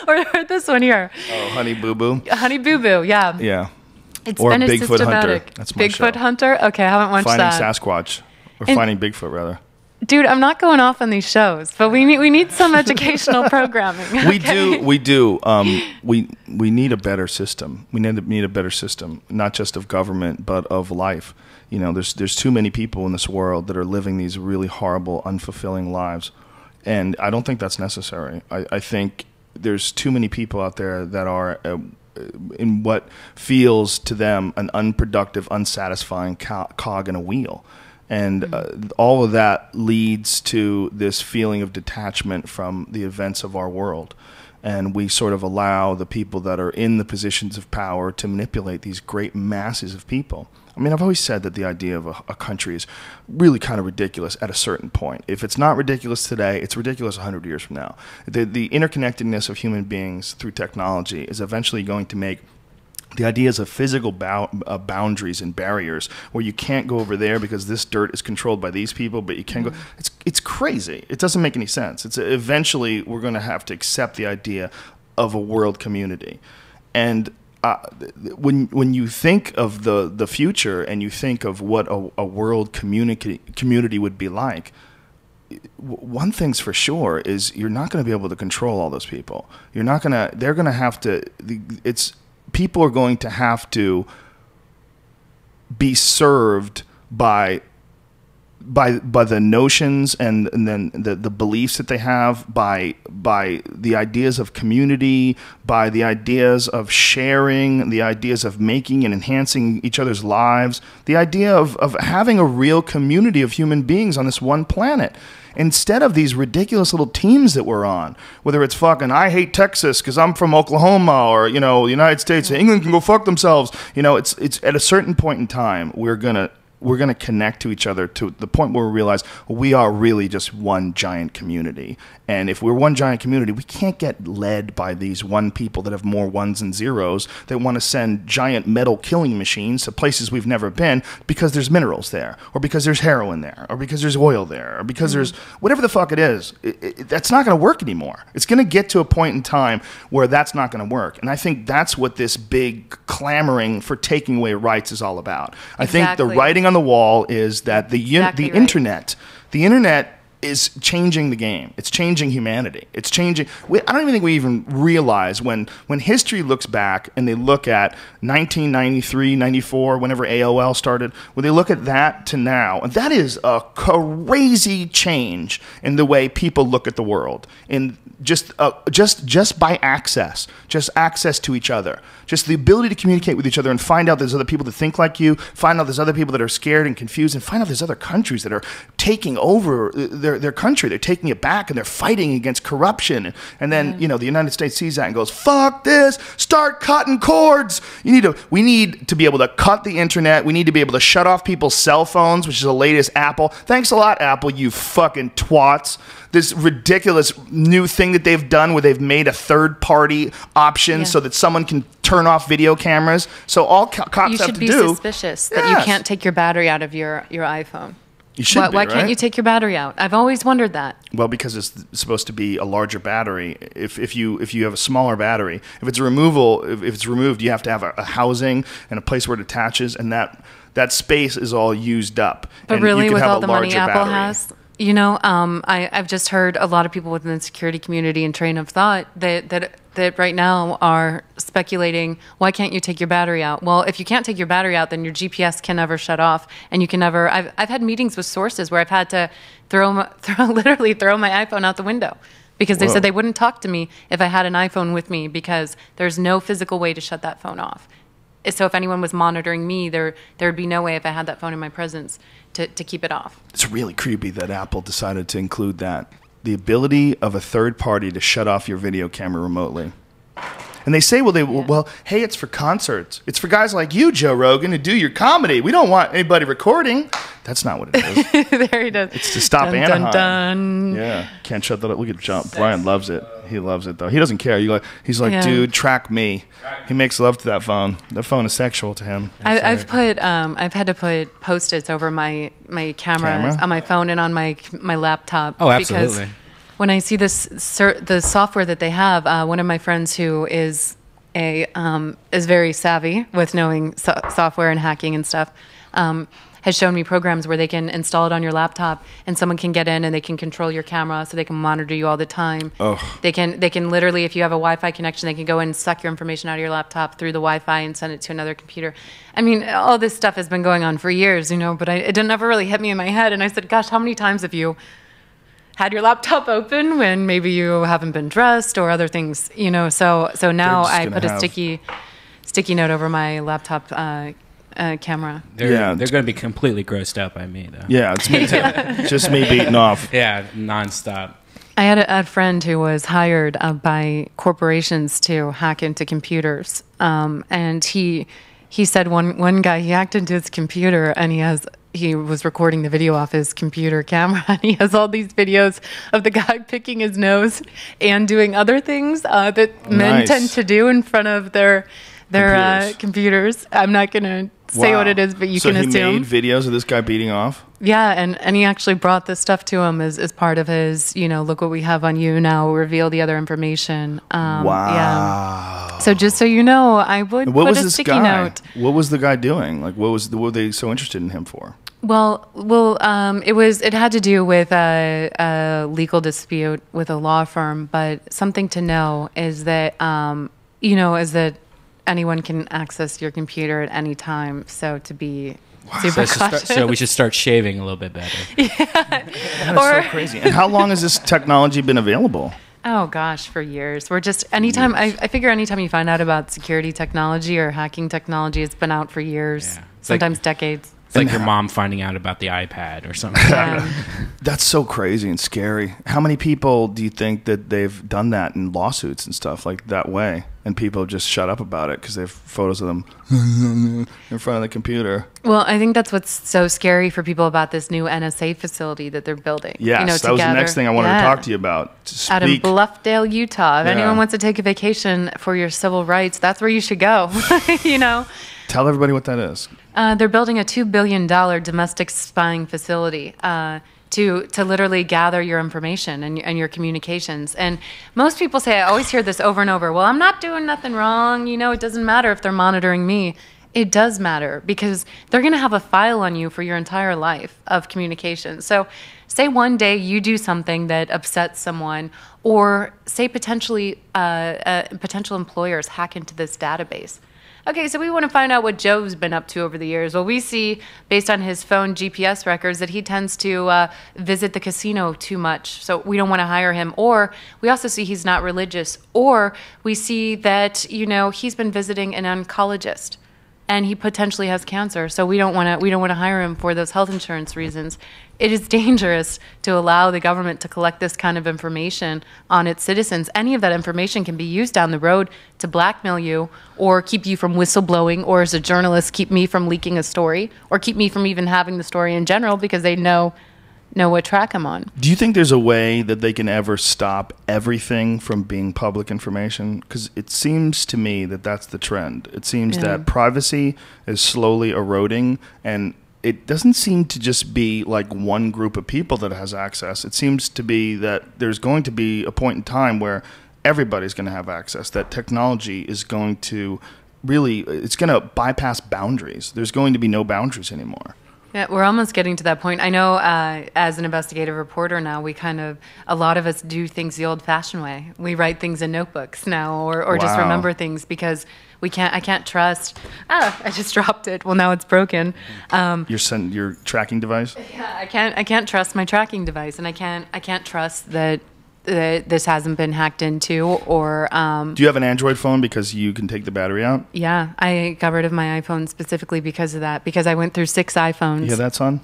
or this one here. Oh, Honey Boo Boo. Honey Boo Boo, yeah. Yeah. It's Or been a Bigfoot systematic. Hunter. That's my Bigfoot show. Hunter? Okay, I haven't watched Finding that. Sasquatch. Or And- Finding Bigfoot, rather. Dude, I'm not going off on these shows, but we need some educational programming. We okay? do. We need a better system. We need a better system, not just of government, but of life. You know, there's too many people in this world that are living these really horrible, unfulfilling lives, and I don't think that's necessary. I think there's too many people out there that are in what feels to them an unproductive, unsatisfying cog in a wheel. And all of that leads to this feeling of detachment from the events of our world. And we sort of allow the people that are in the positions of power to manipulate these great masses of people. I mean, I've always said that the idea of a country is really kind of ridiculous at a certain point. If it's not ridiculous today, it's ridiculous 100 years from now. The interconnectedness of human beings through technology is eventually going to make the ideas of physical boundaries and barriers where you can't go over there because this dirt is controlled by these people, but you can go. It's crazy. It doesn't make any sense. Eventually we're going to have to accept the idea of a world community. And when you think of the future and you think of what a world community would be like, one thing's for sure is you're not going to be able to control all those people. You're not going to. They're going to have to. People are going to have to be served by the notions and then the beliefs that they have, by the ideas of community, by the ideas of sharing, the ideas of making and enhancing each other's lives, the idea of having a real community of human beings on this one planet. Instead of these ridiculous little teams that we're on, whether it's fucking I hate Texas because I'm from Oklahoma, or the United States, England can go fuck themselves. It's at a certain point in time we're gonna connect to each other to the point where we realize we are really just one giant community. And if we're one giant community, we can't get led by these one people that have more ones and zeros that want to send giant metal killing machines to places we've never been because there's minerals there, or because there's heroin there, or because there's oil there, or because there's whatever the fuck it is. That's not going to work anymore. It's going to get to a point in time where that's not going to work. And I think that's what this big clamoring for taking away rights is all about. I think the writing on the wall is that the internet is changing the game. It's changing humanity. It's changing. I don't even think we even realize when history looks back and they look at 1993, 94, whenever AOL started, when they look at that to now, and that is a crazy change in the way people look at the world. And just by access to each other, just the ability to communicate with each other and find out there's other people that think like you, find out there's other people that are scared and confused, and find out there's other countries that are taking over their country. They're taking it back and they're fighting against corruption. And then the United States sees that and goes, "Fuck this! Start cutting cords." We need to be able to cut the internet. We need to be able to shut off people's cell phones, which is the latest Apple. Thanks a lot, Apple, you fucking twats. This ridiculous new thing that they've done where they've made a third-party option so that someone can turn off video cameras. So all cops have to do... You should be suspicious that you can't take your battery out of your iPhone. You should Why can't you take your battery out? I've always wondered that. Well, because it's supposed to be a larger battery. If you have a smaller battery, if it's removed, you have to have a housing and a place where it attaches, and that space is all used up. But and really, you could with have all a the money larger Apple battery. has, I've just heard a lot of people within the security community and train of thought that right now are speculating, why can't you take your battery out? Well, if you can't take your battery out, then your GPS can never shut off, and you can never. I've had meetings with sources where I've had to literally throw my iPhone out the window because they said they wouldn't talk to me if I had an iPhone with me because there's no physical way to shut that phone off. So if anyone was monitoring me, there would be no way if I had that phone in my presence to keep it off. It's really creepy that Apple decided to include that. The ability of a third party to shut off your video camera remotely. And they say, well, hey, it's for concerts. It's for guys like you, Joe Rogan, to do your comedy. We don't want anybody recording. That's not what it is. There he does. It's to stop dun, Anaheim. Dun, dun. Yeah, can't shut that up. Look at John. Brian loves it. He loves it though. He doesn't care. He's like, dude, track me. He makes love to that phone. That phone is sexual to him. I've had to put Post-its over my camera on my phone and on my laptop. Oh, absolutely. Because when I see the software that they have, one of my friends who is very savvy with knowing software and hacking and stuff, has shown me programs where they can install it on your laptop and someone can get in and they can control your camera so they can monitor you all the time. Oh. They can literally, if you have a Wi-Fi connection, they can go in and suck your information out of your laptop through the Wi-Fi and send it to another computer. I mean, all this stuff has been going on for years, but it never really hit me in my head. And I said, gosh, how many times have you had your laptop open when maybe you haven't been dressed or other things, So now I put a sticky note over my laptop camera. They're going to be completely grossed out by me, though. Yeah, it's me too. Just me beating off. Yeah, nonstop. I had a friend who was hired by corporations to hack into computers, and he said one guy, he hacked into his computer and he was recording the video off his computer camera, and he has all these videos of the guy picking his nose and doing other things that men tend to do in front of their computers. I'm not going to say what it is, but you can assume. So he made videos of this guy beating off? Yeah, and he actually brought this stuff to him as part of his, look what we have on you now, reveal the other information. Wow. Yeah. So just so you know, I would put a sticky note. What was the guy doing? Like, what were they so interested in him for? Well, it had to do with a legal dispute with a law firm, but something to know is that, is that anyone can access your computer at any time. So to be super cautious. So we should start shaving a little bit better. Yeah. That is so crazy. And how long has this technology been available? Oh gosh, for years. We're just anytime I figure anytime you find out about security technology or hacking technology, it's been out for years, sometimes decades. It's like your mom finding out about the iPad or something. That's so crazy and scary. How many people do you think that they've done that in lawsuits and stuff like that way? And people just shut up about it because they have photos of them in front of the computer. Well, I think that's what's so scary for people about this new NSA facility that they're building. Yes, that was the next thing I wanted to talk to you about. Out in Bluffdale, Utah. If anyone wants to take a vacation for your civil rights, that's where you should go. Tell everybody what that is. They're building a $2 billion domestic spying facility to literally gather your information and your communications. And most people say, I always hear this over and over, well, I'm not doing nothing wrong. It doesn't matter if they're monitoring me. It does matter because they're going to have a file on you for your entire life of communication. So say one day you do something that upsets someone, or say potentially potential employers hack into this database. Okay, so we want to find out what Joe's been up to over the years. Well, we see, based on his phone GPS records, that he tends to visit the casino too much. So we don't want to hire him. Or we also see he's not religious. Or we see that, he's been visiting an oncologist and he potentially has cancer. So we don't want to hire him for those health insurance reasons. It is dangerous to allow the government to collect this kind of information on its citizens. Any of that information can be used down the road to blackmail you or keep you from whistleblowing, or as a journalist, keep me from leaking a story, or keep me from even having the story in general because they know what track I'm on. Do you think there's a way that they can ever stop everything from being public information? Because it seems to me that that's the trend. It seems that privacy is slowly eroding, and it doesn't seem to just be like one group of people that has access. It seems to be that there's going to be a point in time where everybody's going to have access, that technology is going to it's going to bypass boundaries. There's going to be no boundaries anymore. Yeah, we're almost getting to that point. I know as an investigative reporter now, a lot of us do things the old-fashioned way. We write things in notebooks now, or just remember things because I can't trust. I just dropped it. Well, now it's broken. Your tracking device? Yeah, I can't trust my tracking device, and I can't trust that this hasn't been hacked into, or do you have an Android phone because you can take the battery out? Yeah, I got rid of my iPhone specifically because of that, because I went through 6 iPhones. You hear that, son?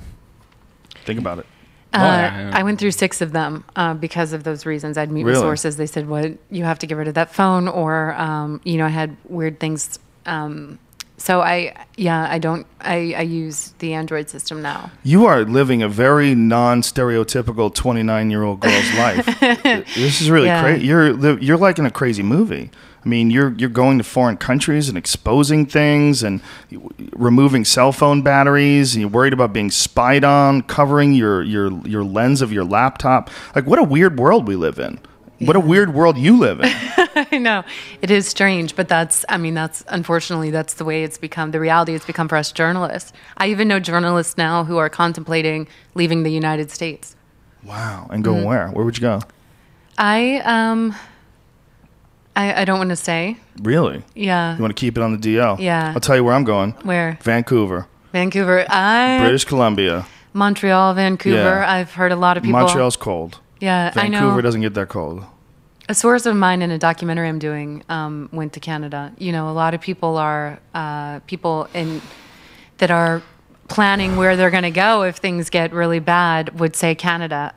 Think about it. I went through 6 of them because of those reasons. I'd meet with sources. They said, "What, you have to get rid of that phone," or I had weird things. So I use the Android system now. You are living a very non-stereotypical 29-year-old girl's life. This is really crazy. You're like in a crazy movie. I mean, you're going to foreign countries and exposing things and removing cell phone batteries, and you're worried about being spied on, covering your lens of your laptop. Like, what a weird world we live in. What a weird world you live in. I know. It is strange, but that's unfortunately, that's the way it's become. The reality it's become for us journalists. I even know journalists now who are contemplating leaving the United States. Wow. And going where? Where would you go? I don't want to say. Really? Yeah. You want to keep it on the DL? Yeah. I'll tell you where I'm going. Where? Vancouver. British Columbia. Montreal, Vancouver. Yeah. I've heard a lot of people. Montreal's cold. Yeah, I know. Vancouver doesn't get that cold. A source of mine in a documentary I'm doing went to Canada. A lot of people are that are planning where they're going to go if things get really bad would say Canada.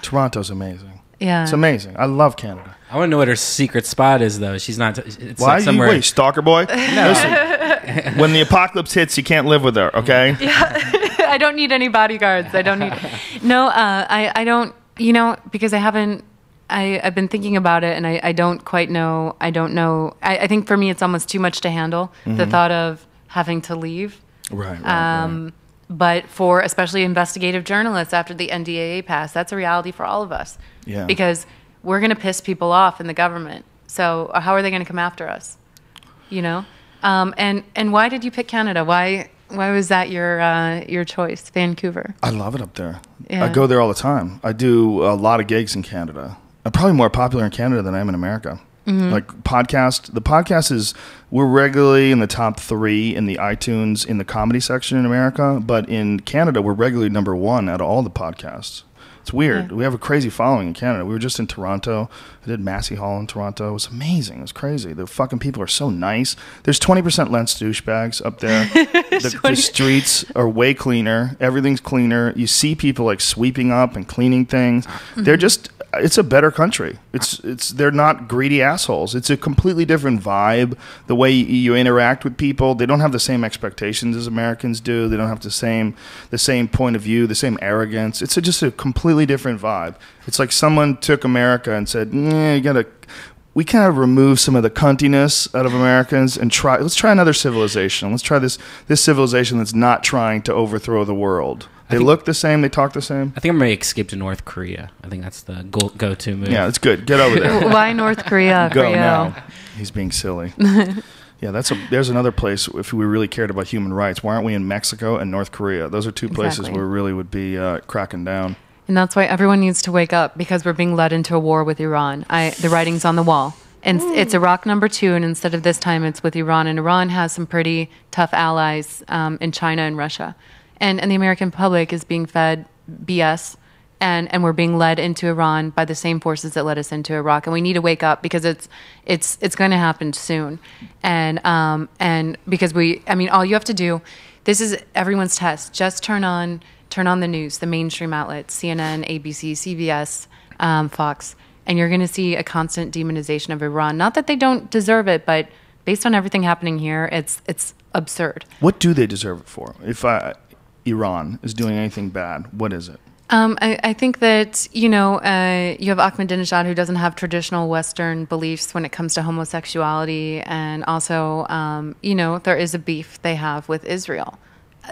Toronto's amazing. Yeah, it's amazing. I love Canada. I want to know what her secret spot is, though. She's not. It's Why like somewhere. Wait, stalker boy? No. Listen, when the apocalypse hits, you can't live with her. Okay? Yeah. I don't need any bodyguards. I don't need. No, I don't. Because I've been thinking about it, and I don't quite know. I don't know. I think for me, it's almost too much to handle. The thought of having to leave. Right. But for especially investigative journalists, after the NDAA passed, that's a reality for all of us. Yeah. Because we're going to piss people off in the government. So how are they going to come after us? And why did you pick Canada? Why was that your choice, Vancouver? I love it up there. Yeah. I go there all the time. I do a lot of gigs in Canada. I'm probably more popular in Canada than I am in America. Like the podcast is, we're regularly in the top 3 in the iTunes in the comedy section in America, but in Canada we're regularly number 1 out of all the podcasts. It's weird. Yeah. We have a crazy following in Canada. We were just in Toronto. I did Massey Hall in Toronto. It was amazing. It was crazy. The fucking people are so nice. There's 20% less douchebags up there. The streets are way cleaner. Everything's cleaner. You see people like sweeping up and cleaning things. They're just, it's a better country. They're not greedy assholes. It's a completely different vibe. The way you interact with people, they don't have the same expectations as Americans do. They don't have the same point of view, the same arrogance. It's just a completely different vibe. It's like someone took America and said, we kind of remove some of the cuntiness out of Americans and let's try another civilization. Let's try this civilization that's not trying to overthrow the world. They look the same. They talk the same. I think I'm ready to escape to North Korea. I think that's the go-to move. Yeah, it's good. Get over there. Why North Korea? Go now. He's being silly. Yeah, there's another place. If we really cared about human rights, why aren't we in Mexico and North Korea? Those are 2 places where we really would be cracking down. And that's why everyone needs to wake up, because we're being led into a war with Iran. The writing's on the wall. And it's Iraq number 2, and instead of this time, it's with Iran. And Iran has some pretty tough allies in China and Russia. And the American public is being fed BS, and we're being led into Iran by the same forces that led us into Iraq. And we need to wake up, because it's going to happen soon. And because all you have to do, this is everyone's test. Just turn on the news, the mainstream outlets, CNN, ABC, CBS, Fox, and you're going to see a constant demonization of Iran. Not that they don't deserve it, but based on everything happening here, it's absurd. What do they deserve it for? If Iran is doing anything bad, what is it? I think that, you have Ahmadinejad, who doesn't have traditional Western beliefs when it comes to homosexuality. And also, there is a beef they have with Israel.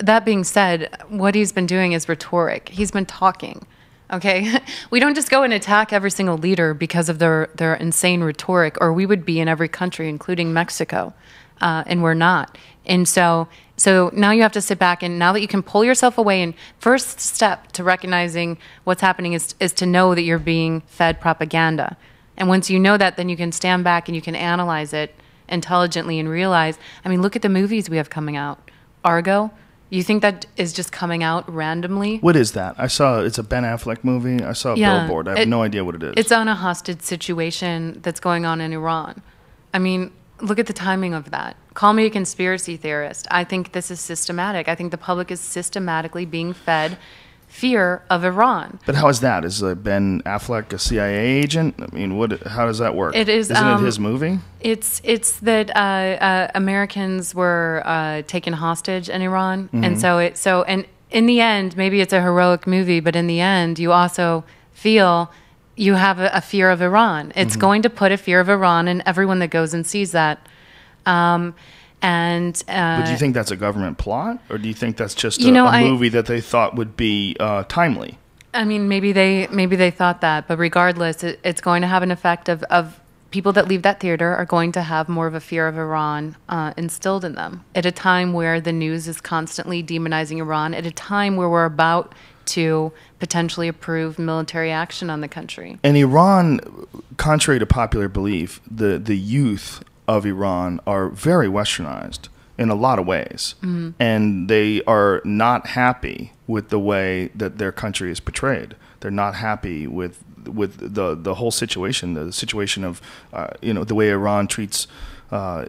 That being said, what he's been doing is rhetoric. He's been talking. Okay? We don't just go and attack every single leader because of their insane rhetoric, or we would be in every country, including Mexico. And we're not. And so now you have to sit back, and now that you can pull yourself away, and first step to recognizing what's happening is to know that you're being fed propaganda. And once you know that, then you can stand back and you can analyze it intelligently and realize, look at the movies we have coming out. Argo, you think that is just coming out randomly? What is that? I saw it's a Ben Affleck movie. I saw a billboard. I have no idea what it is. It's on a hostage situation that's going on in Iran. Look at the timing of that. Call me a conspiracy theorist. I think this is systematic. I think the public is systematically being fed fear of Iran. But how is that? Is Ben Affleck a CIA agent? I mean, how does that work? It is. Isn't it his movie? It's that Americans were taken hostage in Iran, and and in the end, maybe it's a heroic movie, but in the end, you also feel you have a fear of Iran. It's going to put a fear of Iran in everyone that goes and sees that. But do you think that's a government plot, or do you think that's just a movie that they thought would be timely? I mean, maybe they thought that, but regardless, it's going to have an effect of people that leave that theater are going to have more of a fear of Iran instilled in them at a time where the news is constantly demonizing Iran, at a time where we're about to potentially approve military action on the country. And Iran, contrary to popular belief, the youth of Iran are very westernized in a lot of ways. And they are not happy with the way that their country is portrayed. They're not happy with the whole situation, the situation of the way Iran treats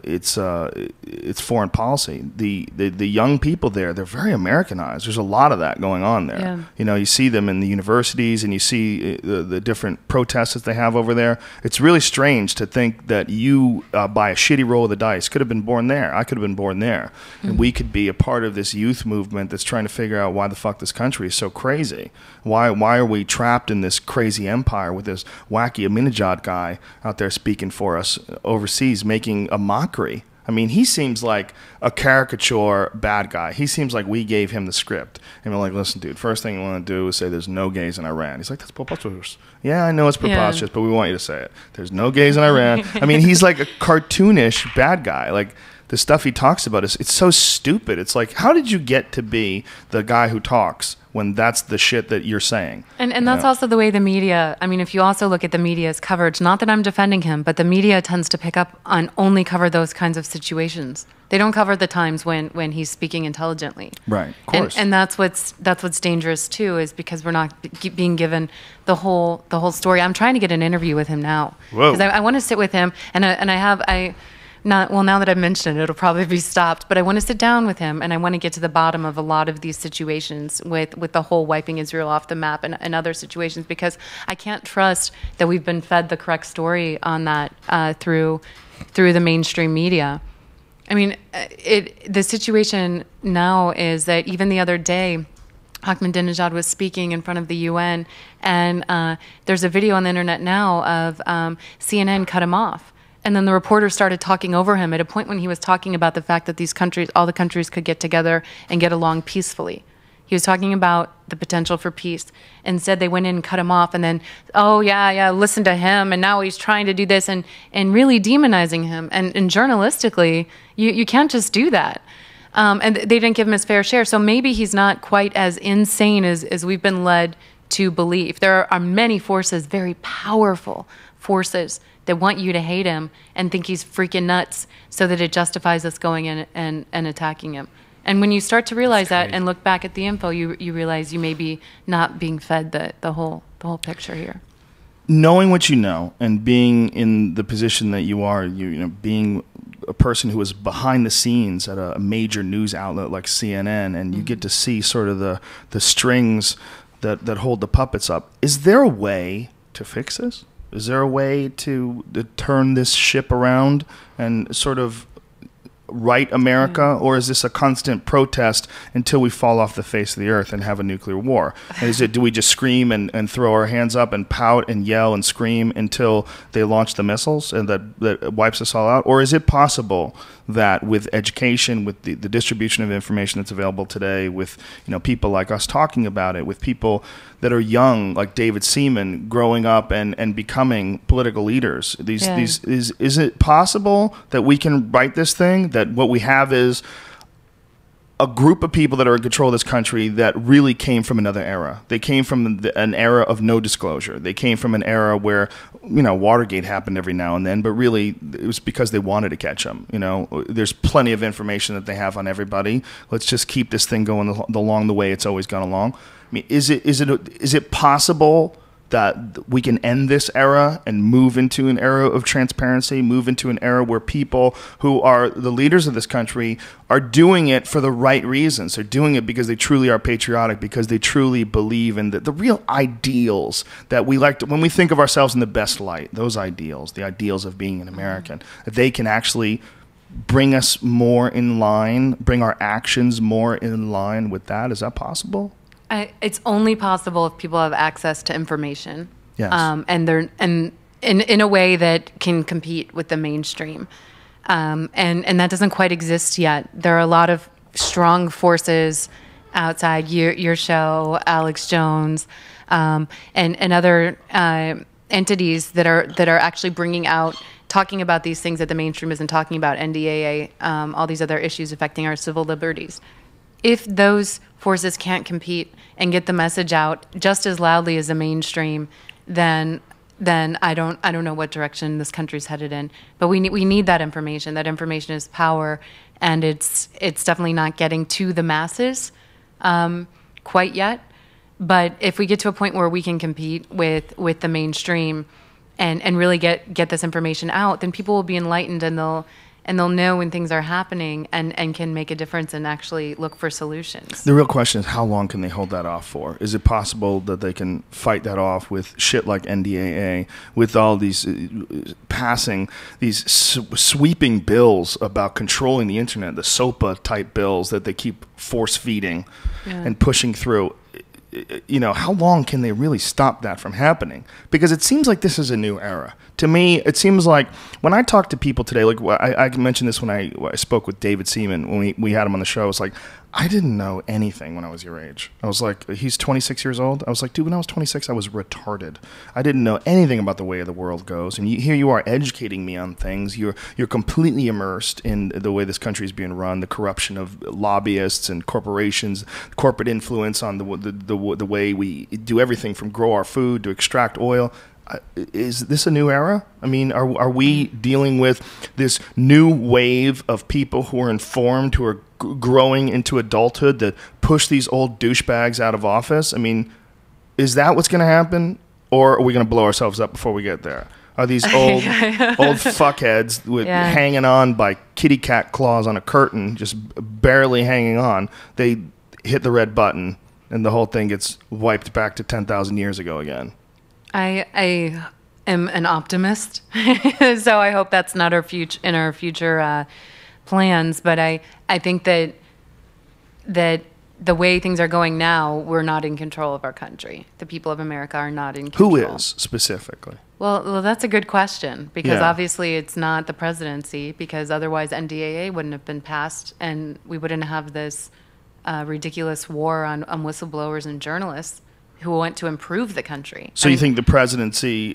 its foreign policy. The young people there, they're very Americanized. There's a lot of that going on there. Yeah. You know, you see them in the universities, and you see the different protests that they have over there. It's really strange to think that you, by a shitty roll of the dice, could have been born there. I could have been born there, and we could be a part of this youth movement that's trying to figure out why the fuck this country is so crazy. Why are we trapped in this crazy empire with this wacky Ahmadinejad guy out there speaking for us overseas, making a mockery? I mean, he seems like a caricature bad guy. He seems like we gave him the script. And we're like, listen, dude, first thing you want to do is say there's no gays in Iran. He's like, that's preposterous. Yeah, I know it's preposterous, but we want you to say it. There's no gays in Iran. I mean, he's like a cartoonish bad guy. Like, the stuff he talks about, it's so stupid. It's like, how did you get to be the guy who talks when that's the shit that you're saying? And that's also the way the media, I mean, if you also look at the media's coverage, not that I'm defending him, but the media tends to pick up on only cover those kinds of situations. They don't cover the times when he's speaking intelligently. Right, of course. And that's what's dangerous too, is because we're not being given the whole story. I'm trying to get an interview with him now. Because I want to sit with him, now that I've mentioned it, it'll probably be stopped, but I want to sit down with him, and I want to get to the bottom of a lot of these situations with the whole wiping Israel off the map and other situations, because I can't trust that we've been fed the correct story on that through the mainstream media. I mean, the situation now is that even the other day, Ahmadinejad was speaking in front of the UN, and there's a video on the internet now of CNN cut him off. And then the reporter started talking over him at a point when he was talking about the fact that these countries, all the countries could get together and get along peacefully. He was talking about the potential for peace, and said they went in and cut him off, and then, oh, yeah, listen to him, and now he's trying to do this, and really demonizing him. And journalistically, you can't just do that. And they didn't give him his fair share. So maybe he's not quite as insane as we've been led to believe. There are many forces, very powerful forces, that want you to hate him and think he's freaking nuts, so that it justifies us going in and attacking him. And when you start to realize that and look back at the info, you realize you may be not being fed the whole picture here. Knowing what you know, and being in the position that you are, being a person who is behind the scenes at a major news outlet like CNN, and you get to see sort of the strings that hold the puppets up. Is there a way to fix this? Is there a way to turn this ship around and sort of right America, or is this a constant protest until we fall off the face of the earth and have a nuclear war? And do we just scream and throw our hands up and pout and yell and scream until they launch the missiles and that wipes us all out? Or is it possible that with education, with the distribution of information that's available today, with people like us talking about it, with people that are young like David Seaman growing up and becoming political leaders, is it possible that we can right this thing? That what we have is a group of people that are in control of this country that really came from another era. They came from an era of no disclosure. They came from an era where, Watergate happened every now and then, but really it was because they wanted to catch them. There's plenty of information that they have on everybody. Let's just keep this thing going along the way it's always gone along. I mean, is it possible that we can end this era and move into an era of transparency, move into an era where people who are the leaders of this country are doing it for the right reasons. They're doing it because they truly are patriotic, because they truly believe in the real ideals that we like to, when we think of ourselves in the best light, those ideals, the ideals of being an American, that they can actually bring us more in line, bring our actions more in line with that. Is that possible? It's only possible if people have access to information, yes. And they're in a way that can compete with the mainstream, and that doesn't quite exist yet. There are a lot of strong forces outside your show, Alex Jones, and other entities that are actually bringing out, talking about these things that the mainstream isn't talking about, NDAA, all these other issues affecting our civil liberties. If those forces can't compete and get the message out just as loudly as the mainstream, then I don't know what direction this country's headed in. But we need that information. That information is power, and it's definitely not getting to the masses quite yet. But if we get to a point where we can compete with the mainstream and really get this information out, then people will be enlightened, and they'll know when things are happening and can make a difference and actually look for solutions. The real question is, how long can they hold that off for? Is it possible that they can fight that off with shit like NDAA, with all these passing these sweeping bills about controlling the internet, the SOPA type bills that they keep force feeding and pushing through? You know, how long can they really stop that from happening? Because it seems like this is a new era. To me, it seems like when I talk to people today, like I mentioned this when I spoke with David Seaman, when we had him on the show. It's like, I didn't know anything when I was your age. I was like, he's 26 years old. I was like, dude, when I was 26, I was retarded. I didn't know anything about the way the world goes. And here you are educating me on things. You're completely immersed in the way this country is being run, the corruption of lobbyists and corporations, corporate influence on the way we do everything from grow our food to extract oil. Is this a new era? I mean, are we dealing with this new wave of people who are informed, who are growing into adulthood, that push these old douchebags out of office? I mean, is that what's going to happen? Or are we going to blow ourselves up before we get there? Are these old fuckheads with hanging on by kitty cat claws on a curtain, just barely hanging on? They hit the red button and the whole thing gets wiped back to 10,000 years ago again. I am an optimist, so I hope that's not our future plans. But I think that the way things are going now, we're not in control of our country. The people of America are not in control. Who is specifically? Well, that's a good question, because obviously it's not the presidency, because otherwise NDAA wouldn't have been passed, and we wouldn't have this ridiculous war on whistleblowers and journalists who want to improve the country. So you think the presidency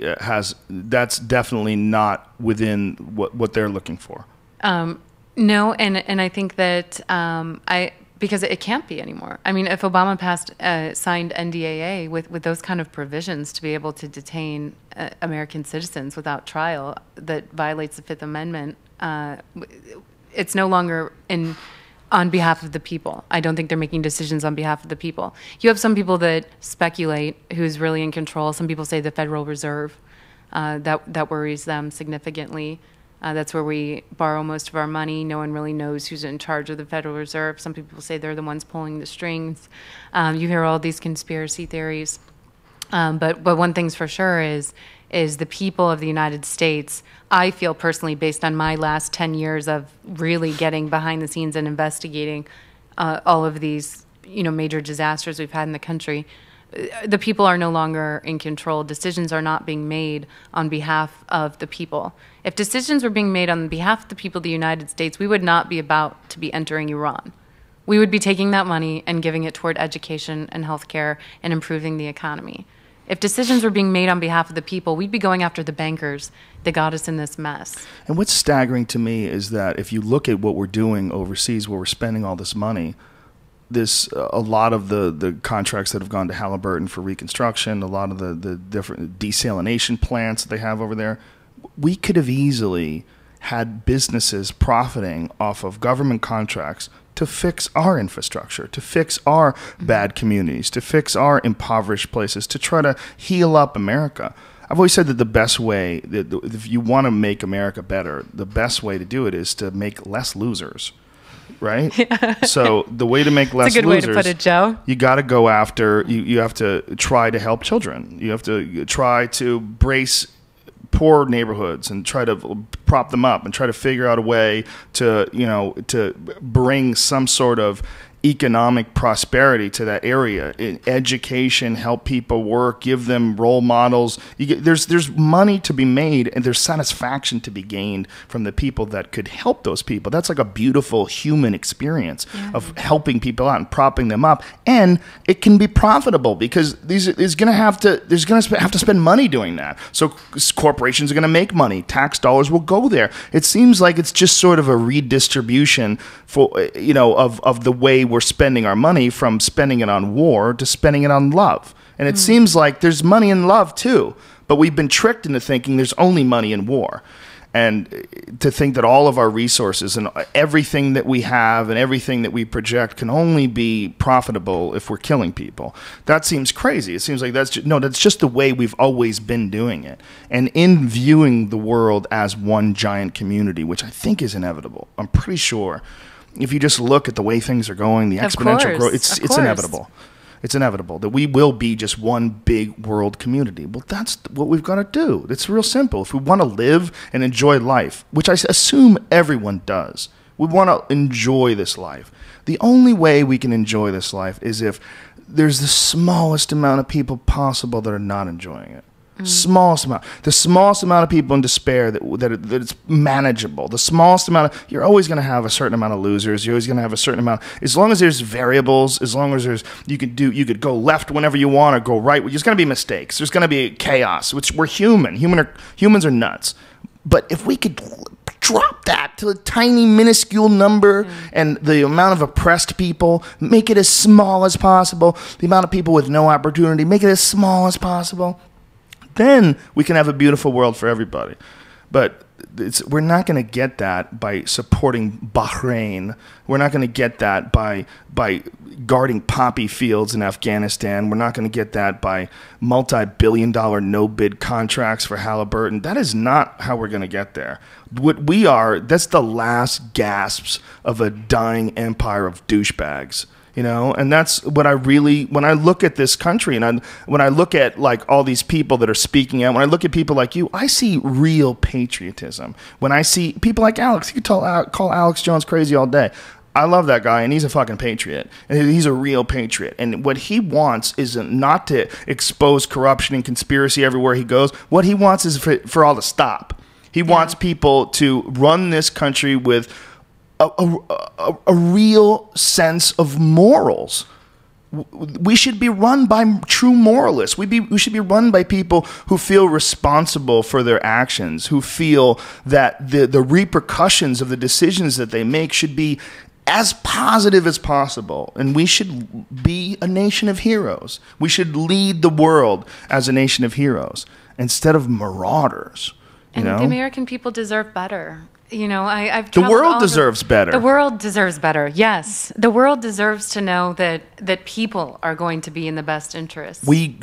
that's definitely not within what they're looking for? No, and I think that because it can't be anymore. I mean, if Obama signed NDAA with those kind of provisions to be able to detain American citizens without trial, that violates the Fifth Amendment, it's no longer on behalf of the people. I don't think they're making decisions on behalf of the people. You have some people that speculate who's really in control. Some people say the Federal Reserve. That worries them significantly. That's where we borrow most of our money. No one really knows who's in charge of the Federal Reserve. Some people say they're the ones pulling the strings. You hear all these conspiracy theories. But one thing's for sure is the people of the United States, I feel personally, based on my last 10 years of really getting behind the scenes and investigating all of these, major disasters we've had in the country, the people are no longer in control. Decisions are not being made on behalf of the people. If decisions were being made on behalf of the people of the United States, we would not be about to be entering Iran. We would be taking that money and giving it toward education and healthcare and improving the economy. If decisions were being made on behalf of the people, we'd be going after the bankers that got us in this mess. And what's staggering to me is that if you look at what we're doing overseas, where we're spending all this money, a lot of the contracts that have gone to Halliburton for reconstruction, a lot of the different desalination plants that they have over there, we could have easily had businesses profiting off of government contracts to fix our infrastructure, to fix our bad communities, to fix our impoverished places, to try to heal up America. I've always said that the best way, if you want to make America better, the best way to do it is to make less losers, right? So the way to make less That's a good losers, way to put it, Joe. you got to go after, you have to try to help children. You have to try to brace poor neighborhoods and try to prop them up and try to figure out a way to, to bring some sort of economic prosperity to that area. In education, help people work, give them role models. There's money to be made, and there's satisfaction to be gained from the people that could help those people. That's like a beautiful human experience of helping people out and propping them up, and it can be profitable because there's going to have to spend money doing that. So corporations are going to make money. Tax dollars will go there. It seems like it's just sort of a redistribution for of the way we're spending our money, from spending it on war to spending it on love. And it seems like there's money in love too, but we've been tricked into thinking there's only money in war. And to think that all of our resources and everything that we have and everything that we project can only be profitable if we're killing people. That seems crazy. It seems like that's just the way we've always been doing it. And in viewing the world as one giant community, which I think is inevitable, I'm pretty sure if you just look at the way things are going, the exponential growth, it's inevitable. It's inevitable that we will be just one big world community. Well, that's what we've got to do. It's real simple. If we want to live and enjoy life, which I assume everyone does, we want to enjoy this life. The only way we can enjoy this life is if there's the smallest amount of people possible that are not enjoying it. Smallest amount. The smallest amount of people in despair that it's manageable. The smallest amount of, you're always going to have a certain amount of losers. You're always going to have a certain amount. As long as there's variables, as long as you could go left whenever you want or go right. There's going to be mistakes. There's going to be chaos. Which we're human. Humans are nuts. But if we could drop that to a tiny, minuscule number, and the amount of oppressed people, make it as small as possible. The amount of people with no opportunity, make it as small as possible. Then we can have a beautiful world for everybody. But we're not going to get that by supporting Bahrain. We're not going to get that by guarding poppy fields in Afghanistan. We're not going to get that by multi-billion-dollar no-bid contracts for Halliburton. That is not how we're going to get there. That's the last gasps of a dying empire of douchebags. And that's what when I look at this country and when I look at like all these people that are speaking out, when I look at people like you, I see real patriotism. When I see people like Alex, you could call Alex Jones crazy all day. I love that guy, and he's a fucking patriot. And he's a real patriot. And what he wants is not to expose corruption and conspiracy everywhere he goes. What he wants is for all to stop. He wants people to run this country with a real sense of morals. We should be run by true moralists. We should be run by people who feel responsible for their actions, who feel that the repercussions of the decisions that they make should be as positive as possible. And we should be a nation of heroes. We should lead the world as a nation of heroes instead of marauders. And the American people deserve better. I've the world deserves better. The world deserves better. Yes, the world deserves to know that people are going to be in the best interest. We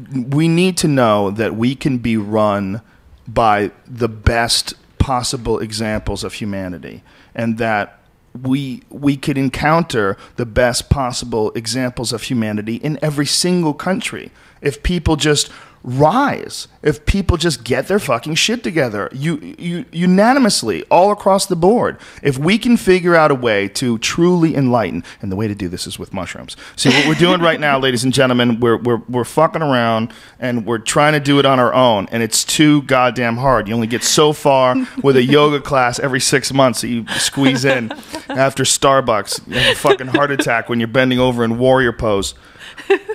need to know that we can be run by the best possible examples of humanity, and that we could encounter the best possible examples of humanity in every single country if people just rise, if people just get their fucking shit together, unanimously, all across the board. If we can figure out a way to truly enlighten, and the way to do this is with mushrooms. See, what we're doing right now, ladies and gentlemen, we're fucking around, and we're trying to do it on our own, and it's too goddamn hard. You only get so far with a yoga class every 6 months that you squeeze in after Starbucks. You have a fucking heart attack when you're bending over in warrior pose.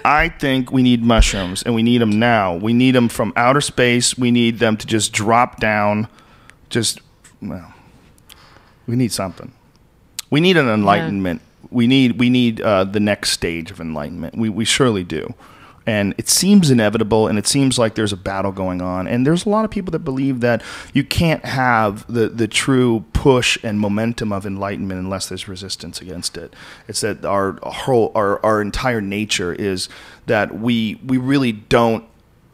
I think we need mushrooms, and we need them now. We need them from outer space. We need them to just drop down. We need something. We need an enlightenment. We need the next stage of enlightenment. We surely do. And it seems inevitable, and it seems like there's a battle going on. And there's a lot of people that believe that you can't have the true push and momentum of enlightenment unless there's resistance against it. It's that our entire nature is that we really don't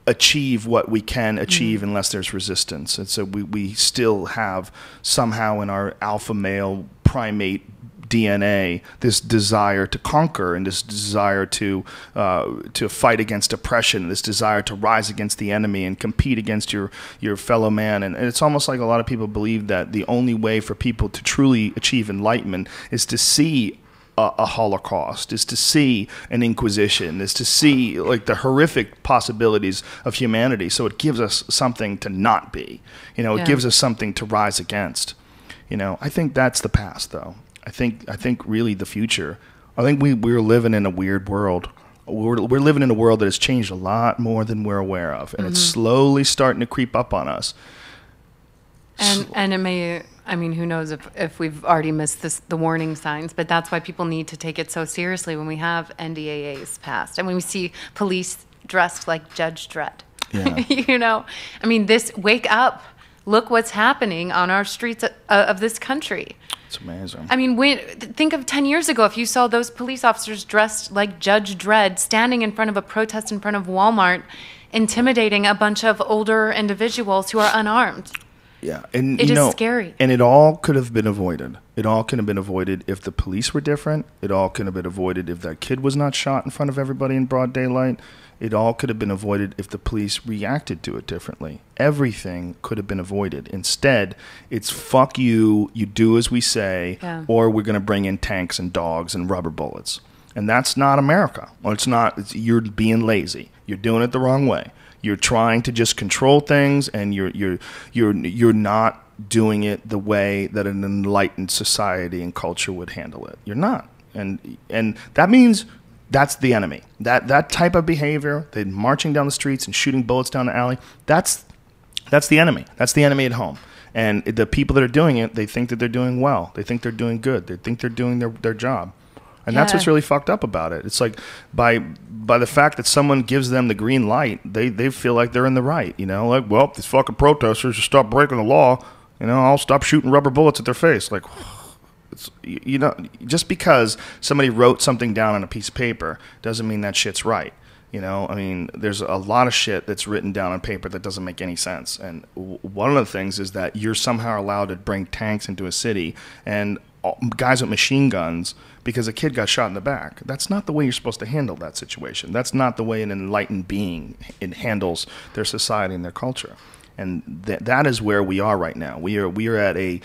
achieve what we can achieve unless there's resistance. And so we still have somehow in our alpha male primate DNA this desire to conquer, and this desire to fight against oppression, this desire to rise against the enemy and compete against your fellow man. And it's almost like a lot of people believe that the only way for people to truly achieve enlightenment is to see a Holocaust, is to see an Inquisition, is to see like the horrific possibilities of humanity. So it gives us something to not be. It gives us something to rise against. I think that's the past, though. I think really the future. I think we're living in a weird world. We're living in a world that has changed a lot more than we're aware of, and it's slowly starting to creep up on us. And it may, I mean, who knows if we've already missed the warning signs, but that's why people need to take it so seriously when we have NDAAs passed and when we see police dressed like Judge Dredd. Yeah. I mean, wake up. Look what's happening on our streets of this country. It's amazing. I mean, think of 10 years ago, if you saw those police officers dressed like Judge Dredd standing in front of a protest in front of Walmart, intimidating a bunch of older individuals who are unarmed. Yeah, and it is scary. And it all could have been avoided. It all could have been avoided if the police were different. It all could have been avoided if that kid was not shot in front of everybody in broad daylight. It all could have been avoided if the police reacted to it differently. Everything could have been avoided. Instead, it's fuck you, you do as we say, or we're going to bring in tanks and dogs and rubber bullets. And that's not America. Well, it's not. You're being lazy. You're doing it the wrong way. You're trying to just control things, and you're not doing it the way that an enlightened society and culture would handle it. You're not. And that means that's the enemy. That type of behavior, they marching down the streets and shooting bullets down the alley, that's the enemy. That's the enemy at home. And the people that are doing it, they think that they're doing well. They think they're doing good. They think they're doing their job. And that's what's really fucked up about it. It's like by the fact that someone gives them the green light, they feel like they're in the right. Like, well, these fucking protesters just stop breaking the law. I'll stop shooting rubber bullets at their face. Like, it's, just because somebody wrote something down on a piece of paper doesn't mean that shit's right. I mean, there's a lot of shit that's written down on paper that doesn't make any sense. And one of the things is that you're somehow allowed to bring tanks into a city and guys with machine guns because a kid got shot in the back. That's not the way you're supposed to handle that situation. That's not the way an enlightened being handles their society and their culture. And that is where we are right now. We are at a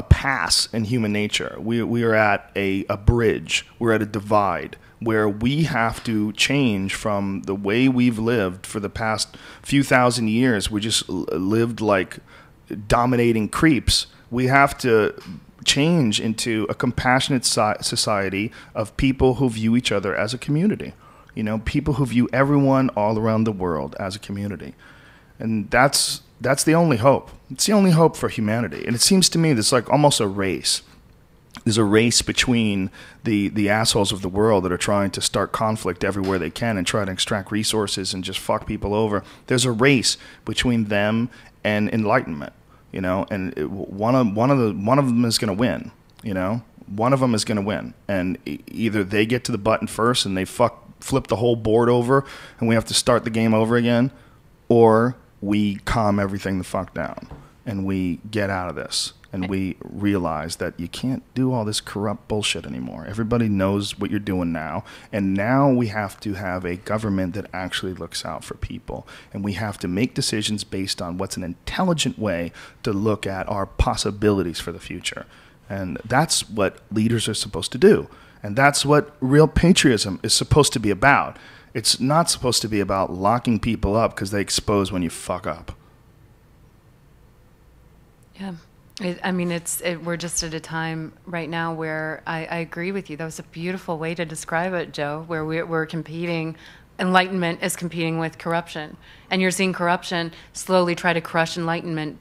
pass in human nature. We are at a bridge. We're at a divide where we have to change from the way we've lived for the past few thousand years. We just lived like dominating creeps. We have to change into a compassionate society of people who view each other as a community. People who view everyone all around the world as a community. And that's the only hope. It's the only hope for humanity. And it seems to me there's like almost a race. There's a race between the assholes of the world that are trying to start conflict everywhere they can and try to extract resources and just fuck people over. There's a race between them and enlightenment, and one of them is going to win, One of them is going to win. And either they get to the button first and they flip the whole board over and we have to start the game over again, or we calm everything the fuck down and we get out of this and we realize that you can't do all this corrupt bullshit anymore. Everybody knows what you're doing now, and now we have to have a government that actually looks out for people, and we have to make decisions based on what's an intelligent way to look at our possibilities for the future. And that's what leaders are supposed to do, and that's what real patriotism is supposed to be about. It's not supposed to be about locking people up because they expose when you fuck up. Yeah. We're just at a time right now where I agree with you. That was a beautiful way to describe it, Joe, where we're competing. Enlightenment is competing with corruption. And you're seeing corruption slowly try to crush enlightenment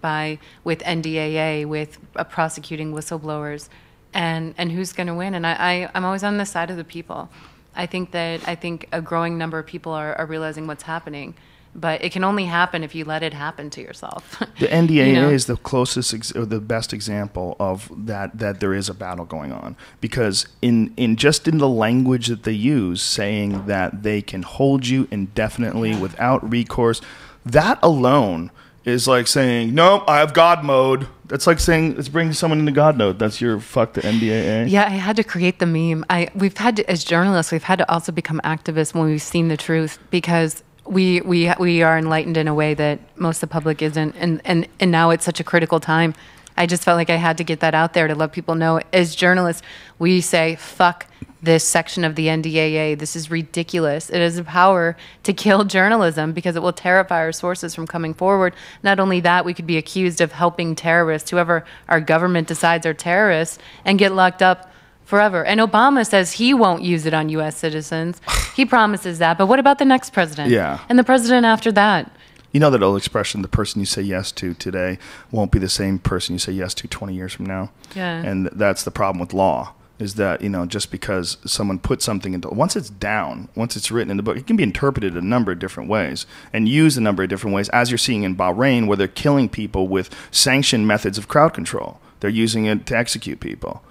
with NDAA, with prosecuting whistleblowers. And who's going to win? And I'm always on the side of the people. I think a growing number of people are realizing what's happening. But it can only happen if you let it happen to yourself. The NDAA is the closest or the best example of that there is a battle going on, because in the language that they use, saying that they can hold you indefinitely without recourse, that alone is like saying, nope, I have God mode. That's like saying, let's bring someone into God mode. That's your fuck the NDAA. Yeah, I had to create the meme. We've had to, as journalists, we've had to also become activists when we've seen the truth, because we are enlightened in a way that most of the public isn't, and now it's such a critical time. I just felt like I had to get that out there to let people know. As journalists, we say, fuck this section of the NDAA. This is ridiculous. It has the power to kill journalism because it will terrify our sources from coming forward. Not only that, we could be accused of helping terrorists, whoever our government decides are terrorists, and get locked up forever. And Obama says he won't use it on U.S. citizens. He promises that. But what about the next president? Yeah. And the president after that? You know that old expression, the person you say yes to today won't be the same person you say yes to 20 years from now. Yeah. And that's the problem with law, is that, just because someone put something into, once it's down, once it's written in the book, it can be interpreted a number of different ways and used a number of different ways, as you're seeing in Bahrain, where they're killing people with sanctioned methods of crowd control. They're using it to execute people.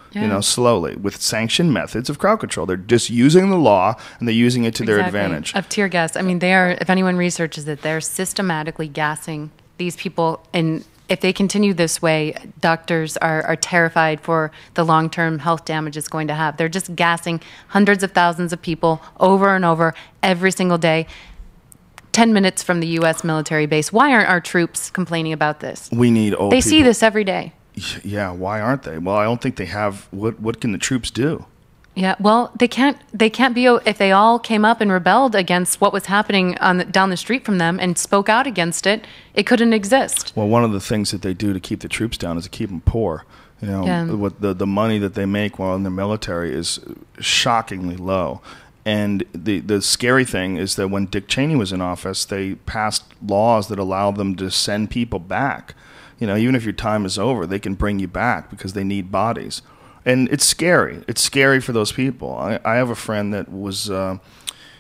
Slowly, with sanctioned methods of crowd control. They're just using the law, and they're using it to their advantage. Of tear gas. I mean, they are, if anyone researches it, they're systematically gassing these people. And if they continue this way, doctors are terrified for the long-term health damage it's going to have. They're just gassing hundreds of thousands of people over and over every single day. 10 minutes from the U.S. military base. Why aren't our troops complaining about this? We need old They people. see this every day. Yeah, why aren't they? Well, I don't think they have. What can the troops do? Yeah, well, they can't be, if they all came up and rebelled against what was happening down the street from them and spoke out against it, it couldn't exist. Well, one of the things that they do to keep the troops down is to keep them poor. What the money that they make while in the military is shockingly low. And the scary thing is that when Dick Cheney was in office, they passed laws that allow them to send people back. Even if your time is over, they can bring you back because they need bodies. And it's scary. It's scary for those people. I have a friend that was,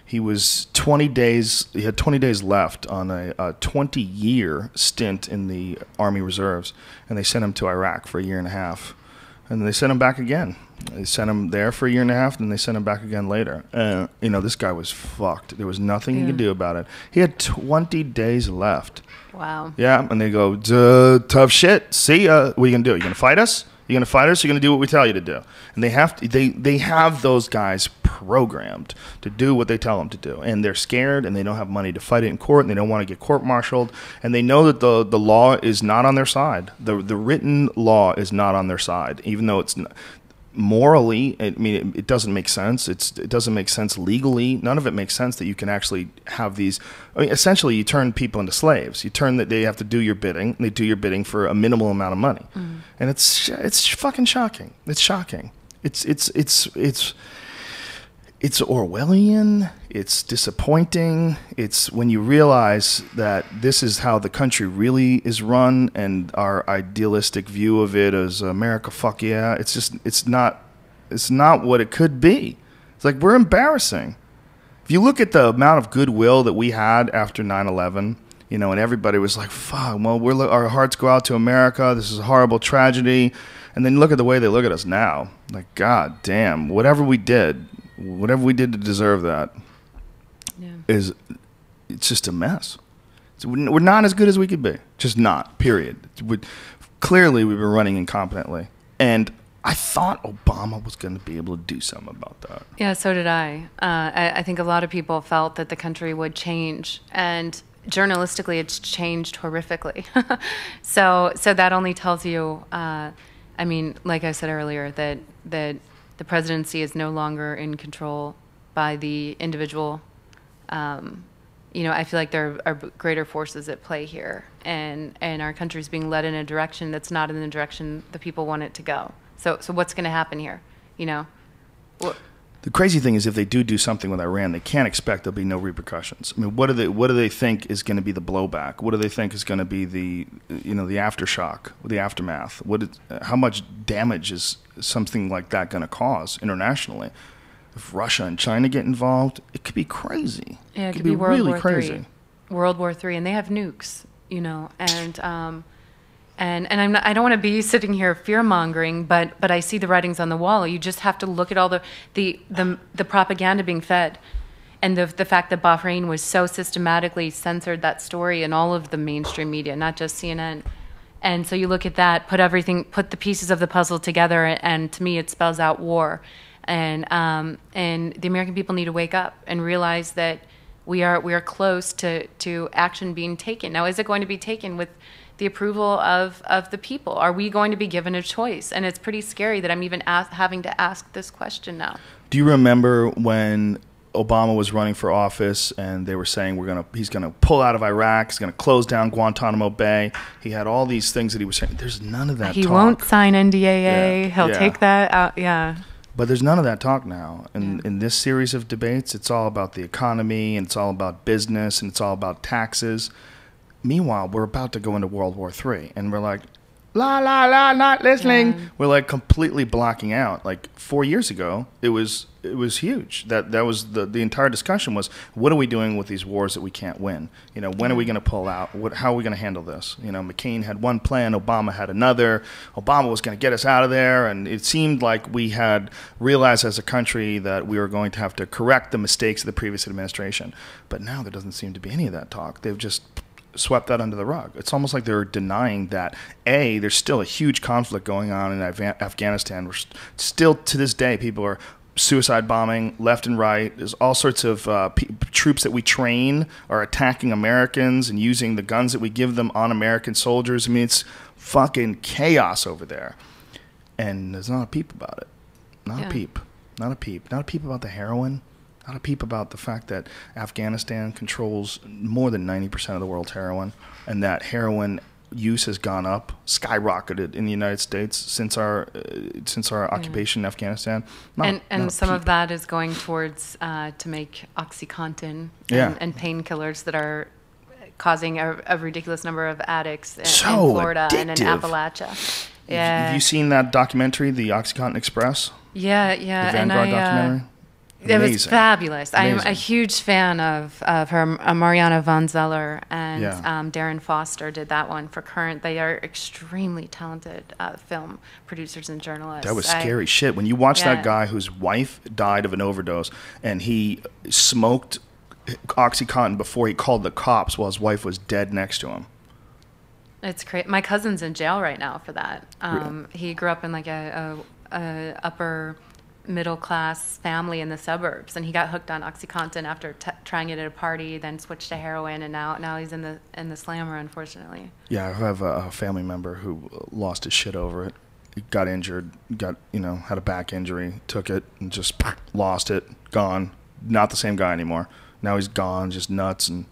he was 20 days, he had 20 days left on a 20-year stint in the Army Reserves, and they sent him to Iraq for a year and a half. And they sent him back again. They sent him there for a year and a half, then they sent him back again later. This guy was fucked. There was nothing he could do about it. He had 20 days left. Wow. Yeah, and they go, tough shit. See ya. What are you going to do? You going to fight us? You're going to fight us? You're going to do what we tell you to do. And they have those guys programmed to do what they tell them to do. And they're scared, and they don't have money to fight it in court, and they don't want to get court-martialed. And they know that the law is not on their side. The written law is not on their side, even though it's morally, it doesn't make sense. It doesn't make sense legally. None of it makes sense that you can actually have these. Essentially, you turn people into slaves. You turn that they have to do your bidding. And they do your bidding for a minimal amount of money, and it's fucking shocking. It's shocking. It's Orwellian. It's disappointing. It's when you realize that this is how the country really is run, and our idealistic view of it as America, fuck yeah. It's not what it could be. It's like, we're embarrassing. If you look at the amount of goodwill that we had after 9/11, and everybody was like, fuck, well, our hearts go out to America. This is a horrible tragedy. And then look at the way they look at us now. Like, God damn, whatever we did to deserve that it's just a mess. We're not as good as we could be. Just not, period. Clearly, we've been running incompetently. And I thought Obama was going to be able to do something about that. Yeah, so did I. I think a lot of people felt that the country would change. And journalistically, it's changed horrifically. So that only tells you, like I said earlier, that the presidency is no longer in control by the individual. I feel like there are greater forces at play here, and our country's being led in a direction that's not in the direction the people want it to go. So what's going to happen here? The crazy thing is, if they do something with Iran, they can't expect there'll be no repercussions. What do they think is going to be the blowback? What do they think is going to be the aftershock, the aftermath? How much damage is something like that going to cause internationally? if Russia and China get involved, it could be crazy. Yeah, it could be be World really War crazy. III. World War III, and they have nukes, you know, and I'm not, I don't want to be sitting here fear mongering, but I see the writings on the wall. You just have to look at all the propaganda being fed, and the fact that Bahrain was so systematically censored that story in all of the mainstream media, not just CNN. And so you look at that, put the pieces of the puzzle together, and to me it spells out war. And the American people need to wake up and realize that we are close to action being taken. Now, is it going to be taken with the approval of the people? Are we going to be given a choice? And it's pretty scary that I'm even having to ask this question now. Do you remember when Obama was running for office and they were saying he's gonna pull out of Iraq, he's gonna close down Guantanamo Bay? He had all these things that he was saying. There's none of that He talk. won't sign NDAA. Yeah. He'll take that out. Yeah. But there's none of that talk now. And in this series of debates, it's all about the economy, and it's all about business, and it's all about taxes. Meanwhile, we're about to go into World War III, and we're like, la, la, la, not listening. Yeah. We're like completely blocking out. Like 4 years ago, it was huge. That was the entire discussion was, what are we doing with these wars that we can't win? You know, when are we going to pull out? How are we going to handle this? You know, McCain had one plan, Obama had another. Obama was going to get us out of there, and it seemed like we had realized as a country that we were going to have to correct the mistakes of the previous administration. But now there doesn't seem to be any of that talk. They've just swept that under the rug. It's almost like they're denying that, A, there's still a huge conflict going on in Afghanistan. We're still, to this day, people are suicide bombing left and right. There's all sorts of troops that we train are attacking Americans and using the guns that we give them on American soldiers. I mean, it's fucking chaos over there. And there's not a peep about it. Not a peep. Not a peep. Not a peep about the heroin. Not a peep about the fact that Afghanistan controls more than 90% of the world's heroin, and that heroin use has gone up, skyrocketed in the United States since our occupation in Afghanistan. And some of that is going towards to make OxyContin and painkillers that are causing a ridiculous number of addicts in Florida addictive. And in Appalachia. Yeah. Have you seen that documentary, The OxyContin Express? Yeah. The Vanguard documentary? It was fabulous. Amazing. I'm a huge fan of her. Mariana von Zeller and Darren Foster did that one for Current. They are extremely talented film producers and journalists. That was scary shit. When you watch that guy whose wife died of an overdose and he smoked OxyContin before he called the cops while his wife was dead next to him. It's crazy. My cousin's in jail right now for that. He grew up in like a upper middle class family in the suburbs, and he got hooked on OxyContin after trying it at a party, then switched to heroin, and now he's in the slammer, unfortunately. Yeah, I have a family member who lost his shit over it. He got injured, had a back injury, took it, and just lost it, gone. Not the same guy anymore. Now he's gone, just nuts, and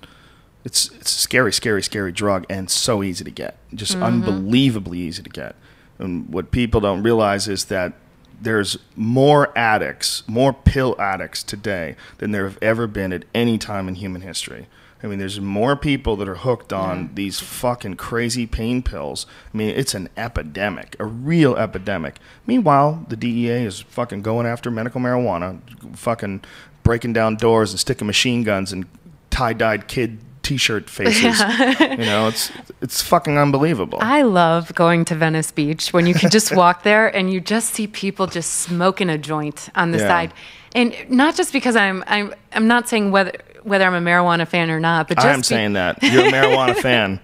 it's a scary, scary, scary drug, and so easy to get, just unbelievably easy to get. And what people don't realize is that there's more addicts, more pill addicts today than there have ever been at any time in human history. I mean, there's more people that are hooked on these fucking crazy pain pills. I mean, it's an epidemic, a real epidemic. Meanwhile, the DEA is fucking going after medical marijuana, fucking breaking down doors and sticking machine guns and tie-dyed kid T-shirt faces. It's fucking unbelievable. I love going to Venice Beach when you can just walk there and you just see people just smoking a joint on the side, and not just because I'm not saying whether I'm a marijuana fan or not, but just I'm saying that you're a marijuana fan.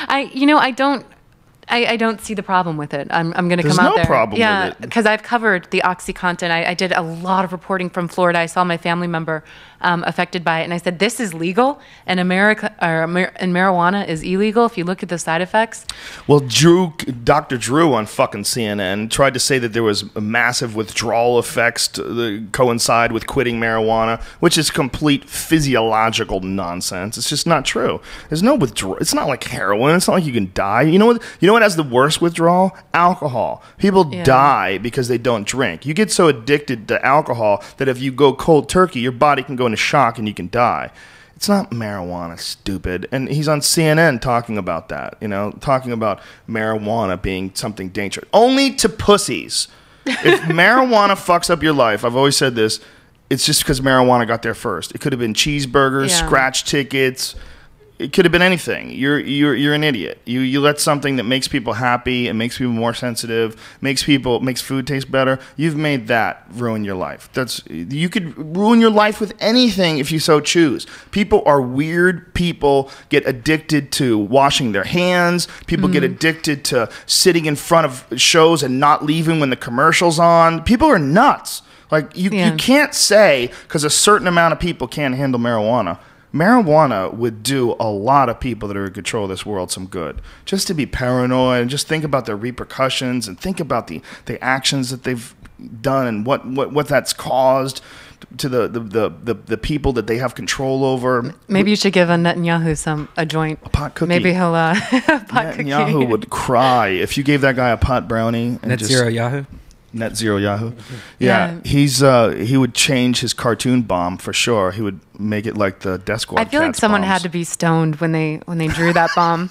I don't see the problem with it. I'm going to come There's out there. no problem with it. Because I've covered the OxyContin. I did a lot of reporting from Florida. I saw my family member affected by it, and I said, "This is legal, and marijuana is illegal. If you look at the side effects." Well, Dr. Drew on fucking CNN tried to say that there was massive withdrawal effects to coincide with quitting marijuana, which is complete physiological nonsense. It's just not true. There's no withdrawal. It's not like heroin. It's not like you can die. You know what has the worst withdrawal? Alcohol. People die because they don't drink. You get so addicted to alcohol that if you go cold turkey, your body can go into shock and you can die. It's not marijuana, stupid. And he's on CNN talking about that, talking about marijuana being something dangerous. Only to pussies. If marijuana fucks up your life, I've always said this, it's just because marijuana got there first. It could have been cheeseburgers, scratch tickets. It could have been anything. You're an idiot. You let something that makes people happy and makes people more sensitive, makes food taste better. You've made that ruin your life. You could ruin your life with anything if you so choose. People are weird. People get addicted to washing their hands. People get addicted to sitting in front of shows and not leaving when the commercial's on. People are nuts. Like you can't say because a certain amount of people can't handle marijuana. Marijuana would do a lot of people that are in control of this world some good. Just to be paranoid and just think about the repercussions and think about the actions that they've done and what that's caused to the people that they have control over. Maybe you should give Netanyahu a joint. A pot cookie. Maybe he'll a pot Netanyahu cookie. would cry if you gave that guy a pot brownie. And Net zero Yahoo. Net zero Yahoo. Yeah. He would change his cartoon bomb for sure. He would make it like the Death Squad. I feel like someone had to be stoned when they drew that bomb.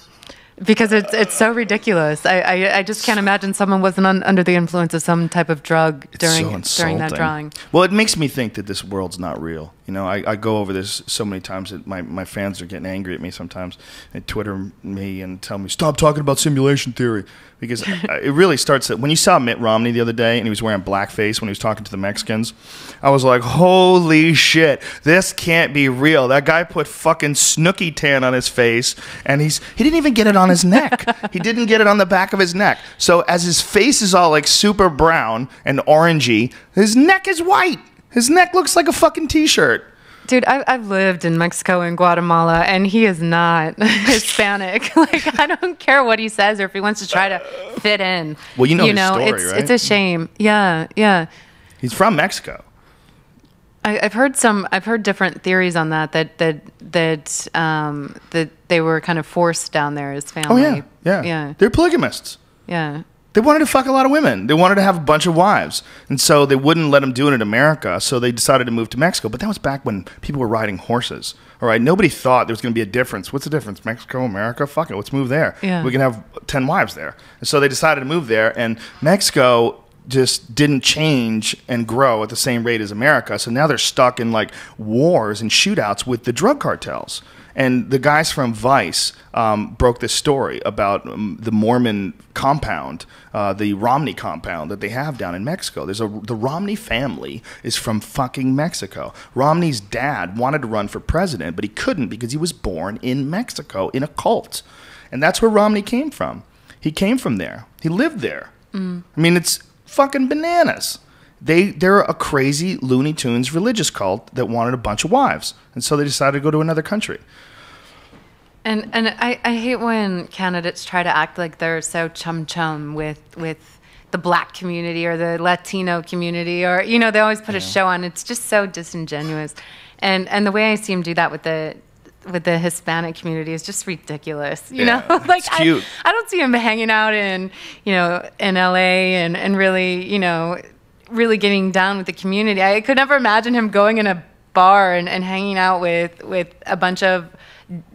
Because it's so ridiculous. I just can't imagine someone wasn't under the influence of some type of drug during that drawing. Well, it makes me think that this world's not real. You know, I go over this so many times that my fans are getting angry at me sometimes. They Twitter me and tell me, stop talking about simulation theory. Because it really starts when you saw Mitt Romney the other day and he was wearing blackface when he was talking to the Mexicans. I was like, holy shit, this can't be real. That guy put fucking Snooki tan on his face and he didn't even get it on his neck. He didn't get it on the back of his neck. So as his face is all like super brown and orangey, his neck is white. His neck looks like a fucking t-shirt. Dude, I've lived in Mexico and Guatemala, and he is not Hispanic. Like, I don't care what he says or if he wants to try to fit in. Well, you know his story, right? It's a shame. Yeah. He's from Mexico. I've heard different theories on that they were kind of forced down there as family. Oh yeah. They're polygamists. Yeah. They wanted to fuck a lot of women. They wanted to have a bunch of wives. And so they wouldn't let them do it in America, so they decided to move to Mexico. But that was back when people were riding horses. All right, nobody thought there was going to be a difference. What's the difference? Mexico, America? Fuck it, let's move there. Yeah. We can have 10 wives there. And so they decided to move there, and Mexico just didn't change and grow at the same rate as America. So now they're stuck in like wars and shootouts with the drug cartels. And the guys from Vice broke this story about the Mormon compound, the Romney compound that they have down in Mexico. The Romney family is from fucking Mexico. Romney's dad wanted to run for president, but he couldn't because he was born in Mexico in a cult. And that's where Romney came from. He came from there. He lived there. I mean, it's fucking bananas. They're a crazy Looney Tunes religious cult that wanted a bunch of wives. And so they decided to go to another country. And I hate when candidates try to act like they're so chum with the black community or the Latino community, or they always put a show on. It's just so disingenuous. And the way I see him do that with the Hispanic community is just ridiculous. You know, like it's cute. I don't see him hanging out in LA and really, really getting down with the community. I could never imagine him going in a bar and hanging out with a bunch of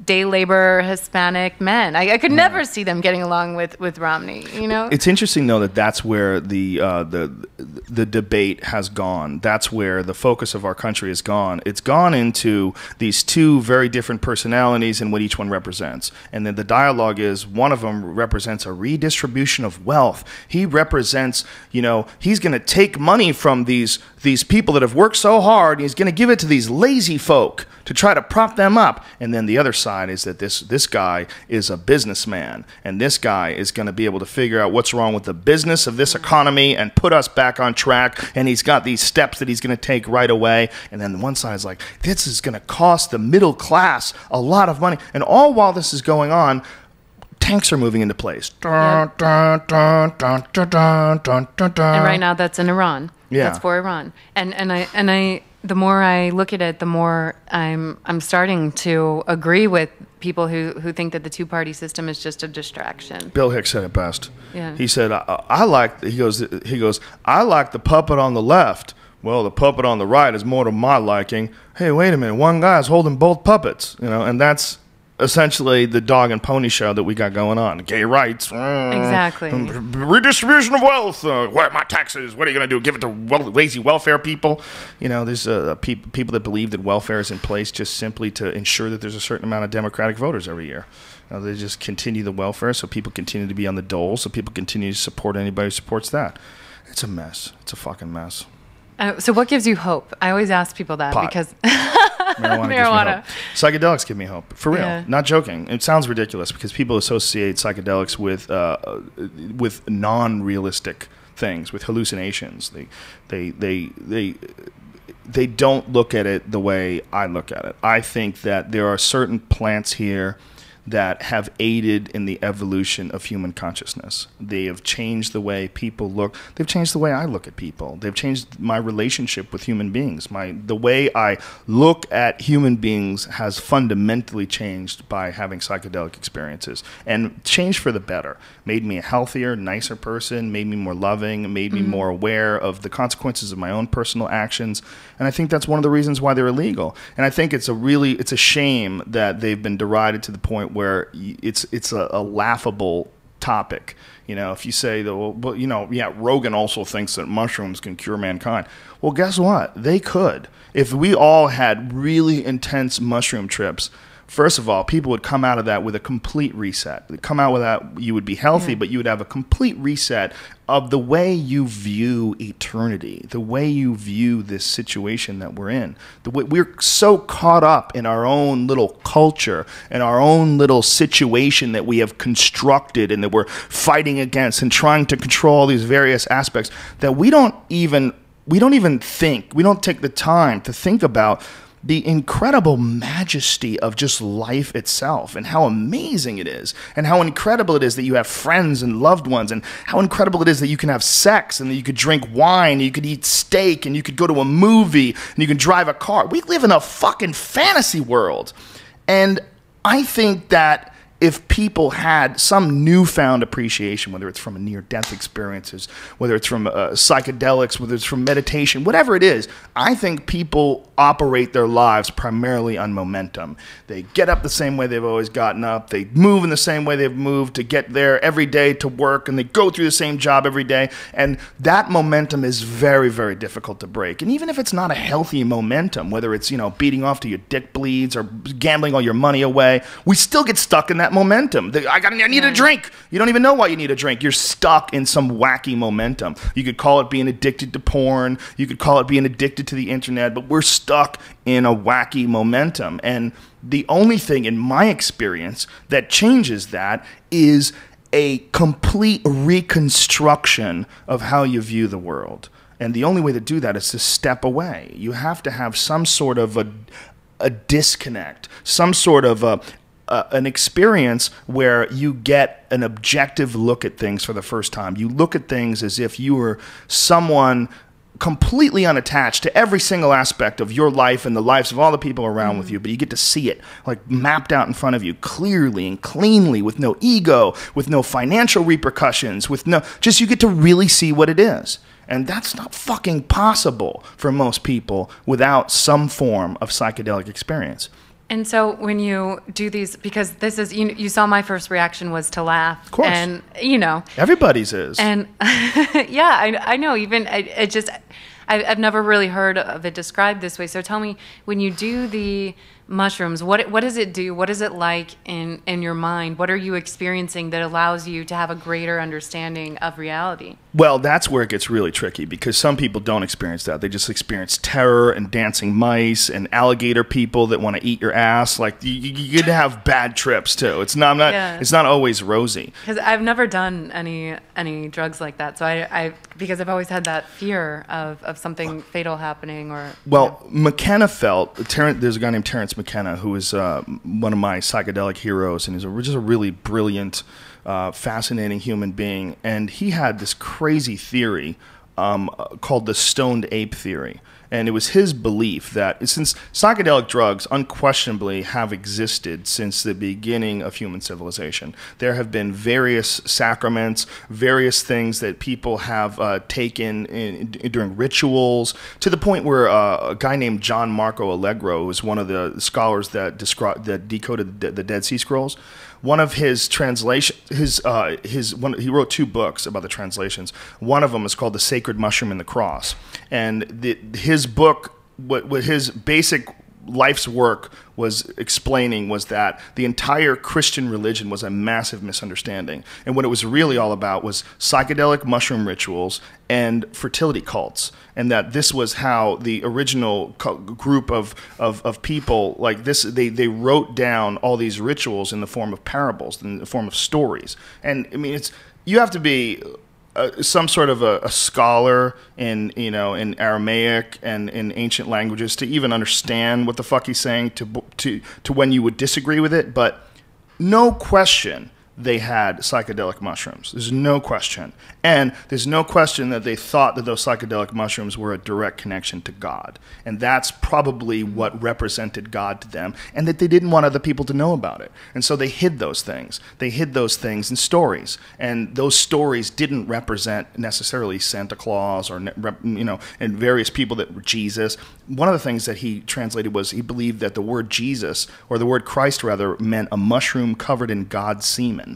day labor Hispanic men. I could never see them getting along with Romney. It's interesting though that's where the debate has gone. That's where the focus of our country has gone. It's gone into these two very different personalities and what each one represents. And then the dialogue is one of them represents a redistribution of wealth. He represents, he's going to take money from these people that have worked so hard, and he's going to give it to these lazy folk to try to prop them up. And then the other side is that this guy is a businessman, and this guy is going to be able to figure out what's wrong with the business of this economy and put us back on track, and he's got these steps that he's going to take right away. And then one side is like, this is going to cost the middle class a lot of money. And all while this is going on, tanks are moving into place. Yep. And right now that's in Iran. Yeah. That's for Iran. And I the more I look at it, the more I'm starting to agree with people who think that the two-party system is just a distraction. Bill Hicks said it best. Yeah. He said, he goes, I like the puppet on the left. Well, the puppet on the right is more to my liking. Hey, wait a minute, one guy's holding both puppets, and that's essentially the dog and pony show that we got going on. Gay rights. Exactly. Redistribution of wealth. What are my taxes? What are you going to do? Give it to lazy welfare people? You know, there's people that believe that welfare is in place just simply to ensure that there's a certain amount of Democratic voters every year. They just continue the welfare so people continue to be on the dole, so people continue to support anybody who supports that. It's a mess. It's a fucking mess. So what gives you hope? I always ask people that Pot. because Marijuana gives me hope. Psychedelics give me hope. For real. Yeah. Not joking. It sounds ridiculous because people associate psychedelics with non-realistic things, with hallucinations. They don't look at it the way I look at it. I think that there are certain plants here that have aided in the evolution of human consciousness. They have changed the way people look. They've changed the way I look at people. They've changed my relationship with human beings. The way I look at human beings has fundamentally changed by having psychedelic experiences, and changed for the better. Made me a healthier, nicer person, made me more loving, made me more aware of the consequences of my own personal actions. And I think that's one of the reasons why they're illegal. And I think it's a shame that they've been derided to the point where it's a laughable topic. You know, if you say that, well, you know, yeah, Rogan also thinks that mushrooms can cure mankind. Well, guess what? They could. If we all had really intense mushroom trips, first of all, people would come out of that with a complete reset. They'd come out with that, you would be healthy, but you would have a complete reset of the way you view eternity, the way you view this situation that we're in. The way we're so caught up in our own little culture and our own little situation that we have constructed and that we're fighting against and trying to control all these various aspects that we don't even think, we don't take the time to think about the incredible majesty of just life itself and how amazing it is and how incredible it is that you have friends and loved ones and how incredible it is that you can have sex and that you could drink wine and you could eat steak and you could go to a movie and you can drive a car. We live in a fucking fantasy world. And I think that if people had some newfound appreciation, whether it's from near-death experiences, whether it's from psychedelics, whether it's from meditation, whatever it is, I think people operate their lives primarily on momentum. They get up the same way they've always gotten up. They move in the same way they've moved to get there every day to work, and they go through the same job every day. And that momentum is very, very difficult to break. And even if it's not a healthy momentum, whether it's, you know, beating off till your dick bleeds or gambling all your money away, we still get stuck in that momentum. I need a drink. You don't even know why you need a drink. You're stuck in some wacky momentum. You could call it being addicted to porn. You could call it being addicted to the internet, but we're stuck in a wacky momentum. And the only thing in my experience that changes that is a complete reconstruction of how you view the world. And the only way to do that is to step away. You have to have some sort of a disconnect, some sort of an experience where you get an objective look at things for the first time. You look at things as if you were someone completely unattached to every single aspect of your life and the lives of all the people around with you, but you get to see it like mapped out in front of you clearly and cleanly, with no ego, with no financial repercussions, with no, just you get to really see what it is. And that's not fucking possible for most people without some form of psychedelic experience. And so when you do these, because this is, you saw my first reaction was to laugh. Of course. And, you know. Everybody's is. And, yeah, I know. Even, I've never really heard of it described this way. So tell me, when you do the mushrooms, what does it do? What is it like in your mind? What are you experiencing that allows you to have a greater understanding of reality? Well, that's where it gets really tricky, because some people don't experience that. They just experience terror and dancing mice and alligator people that want to eat your ass. Like, you get to have bad trips too. It's not It's not always rosy. Because I've never done any drugs like that. So because I've always had that fear of something fatal happening or. Well, McKenna felt there's a guy named Terrence McKenna who is one of my psychedelic heroes, and he's just a really brilliant, fascinating human being. And he had this crazy theory called the stoned ape theory. And it was his belief that since psychedelic drugs unquestionably have existed since the beginning of human civilization, there have been various sacraments, various things that people have taken during rituals, to the point where a guy named John Marco Allegro was one of the scholars that decoded the Dead Sea Scrolls. One of his translations, he wrote 2 books about the translations. One of them is called The Sacred Mushroom and the Cross. And his book, what his basic life's work was explaining was that the entire Christian religion was a massive misunderstanding. And what it was really all about was psychedelic mushroom rituals and fertility cults. And that this was how the original group of people like this, they wrote down all these rituals in the form of parables, in the form of stories. And I mean, you have to be some sort of a scholar in Aramaic and in ancient languages to even understand what the fuck he's saying, to when you would disagree with it. But no question they had psychedelic mushrooms. There's no question. And there's no question that they thought that those psychedelic mushrooms were a direct connection to God. And that's probably what represented God to them, and that they didn't want other people to know about it. And so they hid those things. They hid those things in stories. And those stories didn't represent necessarily Santa Claus or, and various people that were Jesus. One of the things that he translated was he believed that the word Jesus, or the word Christ rather, meant a mushroom covered in God's semen.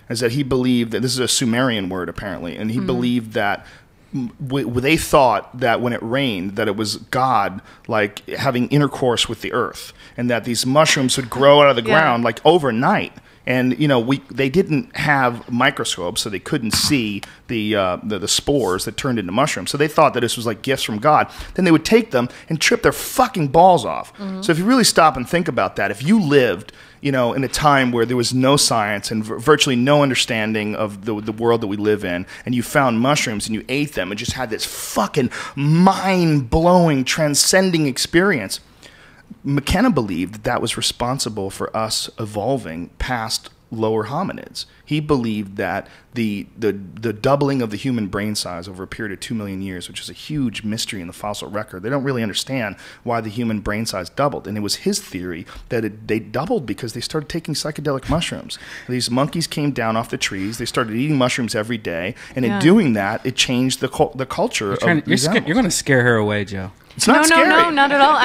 Is that he believed that this is a Sumerian word apparently, and he believed that they thought that when it rained that it was God like having intercourse with the earth, and that these mushrooms would grow out of the ground like overnight. And they didn't have microscopes, so they couldn't see the spores that turned into mushrooms. So they thought that this was like gifts from God. Then they would take them and trip their fucking balls off. So if you really stop and think about that, if you lived in a time where there was no science and virtually no understanding of the world that we live in, and you found mushrooms and you ate them and just had this fucking mind-blowing, transcending experience, McKenna believed that was responsible for us evolving past lower hominids. He believed that the doubling of the human brain size over a period of 2 million years, which is a huge mystery in the fossil record, they don't really understand why the human brain size doubled. And it was his theory that they doubled because they started taking psychedelic mushrooms. These monkeys came down off the trees. They started eating mushrooms every day. And in doing that, it changed the culture of these animals. You're going to scare her away, Joe. It's not scary. No, not at all.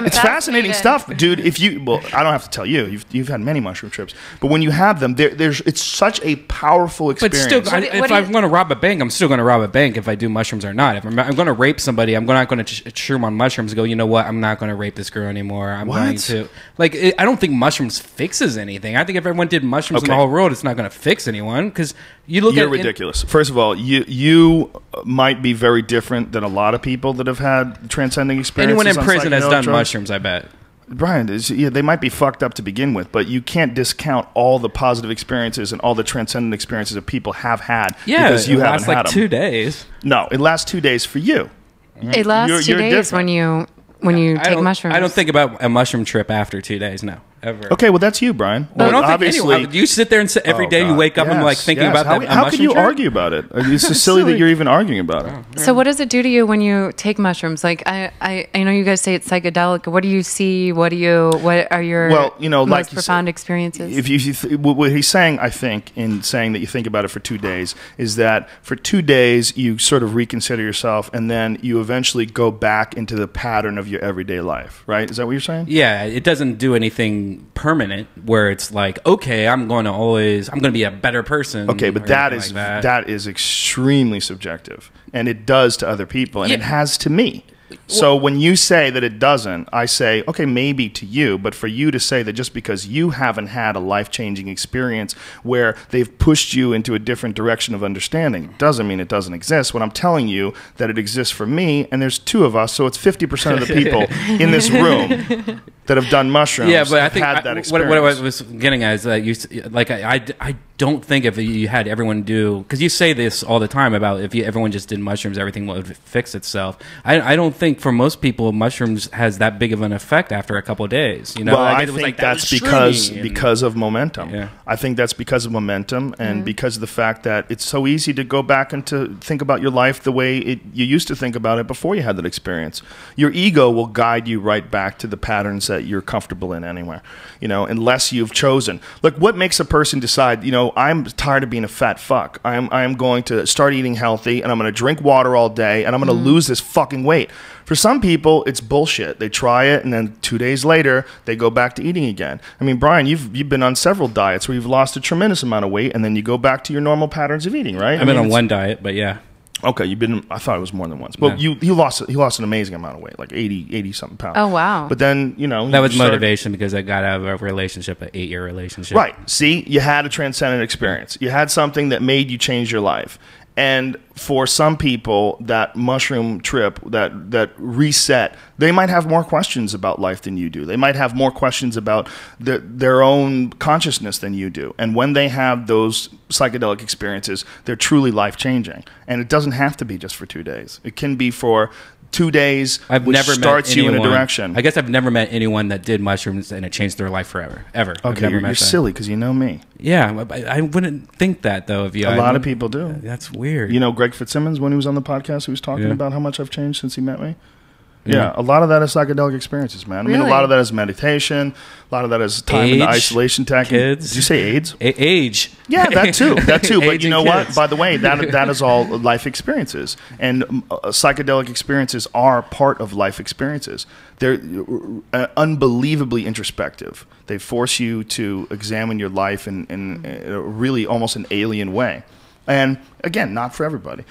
It's fascinating stuff, dude. I don't have to tell you. You've had many mushroom trips, but when you have them, it's such a powerful experience. But still, if I'm going to rob a bank, I'm still going to rob a bank if I do mushrooms or not. If I'm going to rape somebody, I'm not going to shroom on mushrooms and go, you know what? I'm not going to rape this girl anymore. I'm going to I don't think mushrooms fixes anything. I think if everyone did mushrooms in the whole world, it's not going to fix anyone because you're ridiculous. First of all, you might be very different than a lot of people that have had transcending experiences. Anyone in prison has done mushrooms, I bet. Brian, they might be fucked up to begin with, but you can't discount all the positive experiences and all the transcendent experiences that people have had because you haven't had them. 2 days. No, it lasts 2 days for you. It lasts 2 days when you take mushrooms. I don't think about a mushroom trip after 2 days, no. Ever. Okay, well that's you, Brian. Well, I don't obviously, think you sit there and every day you wake up and thinking about that. How can you argue about it? It's just silly that you're even arguing about it. So what does it do to you when you take mushrooms? Like I know you guys say it's psychedelic. What do you see? What are your most profound experiences? What he's saying, I think, in saying that you think about it for 2 days, is that for 2 days you sort of reconsider yourself, and then you eventually go back into the pattern of your everyday life. Right? Is that what you're saying? Yeah, it doesn't do anything permanent where it's like, okay, I'm going to be a better person. Okay, but that is extremely subjective, and it does to other people, and it has to me. So when you say that it doesn't, I say, okay, maybe to you, but for you to say that just because you haven't had a life-changing experience where they've pushed you into a different direction of understanding doesn't mean it doesn't exist. When I'm telling you that it exists for me, and there's 2 of us, so it's 50% of the people in this room that have done mushrooms. Yeah, but I think had that experience. What I was getting at is that don't think if you had everyone do, because you say this all the time about if everyone just did mushrooms, everything would fix itself. I don't think for most people mushrooms has that big of an effect after a couple of days. You know, well, like I it was think like, that's that because of momentum. Yeah. I think that's because of momentum and because of the fact that it's so easy to go back and to think about your life the way you used to think about it before you had that experience. Your ego will guide you right back to the patterns that you're comfortable in anywhere, you know, unless you've chosen. Look, what makes a person decide, you know, I'm tired of being a fat fuck. I am going to start eating healthy, and I'm going to drink water all day, and I'm going to lose this fucking weight. For some people, it's bullshit. They try it, and then 2 days later, they go back to eating again. I mean, Brian, you've been on several diets where you've lost a tremendous amount of weight, and then you go back to your normal patterns of eating, right? I've been on one diet, but yeah. Okay, you've been. I thought it was more than once, but you lost an amazing amount of weight, like 80 something pounds. Oh wow! But then that was motivation because I got out of a relationship, an 8-year relationship. Right. See, you had a transcendent experience. You had something that made you change your life. And for some people, that mushroom trip, that reset, they might have more questions about life than you do. They might have more questions about their own consciousness than you do. And when they have those psychedelic experiences, they're truly life-changing. And it doesn't have to be just for 2 days. It can be for 2 days, which starts you in a direction. I guess I've never met anyone that did mushrooms and it changed their life forever, ever. Okay, you're silly because you know me. Yeah, I wouldn't think that though. If you, a lot of people do. That's weird. You know, Greg Fitzsimmons, when he was on the podcast, he was talking about how much I've changed since he met me. Yeah, a lot of that is psychedelic experiences, man. Really? I mean, a lot of that is meditation. A lot of that is time in the isolation tech. Kids. Did you say AIDS? Age. Yeah, that too. That too. But you know kids. what? By the way, that is all life experiences. And psychedelic experiences are part of life experiences. They're unbelievably introspective. They force you to examine your life in a really almost an alien way. And again, not for everybody.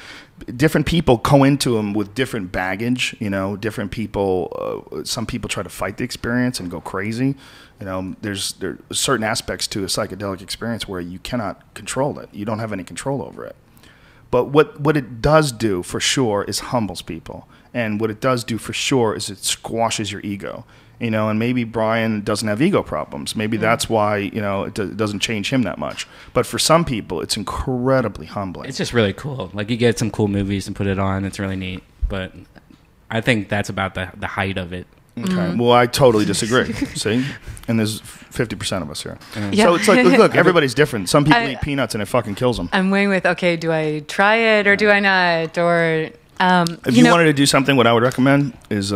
Different people go into them with different baggage. You know, different people. Some people try to fight the experience and go crazy. You know, there are certain aspects to a psychedelic experience where you cannot control it. You don't have any control over it. But what it does do for sure is humbles people, and what it does do for sure is it squashes your ego. You know, and maybe Brian doesn't have ego problems. Maybe that's why, you know, it doesn't change him that much. But for some people, it's incredibly humbling. It's just really cool. Like, you get some cool movies and put it on. It's really neat. But I think that's about the height of it. Okay. Well, I totally disagree. See? And there's 50% of us here. Yeah. So it's like, look, everybody's different. Some people eat peanuts and it fucking kills them. I'm weighing with, okay, do I try it or do I not? Or if you wanted to do something, what I would recommend is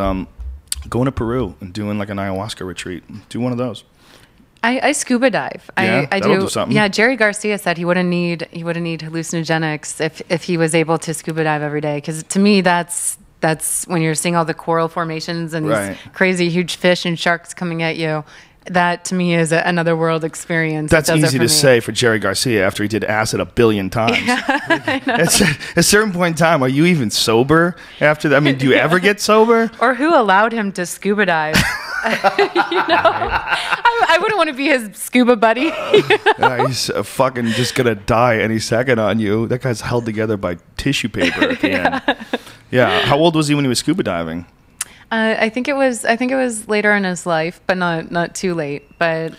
going to Peru and doing like an ayahuasca retreat. Do one of those. I scuba dive. Yeah, I that'll do. do something. Yeah, Jerry Garcia said he wouldn't need hallucinogenics if he was able to scuba dive every day. Because to me, that's when you're seeing all the coral formations and these crazy huge fish and sharks coming at you. That to me is another world experience. That's easy to say for Jerry Garcia after he did acid 1 billion times. At a certain point in time, are you even sober after that? I mean, do you ever get sober? Or who allowed him to scuba dive? I wouldn't want to be his scuba buddy. He's fucking just gonna die any second on you. That guy's held together by tissue paper at the end. Yeah. How old was he when he was scuba diving? I think it was later in his life, but not too late. But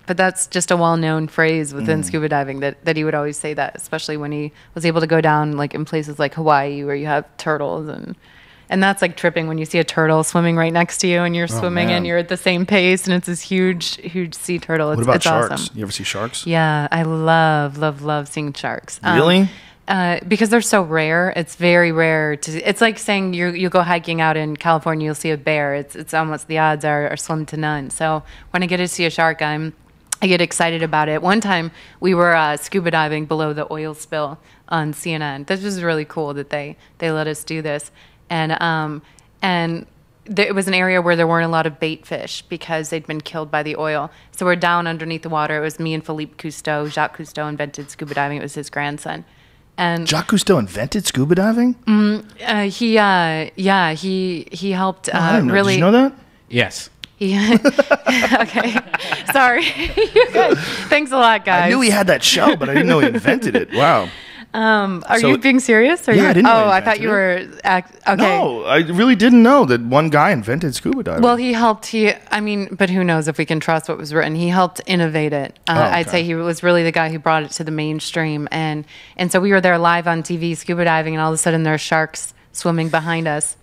that's just a well-known phrase within scuba diving that he would always say that, especially when he was able to go down like in places like Hawaii where you have turtles and that's like tripping when you see a turtle swimming right next to you and you're swimming and you're at the same pace and it's this huge sea turtle. What about sharks? Awesome. You ever see sharks? Yeah, I love seeing sharks. Really? Because they're so rare, it's very rare. It's like saying you go hiking out in California, you'll see a bear. It's almost the odds are slim to none. So when I get to see a shark, I get excited about it. One time we were scuba diving below the oil spill on CNN. This was really cool that they let us do this, and it was an area where there weren't a lot of bait fish because they'd been killed by the oil. So we're down underneath the water. It was me and Philippe Cousteau. Jacques Cousteau invented scuba diving. It was his grandson. And Jacques Cousteau invented scuba diving? He helped really. Did you know that? Yes. Okay. Sorry. You're good. Thanks a lot, guys. I knew he had that show, but I didn't know he invented it. Wow. Are So- you being serious? Or Yeah, I didn't know he I thought you were. invented Okay. No, I really didn't know that one guy invented scuba diving. Well, he helped. But who knows if we can trust what was written? He helped innovate it. I'd okay. say he was really the guy who brought it to the mainstream. And so we were there live on TV scuba diving, and all of a sudden there are sharks swimming behind us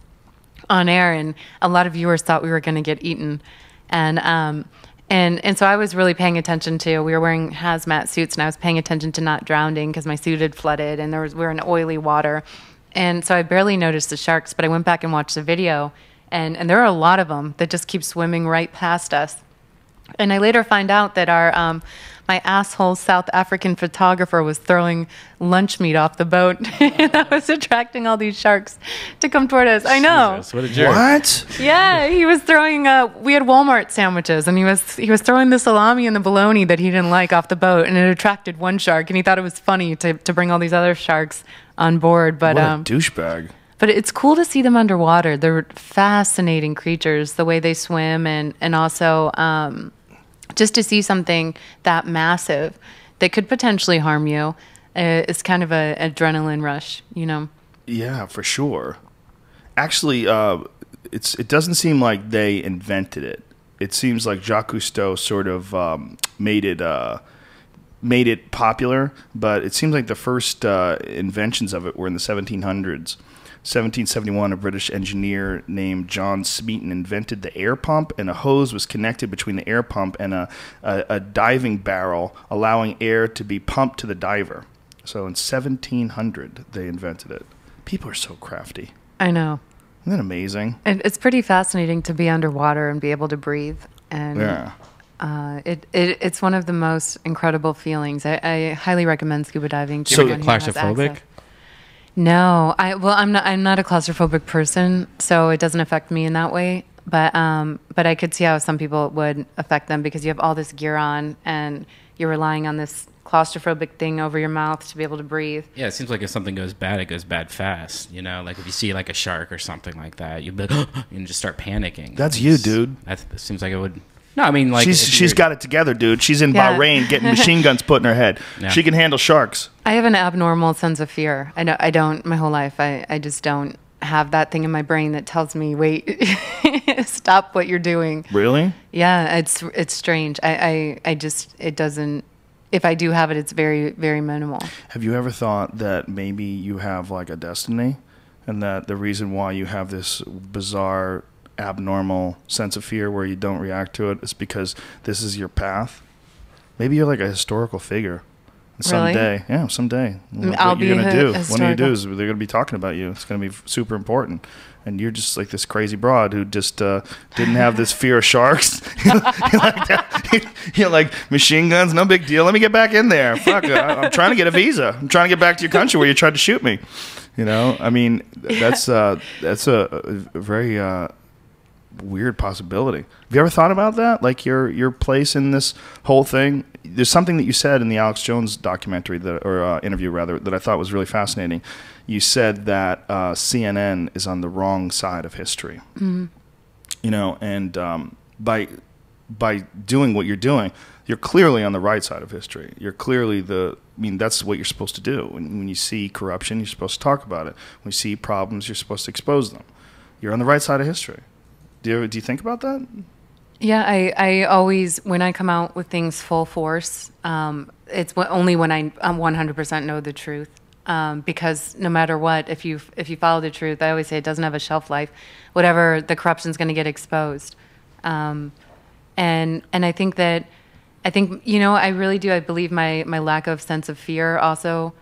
on air, and a lot of viewers thought we were going to get eaten. And so I was really paying attention to. We were wearing hazmat suits, and I was paying attention to not drowning because my suit had flooded, and we were in oily water. And so I barely noticed the sharks, but I went back and watched the video, and there are a lot of them that just keep swimming right past us. And I later find out that my asshole South African photographer was throwing lunch meat off the boat, and that was attracting all these sharks to come toward us. I know. Jesus, what a jerk. what? Yeah, he was throwing. We had Walmart sandwiches, and he was throwing the salami and the bologna that he didn't like off the boat, and it attracted one shark, and he thought it was funny to bring all these other sharks on board. But What a douchebag. but it's cool to see them underwater. They're fascinating creatures, the way they swim, and also just to see something that massive that could potentially harm you. It's kind of an adrenaline rush, you know. Yeah, for sure. Actually, it doesn't seem like they invented it. It seems like Jacques Cousteau sort of made it popular, but it seems like the first inventions of it were in the 1700s. 1771, a British engineer named John Smeaton invented the air pump, and a hose was connected between the air pump and a diving barrel, allowing air to be pumped to the diver. So in 1700, they invented it. People are so crafty. I know. Isn't that amazing? And it's pretty fascinating to be underwater and be able to breathe. And Yeah. it's one of the most incredible feelings. I highly recommend scuba diving to So everyone who has claustrophobic? access. No, I'm not a claustrophobic person, so it doesn't affect me in that way. But I could see how some people it would affect them because you have all this gear on and you're relying on this claustrophobic thing over your mouth to be able to breathe. Yeah, it seems like if something goes bad, it goes bad fast. You know, like if you see like a shark or something like that, you'd be like, and just start panicking. That's you, dude. That seems like it would. No, I mean like She's got it together, dude. She's in Yeah. Bahrain getting machine guns put in her head. Yeah. She can handle sharks. I have an abnormal sense of fear. I don't my whole life. I just don't have that thing in my brain that tells me, wait, stop what you're doing. Really? Yeah, it's strange. I just, it doesn't, if I do have it, it's very, very minimal. Have you ever thought that maybe you have like a destiny, and that the reason why you have this bizarre, abnormal sense of fear where you don't react to it is because this is your path? Maybe you're like a historical figure. And Really? someday, yeah, someday. I'll what be you're gonna do? One of you historical. do is they're gonna be talking about you. It's gonna be super important, and you're just like this crazy broad who just didn't have this fear of sharks. You're like that. You're like machine guns, no big deal. Let me get back in there. Fuck, I'm trying to get a visa. I'm trying to get back to your country where you tried to shoot me. You know, I mean, that's a very weird possibility. Have you ever thought about that? Like your place in this whole thing? There's something that you said in the Alex Jones documentary or interview rather, that I thought was really fascinating. You said that CNN is on the wrong side of history. Mm-hmm. You know, and by doing what you're doing, you're clearly on the right side of history. You're clearly that's what you're supposed to do. When you see corruption, you're supposed to talk about it. When you see problems, you're supposed to expose them. You're on the right side of history. Do you think about that? Yeah, I always, when I come out with things full force, it's only when I 100% know the truth. Because no matter what, if you follow the truth, I always say it doesn't have a shelf life. Whatever, the corruption's going to get exposed. And I think you know, I really do. I believe my lack of sense of fear also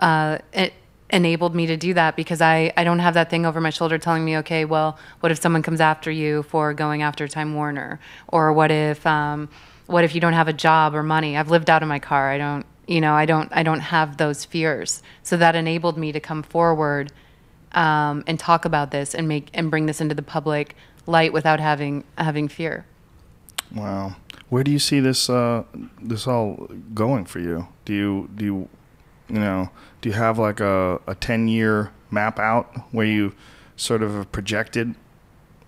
it enabled me to do that, because I don't have that thing over my shoulder telling me, okay, well, what if someone comes after you for going after Time Warner, or what if you don't have a job or money? I've lived out of my car. I don't have those fears. So that enabled me to come forward and talk about this and bring this into the public light without having fear. Wow. Where do you see this all going for you? Do you have like a 10-year map out where you sort of have projected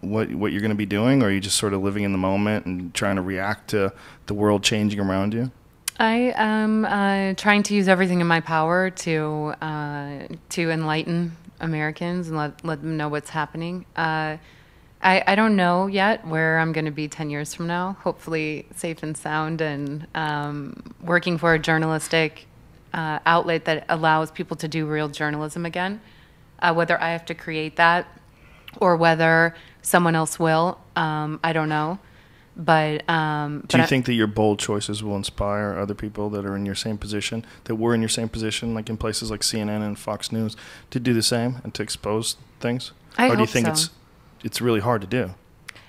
what you're going to be doing, or are you just sort of living in the moment and trying to react to the world changing around you? I am trying to use everything in my power to enlighten Americans and let them know what's happening. I don't know yet where I'm going to be 10 years from now. Hopefully safe and sound and working for a journalistic outlet that allows people to do real journalism again. Whether I have to create that or whether someone else will, I don't know. But do you think that your bold choices will inspire other people that are in your same position, that were in your same position, like in places like CNN and Fox News, to do the same and to expose things? Or do you think it's really hard to do?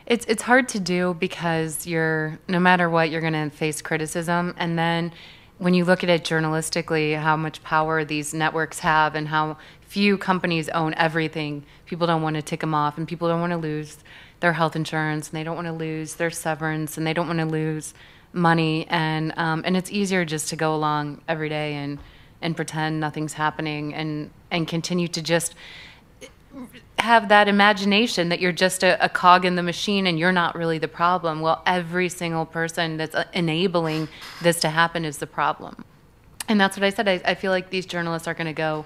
It's hard to do because no matter what, you're going to face criticism. And then when you look at it journalistically, how much power these networks have and how few companies own everything, people don't want to tick them off, and people don't want to lose their health insurance, and they don't want to lose their severance, and they don't want to lose money, and it's easier just to go along every day and pretend nothing's happening and continue to just have that imagination that you're just a cog in the machine and you're not really the problem. Well, every single person that's enabling this to happen is the problem. And that's what I said. I feel like these journalists are going to go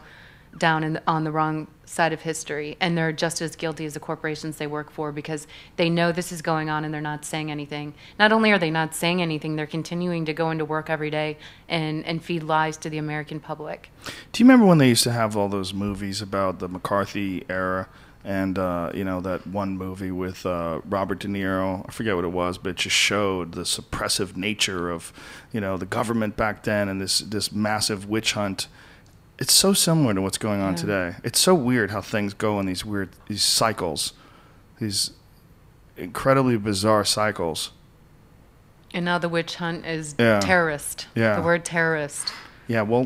down on the wrong side of history, and they're just as guilty as the corporations they work for because they know this is going on and they're not saying anything. Not only are they not saying anything, they're continuing to go into work every day and feed lies to the American public. Do you remember when they used to have all those movies about the McCarthy era and, that one movie with Robert De Niro? I forget what it was, but it just showed the suppressive nature of, the government back then and this massive witch hunt. It's so similar to what's going on today. It's so weird how things go in these cycles, these incredibly bizarre cycles. And now the witch hunt is terrorist. Yeah. The word terrorist. Yeah, well,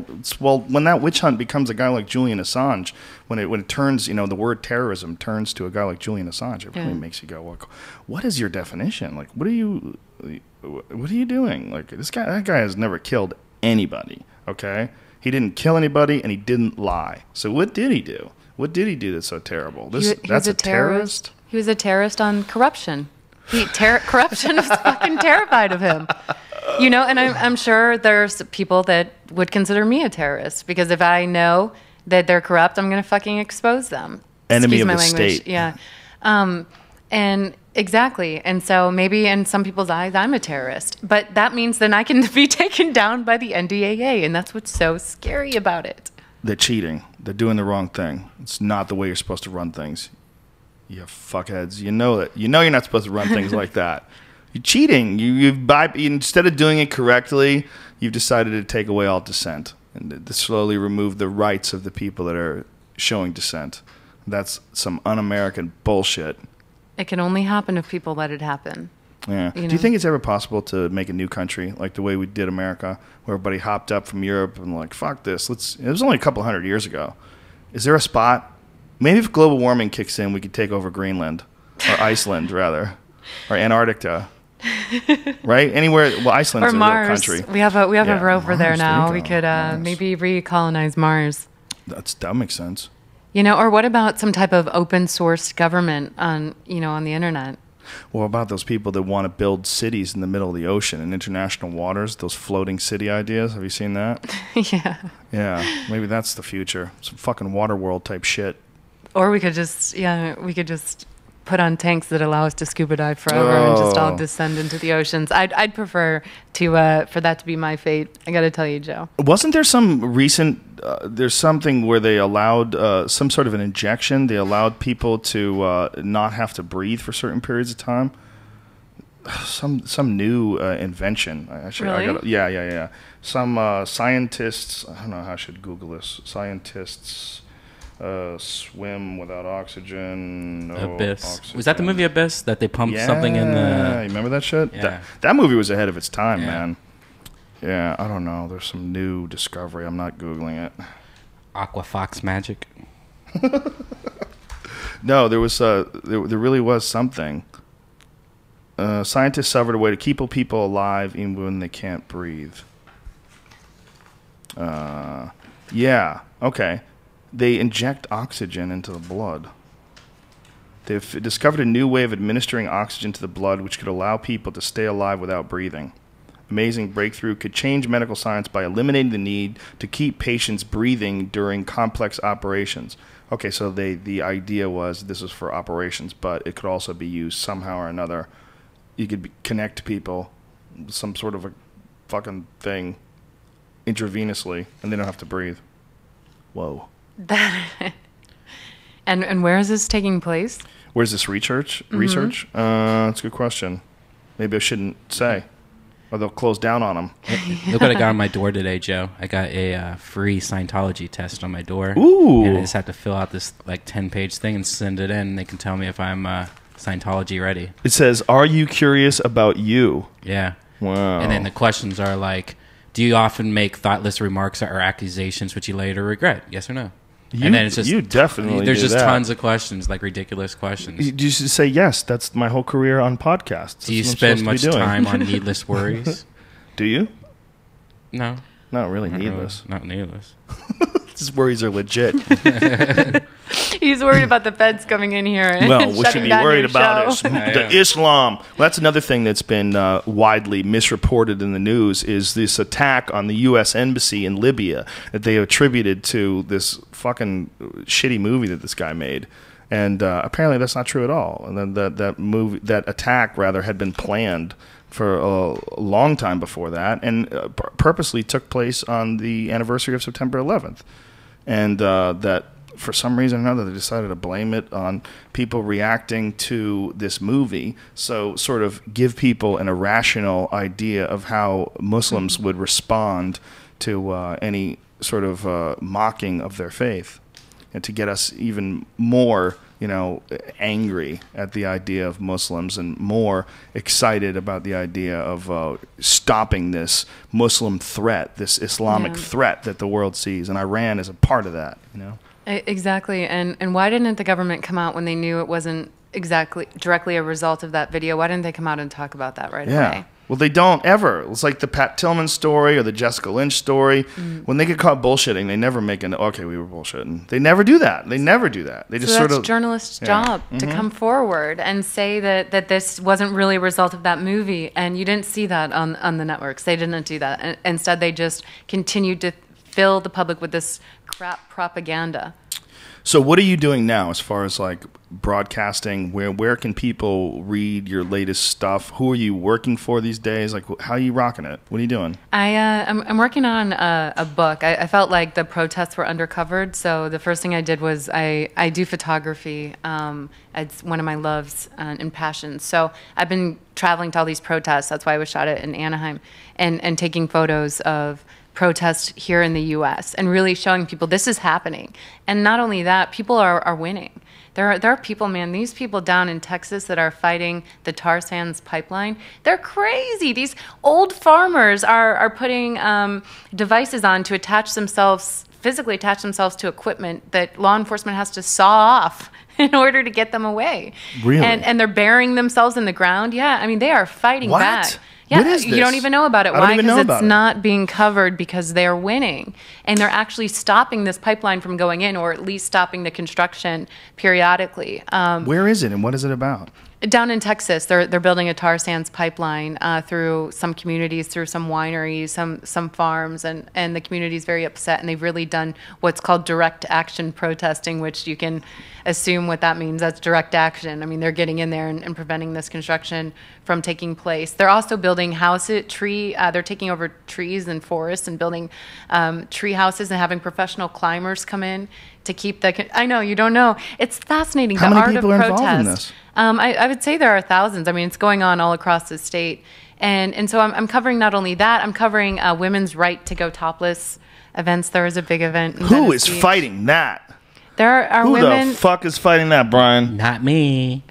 when that witch hunt becomes a guy like Julian Assange, when it turns, the word terrorism turns to a guy like Julian Assange, it really makes you go, well, what is your definition? Like, what are you doing? Like, that guy has never killed anybody, okay? He didn't kill anybody, and he didn't lie. So what did he do? What did he do that's so terrible? That's a terrorist? He was a terrorist on corruption. Corruption is fucking terrified of him. And I'm sure there's people that would consider me a terrorist because if I know that they're corrupt, I'm going to fucking expose them. Enemy of the language. state. Yeah. And exactly. And so maybe in some people's eyes, I'm a terrorist. But that means then I can be taken down by the NDAA. And that's what's so scary about it. They're cheating. They're doing the wrong thing. It's not the way you're supposed to run things. You fuckheads. You know that. You know you're not supposed to run things like that. You're cheating. Instead of doing it correctly, you've decided to take away all dissent and to slowly remove the rights of the people that are showing dissent. That's some un-American bullshit. It can only happen if people let it happen. Yeah. Do you think it's ever possible to make a new country like the way we did America, where everybody hopped up from Europe and like, fuck this. It was only a couple hundred years ago. Is there a spot? Maybe if global warming kicks in, we could take over Greenland or Iceland rather, or Antarctica. Right? Anywhere. Well, Iceland's a Mars. real country. We have a rover Mars, there now. We could Mars. maybe recolonize Mars. That makes sense. Or what about some type of open source government on the internet? Well, about those people that want to build cities in the middle of the ocean in international waters, those floating city ideas. Have you seen that? Yeah. Yeah. Maybe that's the future. Some fucking Waterworld type shit. Or we could just put on tanks that allow us to scuba dive forever and just all descend into the oceans. I'd prefer for that to be my fate. I got to tell you, Joe. Wasn't there some recent? There's something where they allowed some sort of an injection. They allowed people to not have to breathe for certain periods of time. Some new invention. Really? Yeah. Some scientists. I don't know how I should Google this. Scientists. Swim without oxygen. No Abyss. Oxygen. Was that the movie Abyss that they pumped something in the? Yeah, you remember that shit? Yeah. That movie was ahead of its time, man. Yeah, I don't know. There's some new discovery. I'm not Googling it. Aqua Fox magic. No, there was there really was something. Scientists discovered a way to keep people alive even when they can't breathe. Yeah. Okay. They inject oxygen into the blood. They've discovered a new way of administering oxygen to the blood which could allow people to stay alive without breathing. amazing breakthrough could change medical science by eliminating the need to keep patients breathing during complex operations. Okay, so the idea was this was for operations, but it could also be used somehow or another. You could connect people, some sort of a fucking thing, intravenously, and they don't have to breathe. Whoa. And where is this taking place? Where's this research? That's a good question. Maybe I shouldn't say, or they'll close down on them. Look what I got on my door today, Joe. I got a free Scientology test on my door. Ooh. And I just have to fill out this like 10-page thing and send it in. And they can tell me if I'm Scientology ready. It says, "Are you curious about you?" Yeah. Wow. And then the questions are like, do you often make thoughtless remarks or accusations which you later regret? Yes or no? And then it's just you definitely there's do just that. tons of questions, like ridiculous questions. You just say yes. That's my whole career on podcasts. Do you That's what spend I'm much supposed to be doing. time on needless worries? Do you? No. Not really Not needless. Not needless. His worries are legit. He's worried about the feds coming in here and Well, we should shutting be down worried your about show. is the Islam. Well, that's another thing that's been widely misreported in the news is this attack on the U.S. Embassy in Libya that they attributed to this fucking shitty movie that this guy made. And apparently that's not true at all. And then that attack, rather, had been planned for a long time before that and purposely took place on the anniversary of September 11th. And that for some reason or another, they decided to blame it on people reacting to this movie. So sort of give people an irrational idea of how Muslims would respond to any sort of mocking of their faith, and to get us even more, angry at the idea of Muslims and more excited about the idea of stopping this Muslim threat, this Islamic threat that the world sees. And Iran is a part of that, Exactly. And why didn't the government come out when they knew it wasn't exactly directly a result of that video? Why didn't they come out and talk about that right away? Well, they don't ever. It's like the Pat Tillman story or the Jessica Lynch story. When they get caught bullshitting, they never make okay, we were bullshitting. They never do that. They just so sort that's of journalists' job to come forward and say that this wasn't really a result of that movie, and you didn't see that on the networks. They didn't do that. And instead, they just continued to fill the public with this crap propaganda. So what are you doing now as far as like broadcasting? Where can people read your latest stuff? Who are you working for these days? Like, how are you rocking it? What are you doing? I'm working on a book. I felt like the protests were undercovered, so the first thing I did was I do photography. It's one of my loves and passions. So I've been traveling to all these protests. That's why I was shot at in Anaheim, and taking photos of protest here in the U.S. and really showing people this is happening. And not only that, people are winning. There are people, man, these people down in Texas that are fighting the tar sands pipeline, they're crazy. These old farmers are putting devices on to physically attach themselves to equipment that law enforcement has to saw off in order to get them away. Really? And they're burying themselves in the ground. Yeah, I mean, they are fighting What? back. Yeah, What is you don't this? even know about it. I don't Why? even know Because about it's it. not being covered because they're winning. And they're actually stopping this pipeline from going in, or at least stopping the construction periodically. Where is it and what is it about? Down in Texas, they're building a tar sands pipeline through some communities, through some wineries, some farms, and the community's very upset. And they've really done what's called direct action protesting, which you can assume what that means. That's direct action. I mean, they're getting in there and preventing this construction from taking place. They're also building they're taking over trees and forests and building tree houses and having professional climbers come in to keep I know, you don't know. It's fascinating. How the many art people of are protest. involved in this? I would say there are thousands. I mean, it's going on all across the state. And so I'm covering not only that, I'm covering women's right to go topless events. There is a big event in Who Venice is Beach. fighting that? There are Who women. the fuck is fighting that, Brian? Not me.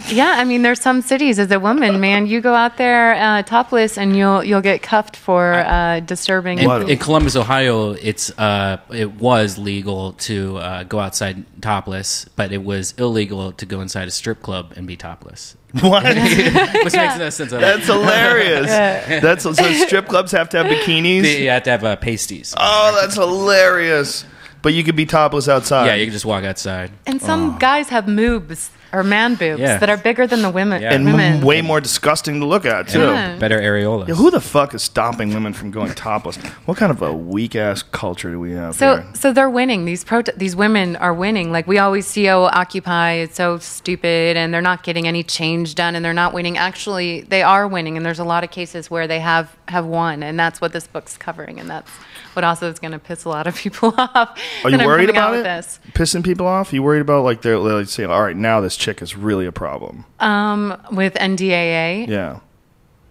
Yeah, I mean, there's some cities as a woman, man, you go out there topless and you'll get cuffed for disturbing. In Columbus, Ohio, it was legal to go outside topless, but it was illegal to go inside a strip club and be topless. What? Which makes no sense at all. That's hilarious. So strip clubs have to have bikinis? You have to have pasties. Oh, that's hilarious. But you could be topless outside. Yeah, you can just walk outside. And some guys have moobs or man boobs that are bigger than the women. Yeah. And women. way more disgusting to look at, too. Yeah. Better areolas. Yeah, who the fuck is stopping women from going topless? What kind of a weak-ass culture do we have here? So they're winning. These women are winning. Like, we always see, Occupy, it's so stupid, and they're not getting any change done, and they're not winning. Actually, they are winning, and there's a lot of cases where they have won, and that's what this book's covering, and that's what also is going to piss a lot of people off. Are you worried about it? This. Pissing people off? You worried about, like, they're saying, all right, now this chick is really a problem? With NDAA? Yeah.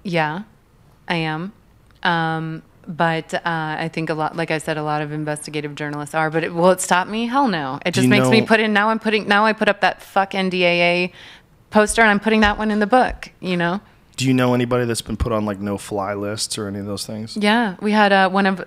Yeah, I am. But I think a lot, like I said, a lot of investigative journalists are. But will it stop me? Hell no. It just makes me put in. Now I put up that fuck NDAA poster, and I'm putting that one in the book. You know. Do you know anybody that's been put on like no-fly lists or any of those things? Yeah, we had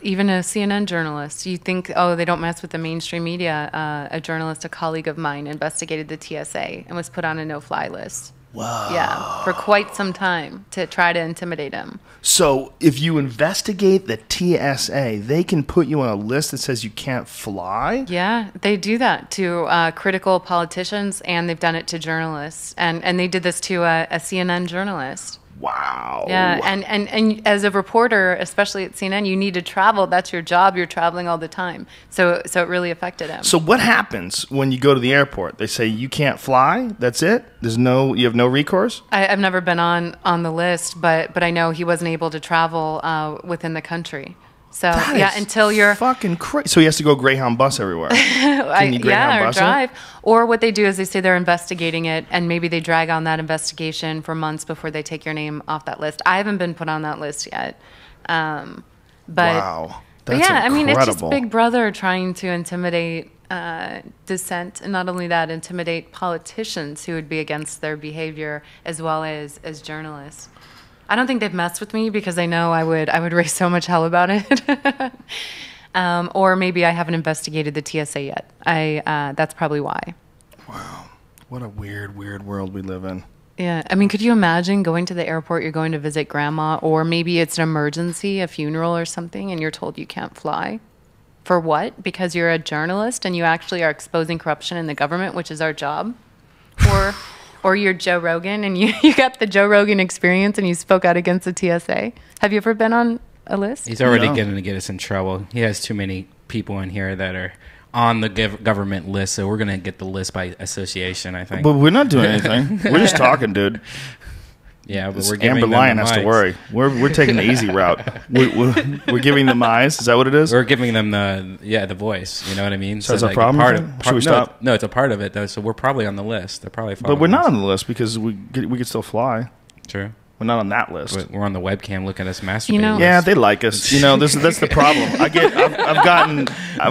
even a CNN journalist. You think, they don't mess with the mainstream media? A journalist, a colleague of mine, investigated the TSA and was put on a no-fly list. Wow. Yeah, for quite some time to try to intimidate him. So if you investigate the TSA, they can put you on a list that says you can't fly? Yeah, they do that to critical politicians, and they've done it to journalists. And they did this to a CNN journalist. Wow. Yeah, and as a reporter, especially at CNN, you need to travel. That's your job. You're traveling all the time. So it really affected him. So what happens when you go to the airport? They say you can't fly? That's it? You have no recourse? I've never been on the list, but I know he wasn't able to travel within the country. So until you're fucking crazy. So he has to go Greyhound bus everywhere. Can you Greyhound bus drive. Or what they do is they say they're investigating it, and maybe they drag on that investigation for months before they take your name off that list. I haven't been put on that list yet. Wow. But yeah, incredible. I mean, it's just Big Brother trying to intimidate dissent, and not only that, intimidate politicians who would be against their behavior, as well as journalists. I don't think they've messed with me because they know I would raise so much hell about it. Or maybe I haven't investigated the TSA yet. That's probably why. Wow. What a weird world we live in. Yeah. I mean, could you imagine going to the airport, you're going to visit grandma, or maybe it's an emergency, a funeral or something, and you're told you can't fly? For what? Because you're a journalist and you actually are exposing corruption in the government, which is our job? Or you're Joe Rogan and you got the Joe Rogan experience and you spoke out against the TSA. Have you ever been on a list? He's already going to get us in trouble. He has too many people in here that are on the government list, so we're going to get the list by assassociation, I think. But we're not doing anything. We're just talking, dude. Yeah, but we're giving Amber Lyon has to worry. We're taking the easy route. We're giving them eyes. Is that what it is? We're giving them the voice. You know what I mean? So that's a problem. Should we stop? No, it's a part of it though. So we're probably on the list. They're probably. But we're not on the list because we could still fly. True. We're not on that list. We're on the webcam looking at us masturbating. Yeah, they like us. That's the problem. I've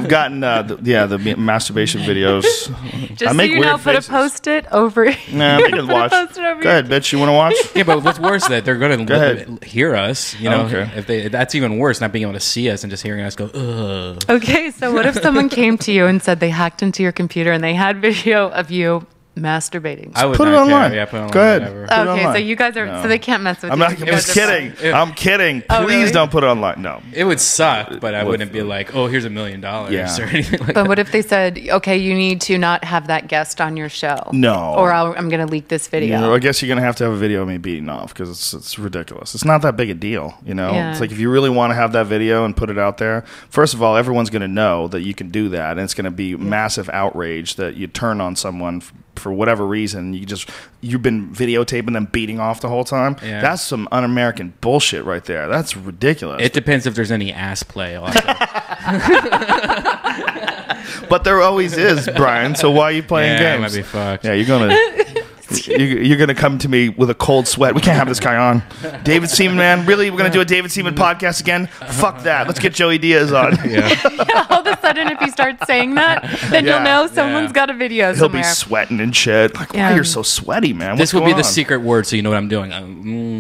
gotten the masturbation videos. Just I make so you weird know, put faces. a post-it over. Nah, they can watch. Go ahead, bitch. You want to watch? Yeah, but what's worse that they're going to hear us. You know, okay. That's even worse. Not being able to see us and just hearing us go. Ugh. Okay, so what if someone came to you and said they hacked into your computer and they had video of you masturbating? I would put it online. Yeah, put it online. Go ahead. Whatever. Okay, so you guys are so they can't mess with you. I'm just kidding. I'm kidding. Oh, Please really? don't put it online. No. It would suck, but I wouldn't be like, oh, here's $1 million or anything like that. But what if they said, okay, you need to not have that guest on your show? No. Or I'm going to leak this video. I guess you're going to have a video of me beating off because it's ridiculous. It's not that big a deal, Yeah. It's like if you really want to have that video and put it out there, first of all, everyone's going to know that you can do that, and it's going to be massive outrage that you turn on someone for whatever reason. You've been videotaping them beating off the whole time. Yeah. That's some un-American bullshit right there. That's ridiculous. It depends if there's any ass play. Also. But there always is, Brian. So why are you playing Yeah, games? might be fucked. Yeah, you're gonna come to me with a cold sweat. We can't have this guy on. David Seaman, man. Really? We're gonna do a David Seaman podcast again? Fuck that. Let's get Joey Diaz on. Yeah. Yeah, all of a sudden, if you start saying that, then you'll know someone's got a video He'll somewhere. be sweating and shit. Like, why you're so sweaty, man? This What's will be going the on? secret word, so you know what I'm doing.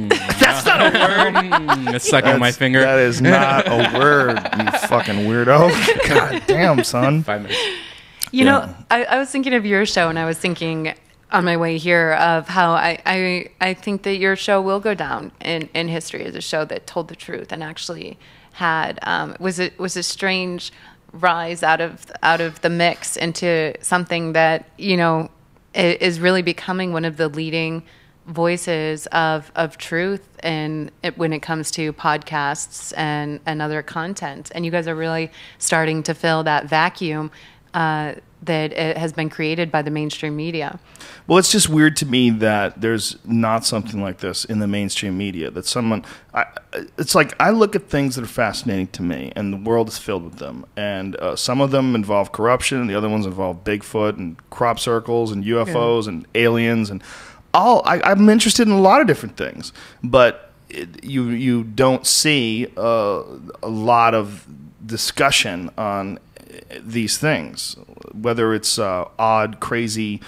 That's not a word. It's sucking my finger. That is not a word, you fucking weirdo. God damn, son. 5 minutes. You know, I was thinking of your show, and I was thinking on my way here of how I think that your show will go down in history as a show that told the truth and actually had was a strange rise out of the mix into something that, you know, is really becoming one of the leading voices of truth and when it comes to podcasts and other content. And you guys are really starting to fill that vacuum that it has been created by the mainstream media. Well, it's just weird to me that there's not something like this in the mainstream media. That it's like I look at things that are fascinating to me, and the world is filled with them. And some of them involve corruption, and the other ones involve Bigfoot and crop circles and UFOs and aliens. And I'm interested in a lot of different things, but you don't see a lot of discussion on these things, whether it's odd, crazy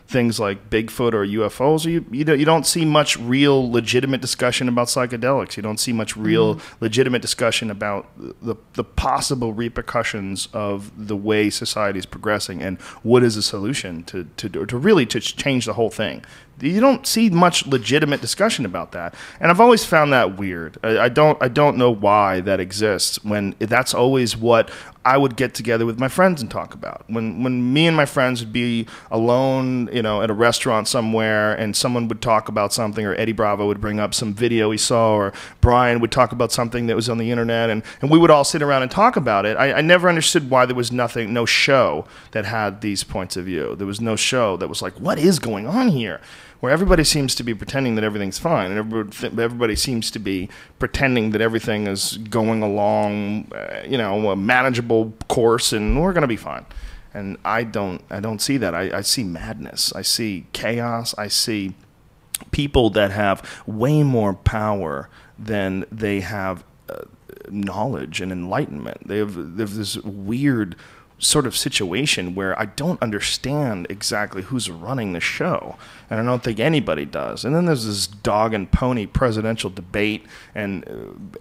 things like Bigfoot or UFOs, or you don't see much real legitimate discussion about psychedelics. You don't see much real legitimate discussion about the possible repercussions of the way society is progressing and what is a solution to really change the whole thing. You don't see much legitimate discussion about that, and I've always found that weird. I don't know why that exists when that's always what I would get together with my friends and talk about. When me and my friends would be alone, you know, at a restaurant somewhere, and someone would talk about something, or Eddie Bravo would bring up some video he saw, or Brian would talk about something that was on the internet, and we would all sit around and talk about it. I never understood why there was no show that had these points of view. There was no show that was like, what is going on here? Where everybody seems to be pretending that everything's fine, and everybody seems to be pretending that everything is going along, a manageable course, and we're going to be fine. And I don't see that. I see madness. I see chaos. I see people that have way more power than they have knowledge and enlightenment. They have this weird sort of situation where I don't understand exactly who's running the show, and I don't think anybody does. And then there's this dog and pony presidential debate and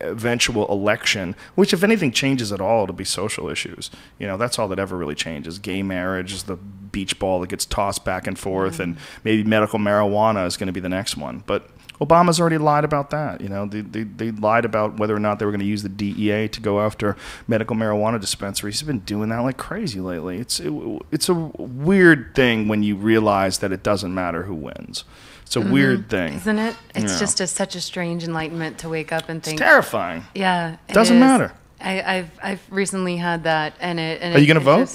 eventual election, which if anything changes at all, it'll be social issues. You know, that's all that ever really changes. Gay marriage is the beach ball that gets tossed back and forth, and maybe medical marijuana is going to be the next one. But Obama's already lied about that. You know, they lied about whether or not they were going to use the DEA to go after medical marijuana dispensaries. He's been doing that like crazy lately. It's a weird thing when you realize that it doesn't matter who wins. It's a weird thing, isn't it? It's just such a strange enlightenment to wake up and think. It's terrifying. Yeah, it doesn't matter. I've recently had that, and are you going to vote?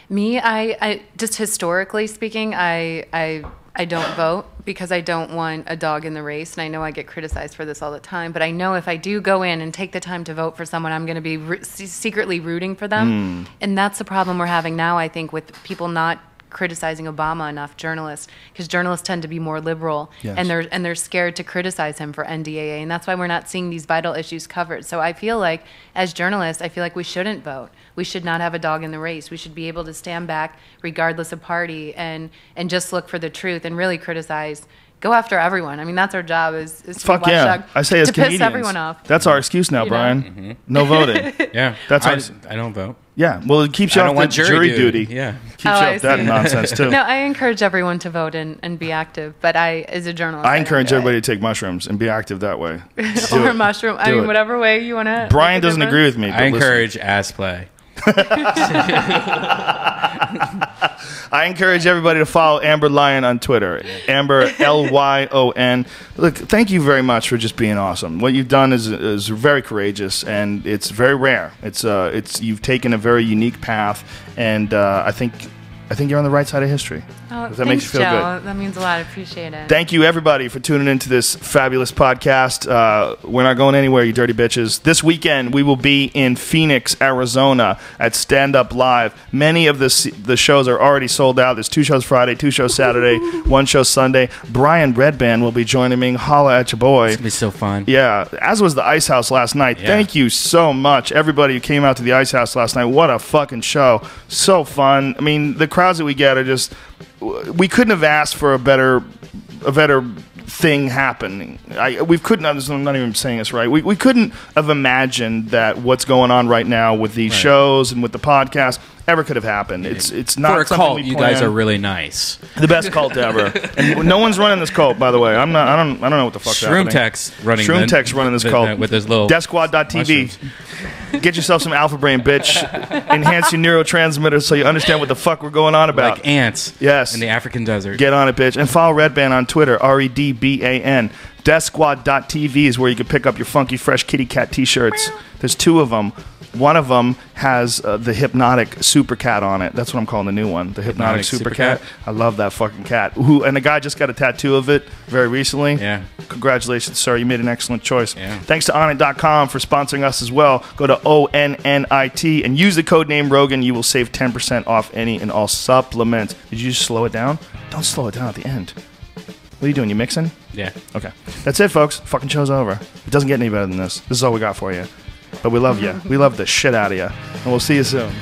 Me, I just historically speaking, I don't vote because I don't want a dog in the race, and I know I get criticized for this all the time, but I know if I do go in and take the time to vote for someone, I'm going to be secretly rooting for them. And that's the problem we're having now, I think, with people not criticizing Obama enough, journalists, because journalists tend to be more liberal, and they're scared to criticize him for NDAA, and that's why we're not seeing these vital issues covered. So I feel like, as journalists, I feel like we shouldn't vote. We should not have a dog in the race. We should be able to stand back regardless of party and just look for the truth and really criticize. Go after everyone. I mean, that's our job is to fuck yeah. I say as to comedians, piss everyone off. That's our excuse now, Brian. No voting. Yeah, that's I don't vote. Yeah, well, it keeps you off the jury duty. Yeah, keeps you off that nonsense too. No, I encourage everyone to vote and be active. But as a journalist, I encourage everybody to take mushrooms and be active that way. Or mushroom. I mean, whatever way you want to. Brian doesn't agree with me. I encourage ass play. I encourage everybody to follow Amber Lyon on Twitter. Amber Lyon. Look, thank you very much for just being awesome. What you've done is very courageous, and it's very rare. It's you've taken a very unique path, and I think you're on the right side of history. Oh, if that makes you feel Joe. good. That means a lot. I appreciate it. Thank you, everybody, for tuning into this fabulous podcast. We're not going anywhere, you dirty bitches. This weekend, we will be in Phoenix, Arizona at Stand Up Live. Many of the shows are already sold out. There's 2 shows Friday, 2 shows Saturday, 1 show Sunday. Brian Redban will be joining me. Holla at your boy. It's going to be so fun. Yeah, as was the Ice House last night. Yeah. Thank you so much, everybody who came out to the Ice House last night. What a fucking show. So fun. I mean, the crowds that we get are just... We couldn't have asked for a better thing happening. We couldn't. I'm not even saying this right. We couldn't have imagined that what's going on right now with these shows and with the podcast. ever could have happened. It's not For a something cult, we you planned. guys are really nice. The best cult ever, and no one's running this cult, by the way. I'm not. I don't know what the fuck's happening. Shroom Tech's running this cult with his little DeathSquad.tv. Get yourself some Alpha Brain, bitch. Enhance your neurotransmitters so you understand what the fuck we're going on about. like ants. Yes. In the African desert. Get on it, bitch, and follow Redban on Twitter. REDBAN. DeathSquad.tv is where you can pick up your funky, fresh kitty cat T-shirts. There's 2 of them. One of them has the Hypnotic Super Cat on it. That's what I'm calling the new one. The Hypnotic Super Cat. I love that fucking cat. And the guy just got a tattoo of it very recently. Yeah. Congratulations, sir. You made an excellent choice. Yeah. Thanks to Onnit.com for sponsoring us as well. Go to ONNIT and use the code name Rogan. You will save 10% off any and all supplements. Did you just slow it down? Don't slow it down at the end. What are you doing? You mixing? Yeah. Okay. That's it, folks. Fucking show's over. It doesn't get any better than this. This is all we got for you. But we love you. We love the shit out of you. And we'll see you soon.